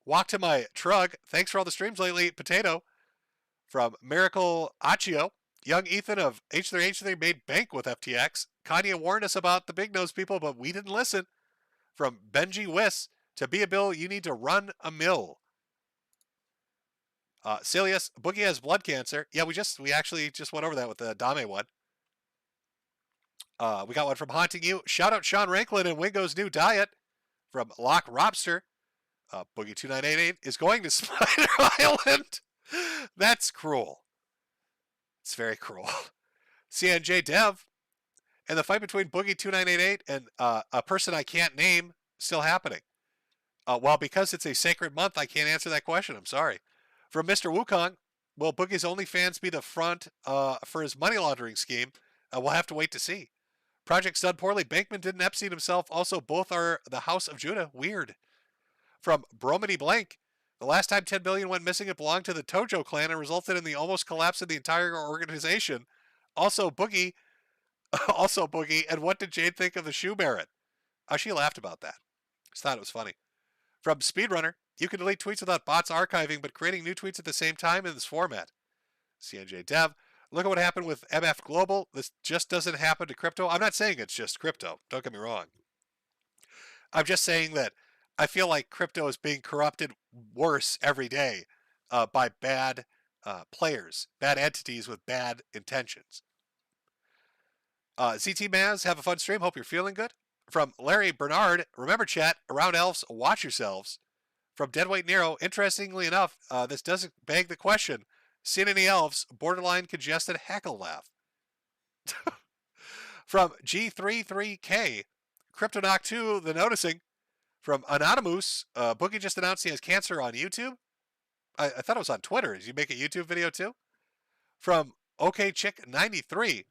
Walk to my truck. Thanks for all the streams lately, Potato. From Miracle Accio, young Ethan of H3H3 made bank with FTX. Kanye warned us about the big nose people, but we didn't listen. From Benji Wiss, to be a bill, you need to run a mill. Celius, Boogie has blood cancer. Yeah, we actually just went over that with the Dame one. We got one from Haunting You. Shout out Sean Ranklin and Wingo's new diet. From Lock Robster, Boogie2988 is going to Spider Island. That's cruel. It's very cruel. CNJ Dev, and the fight between Boogie2988 and a person I can't name still happening. Well, because it's a sacred month, I can't answer that question. I'm sorry. From Mr. Wukong, will Boogie's OnlyFans be the front for his money laundering scheme? We'll have to wait to see. Project's done poorly. Bankman didn't Epstein himself. Also, both are the House of Judah. Weird. From Bromany Blank, the last time 10 billion went missing, it belonged to the Tojo clan and resulted in the almost collapse of the entire organization. Also, Boogie. And what did Jade think of the shoe Barrett? She laughed about that. Just thought it was funny. From Speedrunner, you can delete tweets without bots archiving, but creating new tweets at the same time in this format. CNJ Dev, look at what happened with MF Global. This just doesn't happen to crypto. I'm not saying it's just crypto. Don't get me wrong. I'm just saying that I feel like crypto is being corrupted worse every day by bad players, bad entities with bad intentions. ZT Maz, have a fun stream. Hope you're feeling good. From Larry Bernard, remember chat, around elves, watch yourselves. From Deadweight Nero, interestingly enough, this doesn't beg the question. Seen any elves? Borderline congested heckle laugh. From G33K, Cryptonoc 2, the noticing. From Anonymous, Boogie just announced he has cancer on YouTube. I thought it was on Twitter. Did you make a YouTube video too? From OKChick93,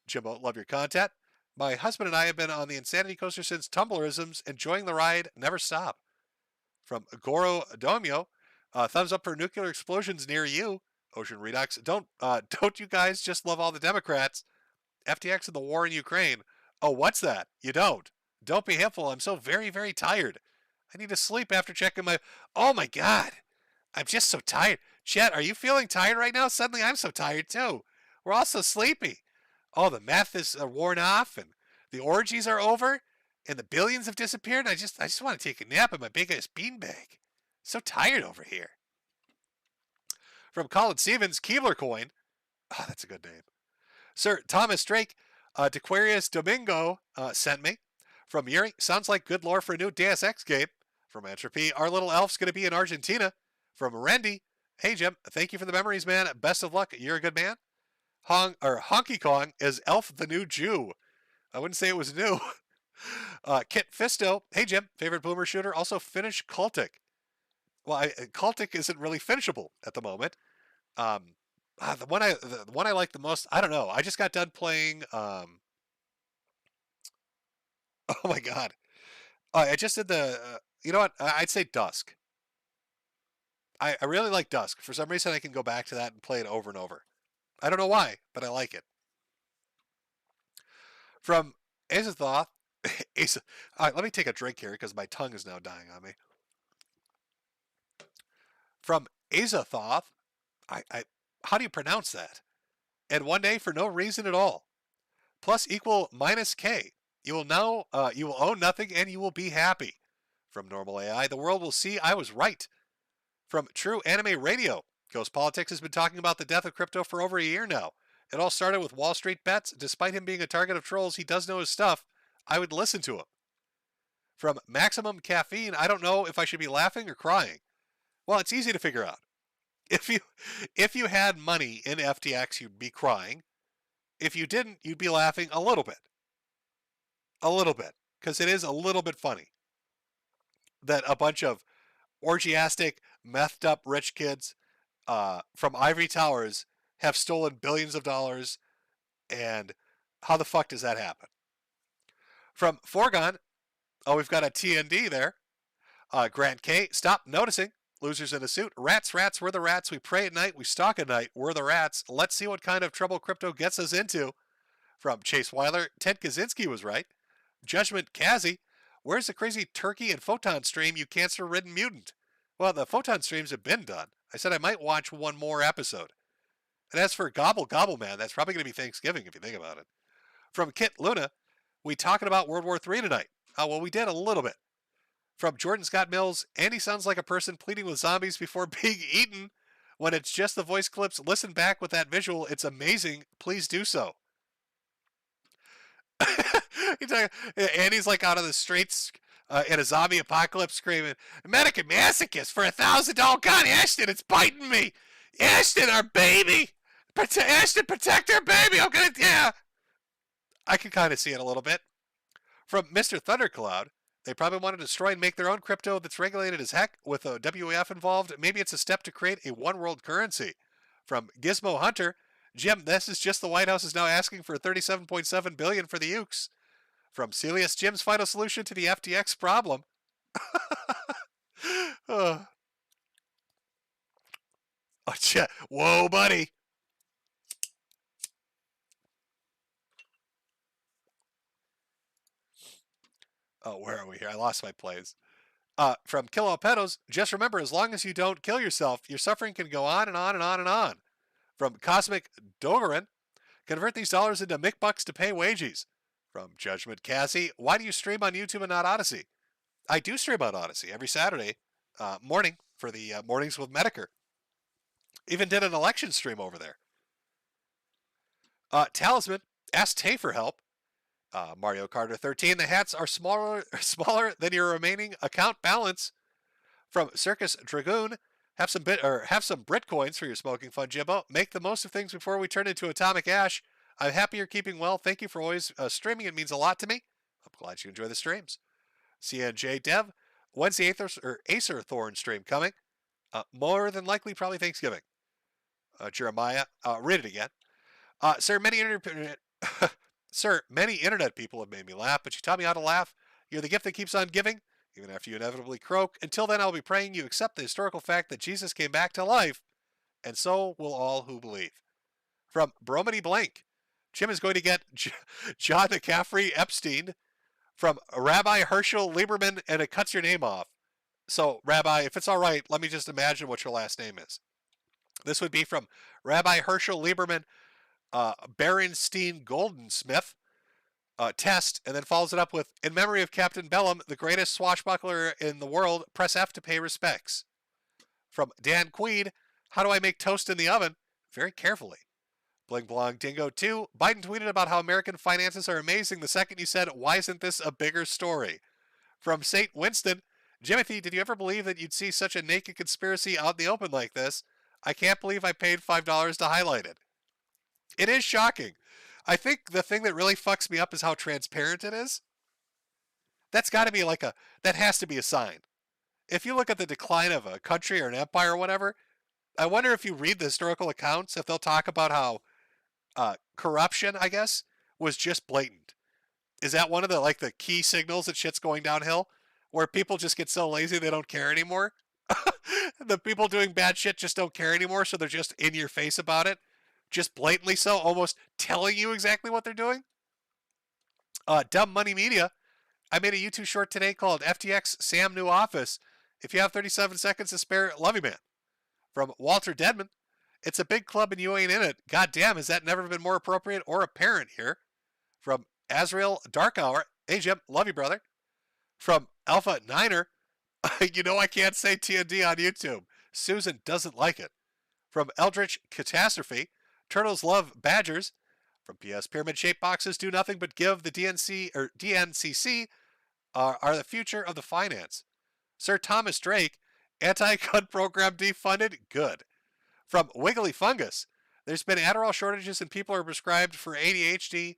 Jimbo, love your content. My husband and I have been on the Insanity Coaster since Tumblerisms, enjoying the ride, never stop. From Goro Domio, thumbs up for nuclear explosions near you. Ocean Redux, don't you guys just love all the Democrats? FTX and the war in Ukraine. Oh, what's that? You don't. Don't be hateful. I'm so very, very tired. I need to sleep after checking my... Oh my God. I'm just so tired. Chet, are you feeling tired right now? Suddenly I'm so tired too. We're all so sleepy. Oh, the meth is worn off and the orgies are over and the billions have disappeared. I just want to take a nap in my big ass beanbag. So tired over here. From Colin Stevens, Keebler Coin. Oh, that's a good name. Sir Thomas Drake, Dequarius Domingo sent me. From Yuri, sounds like good lore for a new Deus Ex game. From Entropy, our little elf's going to be in Argentina. From Randy, hey Jim, thank you for the memories, man. Best of luck. You're a good man. Honky Kong is Elf the New Jew. I wouldn't say it was new. Kit Fisto, hey Jim, favorite boomer shooter. Also finish Cultic. Well, Cultic isn't really finishable at the moment. The one I like the most, I don't know. I just got done playing. Oh my God, I just did the. You know what? I'd say Dusk. I really like Dusk. For some reason, I can go back to that and play it over and over. I don't know why, but I like it. From Azathoth, let me take a drink here because my tongue is now dying on me. From Azathoth, how do you pronounce that? And one day for no reason at all. Plus equal minus K. You will own nothing and you will be happy. From Normal AI, the world will see I was right. From True Anime Radio, Ghost Politics has been talking about the death of crypto for over a year now. It all started with Wall Street bets. Despite him being a target of trolls, he does know his stuff. I would listen to him. From Maximum Caffeine, I don't know if I should be laughing or crying. Well, it's easy to figure out. If you had money in FTX, you'd be crying. If you didn't, you'd be laughing a little bit. A little bit. Because it is a little bit funny that a bunch of orgiastic, methed up rich kids from Ivory Towers have stolen billions of dollars, and how the fuck does that happen? From Forgon, oh, we've got a TND there. Grant K, stop noticing. Losers in a suit. Rats, we're the rats. We pray at night. We stalk at night. We're the rats. Let's see what kind of trouble crypto gets us into. From Chase Weiler, Ted Kaczynski was right. Judgment Kazi, where's the crazy turkey and photon stream, you cancer-ridden mutant? Well, the photon streams have been done. I said I might watch one more episode. And as for Gobble Gobble Man, that's probably going to be Thanksgiving if you think about it. From Kit Luna, we talking about World War III tonight. Oh, well, we did a little bit. From Jordan Scott Mills, Andy sounds like a person pleading with zombies before being eaten. When it's just the voice clips, listen back with that visual. It's amazing. Please do so. Andy's like out of the streets in a zombie apocalypse screaming, American masochist for $1,000. God, Ashton, it's biting me. Ashton, our baby. Ashton, protect our baby. I'm going to, yeah. I can kind of see it a little bit. From Mr. Thundercloud, they probably want to destroy and make their own crypto that's regulated as heck with a WEF involved. Maybe it's a step to create a one world currency. From Gizmo Hunter, Jim, this is just the White House is now asking for $37.7 billion for the ukes. From Celius, Jim's final solution to the FTX problem. Oh, whoa, buddy. Oh, where are we here? I lost my plays. From Kilo Pedos, just remember, as long as you don't kill yourself, your suffering can go on and on and on and on. From Cosmic Dogarin, convert these dollars into McBucks to pay wages. From Judgment Cassie, why do you stream on YouTube and not Odyssey? I do stream on Odyssey every Saturday morning for the Mornings with Metokur. Even did an election stream over there. Talisman, ask Tay for help. Mario Carter 13, the hats are smaller than your remaining account balance. From Circus Dragoon, have some Britcoins for your smoking fun, Jimbo. Make the most of things before we turn into atomic ash. I'm happy you're keeping well. Thank you for always streaming. It means a lot to me. I'm glad you enjoy the streams. CNJ Dev, when's the Acer Thorn stream coming? More than likely, probably Thanksgiving. Jeremiah, read it again. Sir, many internet people have made me laugh, but you taught me how to laugh. You're the gift that keeps on giving, even after you inevitably croak. Until then, I'll be praying you accept the historical fact that Jesus came back to life, and so will all who believe. From Bromedy Blank, Jim is going to get John McCaffrey Epstein. From Rabbi Herschel Lieberman, and it cuts your name off. So, Rabbi, if it's all right, let me just imagine what your last name is. This would be from Rabbi Herschel Lieberman, Berenstein Goldensmith, test, and then follows it up with, in memory of Captain Bellum, the greatest swashbuckler in the world, press F to pay respects. From Dan Queed, how do I make toast in the oven? Very carefully. Bling Blong Dingo 2, Biden tweeted about how American finances are amazing the second you said, why isn't this a bigger story? From St. Winston, Jimothy, did you ever believe that you'd see such a naked conspiracy out in the open like this? I can't believe I paid $5 to highlight it. It is shocking. I think the thing that really fucks me up is how transparent it is. That's got to be that has to be a sign. If you look at the decline of a country or an empire or whatever, I wonder if you read the historical accounts, if they'll talk about how corruption, I guess, was just blatant. Is that one of the key signals that shit's going downhill? Where people just get so lazy they don't care anymore? The people doing bad shit just don't care anymore, so they're just in your face about it. Just blatantly so, almost telling you exactly what they're doing. Dumb Money Media, I made a YouTube short today called FTX Sam New Office. If you have 37 seconds to spare, love you, man. From Walter Deadman, it's a big club and you ain't in it. God damn, has that never been more appropriate or apparent here? From Azrael Dark Hour, hey Jim, love you, brother. From Alpha Niner, you know I can't say TND on YouTube. Susan doesn't like it. From Eldritch Catastrophe, Turtles love badgers. From PS, pyramid-shaped boxes do nothing but give the DNCC are the future of the finance. Sir Thomas Drake, anti-gun program defunded? Good. From Wiggly Fungus, there's been Adderall shortages and people are prescribed for ADHD,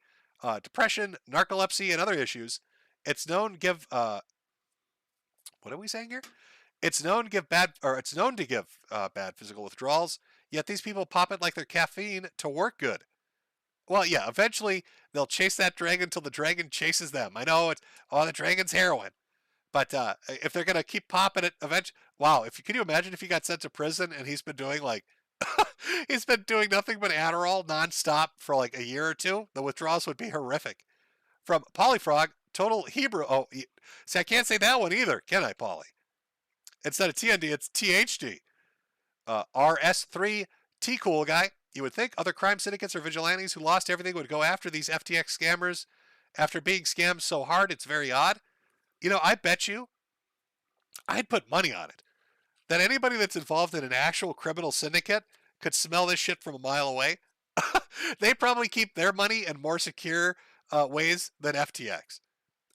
depression, narcolepsy, and other issues. It's known what are we saying here? It's known to give bad physical withdrawals, yet these people pop it like they're caffeine to work good. Well, yeah, eventually they'll chase that dragon till the dragon chases them. I know the dragon's heroin. But if they're gonna keep popping it, eventually, wow! Can you imagine if he got sent to prison and he's been doing he's been doing nothing but Adderall nonstop for like a year or two? The withdrawals would be horrific. From Polyfrog, total Hebrew. Oh, see, I can't say that one either, can I, Polly? Instead of TND, it's THD. RS3 T Cool guy. You would think other crime syndicates or vigilantes who lost everything would go after these FTX scammers after being scammed so hard. It's very odd. I bet you, I'd put money on it, that anybody that's involved in an actual criminal syndicate could smell this shit from a mile away. They probably keep their money in more secure ways than FTX.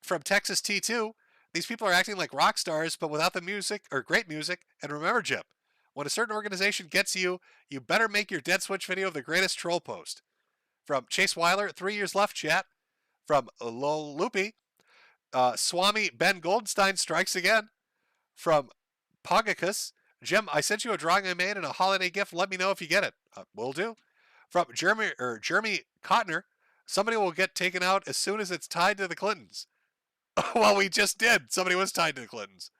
From Texas T2, these people are acting like rock stars, but without the music or great music. And remember, Jim, when a certain organization gets you, you better make your dead switch video of the greatest troll post. From Chase Weiler, 3 years left chat. From Lol Loopy, Swami Ben Goldenstein strikes again. From Pogacus, Jim, I sent you a drawing I made and a holiday gift. Let me know if you get it. Will do. From Jeremy Cotner, somebody will get taken out as soon as it's tied to the Clintons. Well, we just did. Somebody was tied to the Clintons.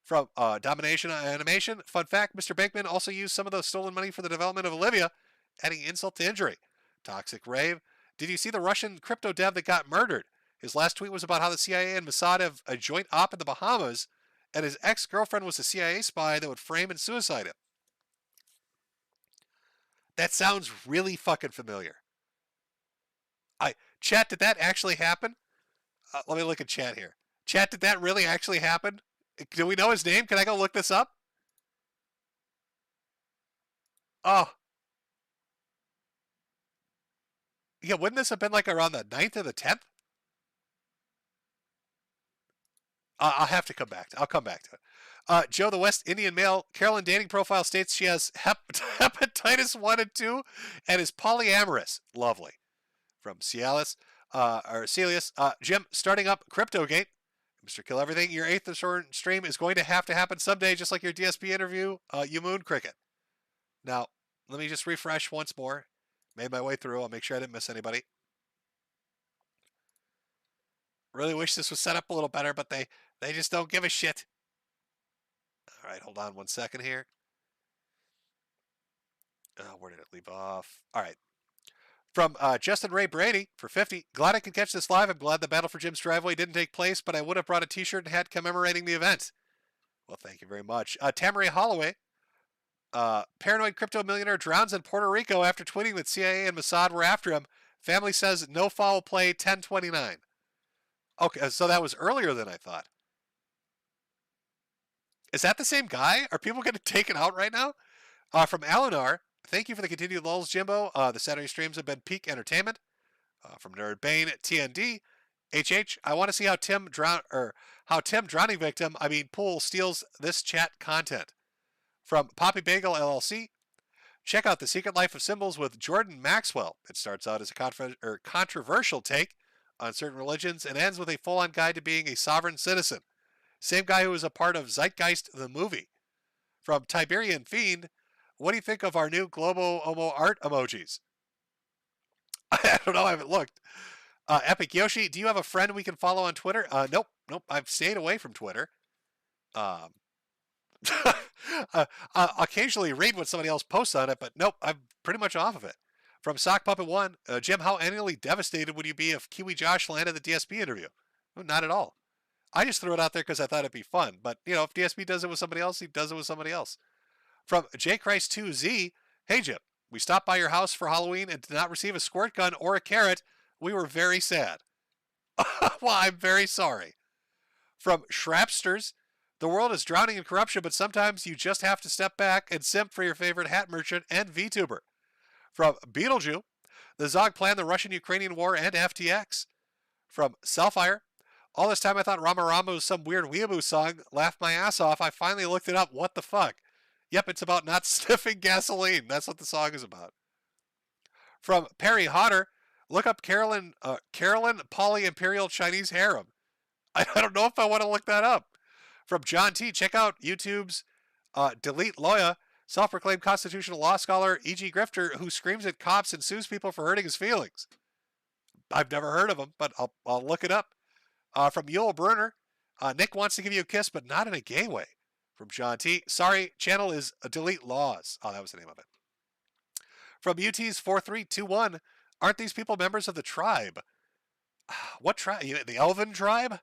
From Domination Animation, fun fact, Mr. Bankman also used some of the stolen money for the development of Olivia, adding insult to injury. Toxic Rave, did you see the Russian crypto dev that got murdered? His last tweet was about how the CIA and Mossad have a joint op in the Bahamas, and his ex-girlfriend was a CIA spy that would frame and suicide him. That sounds really fucking familiar. Chat, did that actually happen? Let me look at chat here. Chat, did that really actually happen? Do we know his name? Can I go look this up? Oh. Yeah, wouldn't this have been like around the 9th or the 10th? I'll have to come back. I'll come back to it. Joe, the West Indian male. Carolyn dating profile states she has hepatitis 1 and 2 and is polyamorous. Lovely. From Celius. Jim, starting up CryptoGate. Mr. Kill Everything, your 8th stream is going to happen someday, just like your DSP interview, you moon cricket. Now, let me just refresh once more. Made my way through. I'll make sure I didn't miss anybody. Really wish this was set up a little better, but they just don't give a shit. All right, hold on one second here. Where did it leave off? All right. From Justin Ray Brady for 50. Glad I could catch this live. I'm glad the battle for Jim's driveway didn't take place, but I would have brought a t-shirt and hat commemorating the event. Well, thank you very much. Tamaray Holloway. Paranoid crypto millionaire drowns in Puerto Rico after tweeting that CIA and Mossad were after him. Family says no foul play, 1029. Okay, so that was earlier than I thought. Is that the same guy? Are people getting taken out right now? From Alinar, thank you for the continued lulls, Jimbo. The Saturday streams have been peak entertainment. From Nerd Bane, TND, HH. I want to see how Tim drowning victim, Pool steals this chat content. From Poppy Bagel LLC, check out The Secret Life of Symbols with Jordan Maxwell. It starts out as a controversial take on certain religions and ends with a full-on guide to being a sovereign citizen. Same guy who was a part of Zeitgeist the movie. From Tiberian Fiend, what do you think of our new Globo Omo art emojis? I don't know, I haven't looked. Epic Yoshi, do you have a friend we can follow on Twitter? Nope, I've stayed away from Twitter. I'll occasionally read what somebody else posts on it, but nope, I'm pretty much off of it. From Sock Puppet 1, Jim, how annually devastated would you be if Kiwi Josh landed the DSP interview? Well, not at all. I just threw it out there because I thought it'd be fun. But, if DSP does it with somebody else, he does it with somebody else. From JChrist2Z, hey, Jim, we stopped by your house for Halloween and did not receive a squirt gun or a carrot. We were very sad. Well, I'm very sorry. From Shrapsters, the world is drowning in corruption, but sometimes you just have to step back and simp for your favorite hat merchant and VTuber. From Beetlejuice, the Zog planned the Russian-Ukrainian war and FTX. From Selfire, all this time I thought Rama Rama was some weird weeaboo song. Laughed my ass off. I finally looked it up. What the fuck? Yep, it's about not sniffing gasoline. That's what the song is about. From Perry Hodder, look up Carolyn Poly Imperial Chinese Harem. I don't know if I want to look that up. From John T, check out YouTube's Delete Loya, self-proclaimed constitutional law scholar E.G. Grifter, who screams at cops and sues people for hurting his feelings. I've never heard of him, but I'll look it up. From Yul Brunner, Nick wants to give you a kiss, but not in a gay way. From John T, sorry, channel is Delete Laws. Oh, that was the name of it. From UT's 4321, aren't these people members of the tribe? What tribe? The Elven tribe?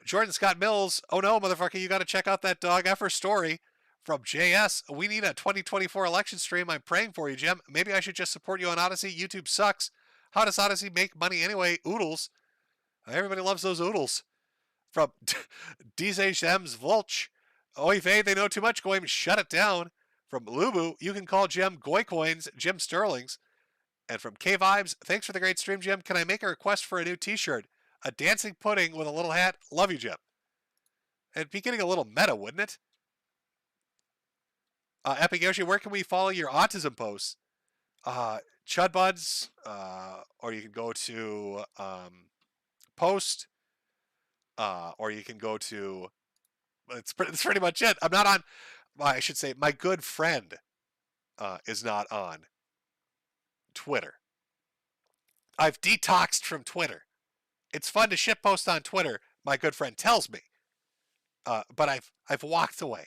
Jordan Scott Mills, oh no, motherfucker, you got to check out that dog effer story. From JS, we need a 2024 election stream. I'm praying for you, Jim. Maybe I should just support you on Odyssey. YouTube sucks. How does Odyssey make money anyway? Oodles. Everybody loves those oodles. From DJ Shems Volch, oy vey, they know too much, Goym, shut it down. From Lubu, you can call Jim Goy Coins, Jim Sterlings. And from K-Vibes, thanks for the great stream, Jim. Can I make a request for a new t-shirt? A dancing pudding with a little hat. Love you, Jim. It'd be getting a little meta, wouldn't it? Epic Yoshi, where can we follow your autism posts? Chudbuds, or you can go to Post, or you can go to, it's pretty much it. I'm not on, I should say, my good friend is not on Twitter. I've detoxed from Twitter. It's fun to shitpost on Twitter, my good friend tells me. But I've walked away.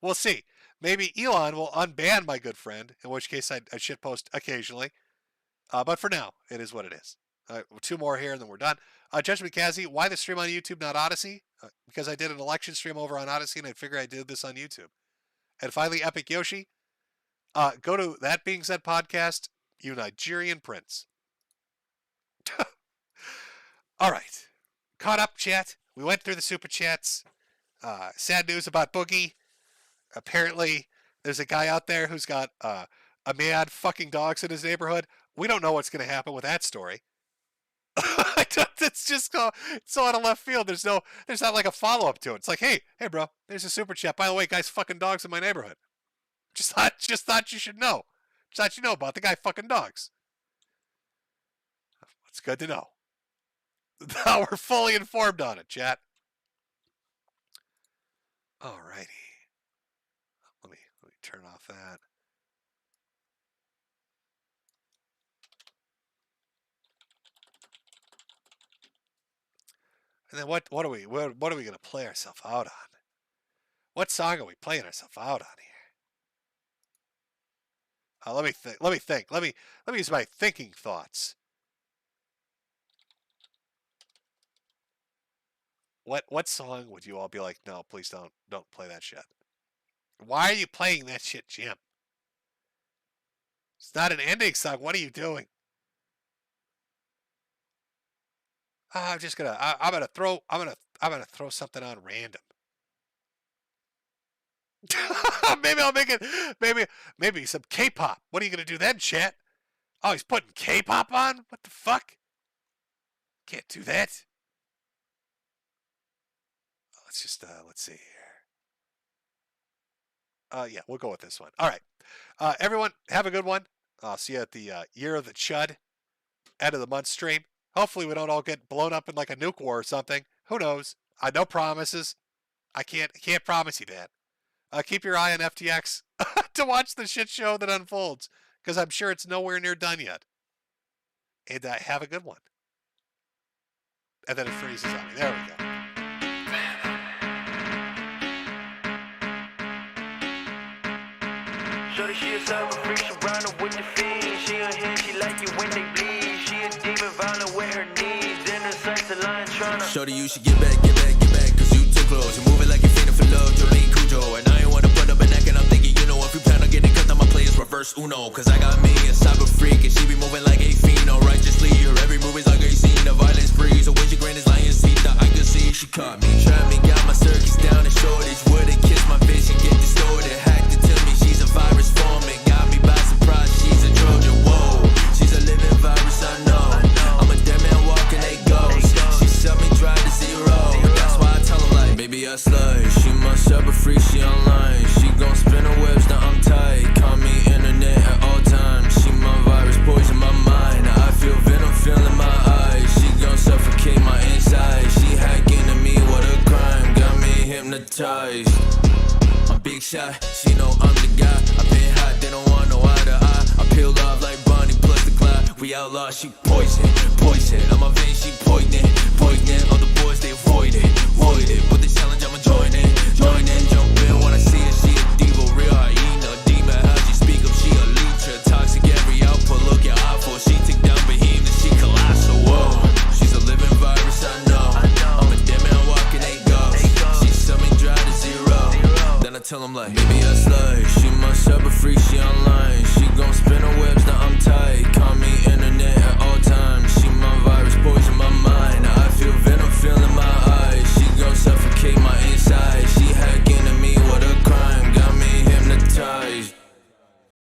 We'll see. Maybe Elon will unban my good friend, in which case I'd shitpost occasionally. But for now, it is what it is. 2 more here, and then we're done. Judgment Kazi, why the stream on YouTube, not Odyssey? Because I did an election stream over on Odyssey, and I figured I did this on YouTube. And finally, Epic Yoshi, go to That Being Said podcast, you Nigerian prince. All right. Caught up, chat. We went through the super chats. Sad news about Boogie. Apparently, there's a guy out there who's got a mad fucking dogs in his neighborhood. We don't know what's going to happen with that story. It's just so out of left field. There's not like a follow-up to it. It's like, hey, bro, there's a super chat. By the way, guys fucking dogs in my neighborhood. Just thought you should know. Just thought you know about the guy fucking dogs. It's good to know. Now we're fully informed on it, chat. Alrighty. Let me turn off that. And then what are we going to play ourselves out on? What song are we playing ourselves out on here? Let me think. Let me use my thinking thoughts. What song would you all be like, no, please don't play that shit? Why are you playing that shit, Jim? It's not an ending song. What are you doing? I'm gonna throw something on random. Maybe I'll make it maybe some K-pop. What are you gonna do then, chat? Oh, he's putting K-pop on? What the fuck? Can't do that. Let's see here. Yeah, we'll go with this one. All right. Everyone, have a good one. I'll see you at the Year of the Chud end of the month stream. Hopefully we don't all get blown up in like a nuke war or something. Who knows? No promises. I can't promise you that. Keep your eye on FTX to watch the shit show that unfolds, because I'm sure it's nowhere near done yet. And have a good one. And then it freezes on me. There we go. Shorty, she a cyber freak, she round with the fiends. She a hen, she like it when they bleed. She a demon, violent with her knees. In the sex, the line tryna. Shorty, you should get back, cause you too close. You moving like you're feeling for love, Jolene Cujo. And I ain't wanna put up a neck, and I'm thinking, you know, if you plan on getting cut, then my players reverse Uno. Cause I got me a cyber freak, and she be moving like a fiend. Righteously, her every move is like a scene. The violence free, so when she grin is lying, see that I could see. She caught me, trapped me, got my circus down and shortage. Wouldn't kiss my vision, get distorted. Hacked it to me, she's a virus forming. Got me by surprise, she's a Trojan, whoa. She's a living virus, I know. I'm a dead man walking a ghost. She shut me dry to zero. That's why I tell her like, baby, I slide. She must have a freak, she online. She gon' spin her webs, now I'm tight. Call me internet at all times. She my virus, poison my mind. I feel venom. hypnotized. I'm big shot, she know I'm the guy. I've been hot, they don't want no eye to eye. I peel off like Bonnie plus the Clyde. We outlaw, she poison, poison. On my veins, she poignant, poignant. All the boys, they avoid it. But the challenge, I'ma join in, jump in. When I see her, she a diva, real hyena, demon. How she speak up, she a leecher. Toxic every output, look at awful. She take down behemoth, she colossal. Whoa, she's a living virus, I know. I'm a dead man walking, ain't ghost. She sell me dry to zero. Then I tell him like, baby, I slide. She must have a freak, she online. She gon' spin her webs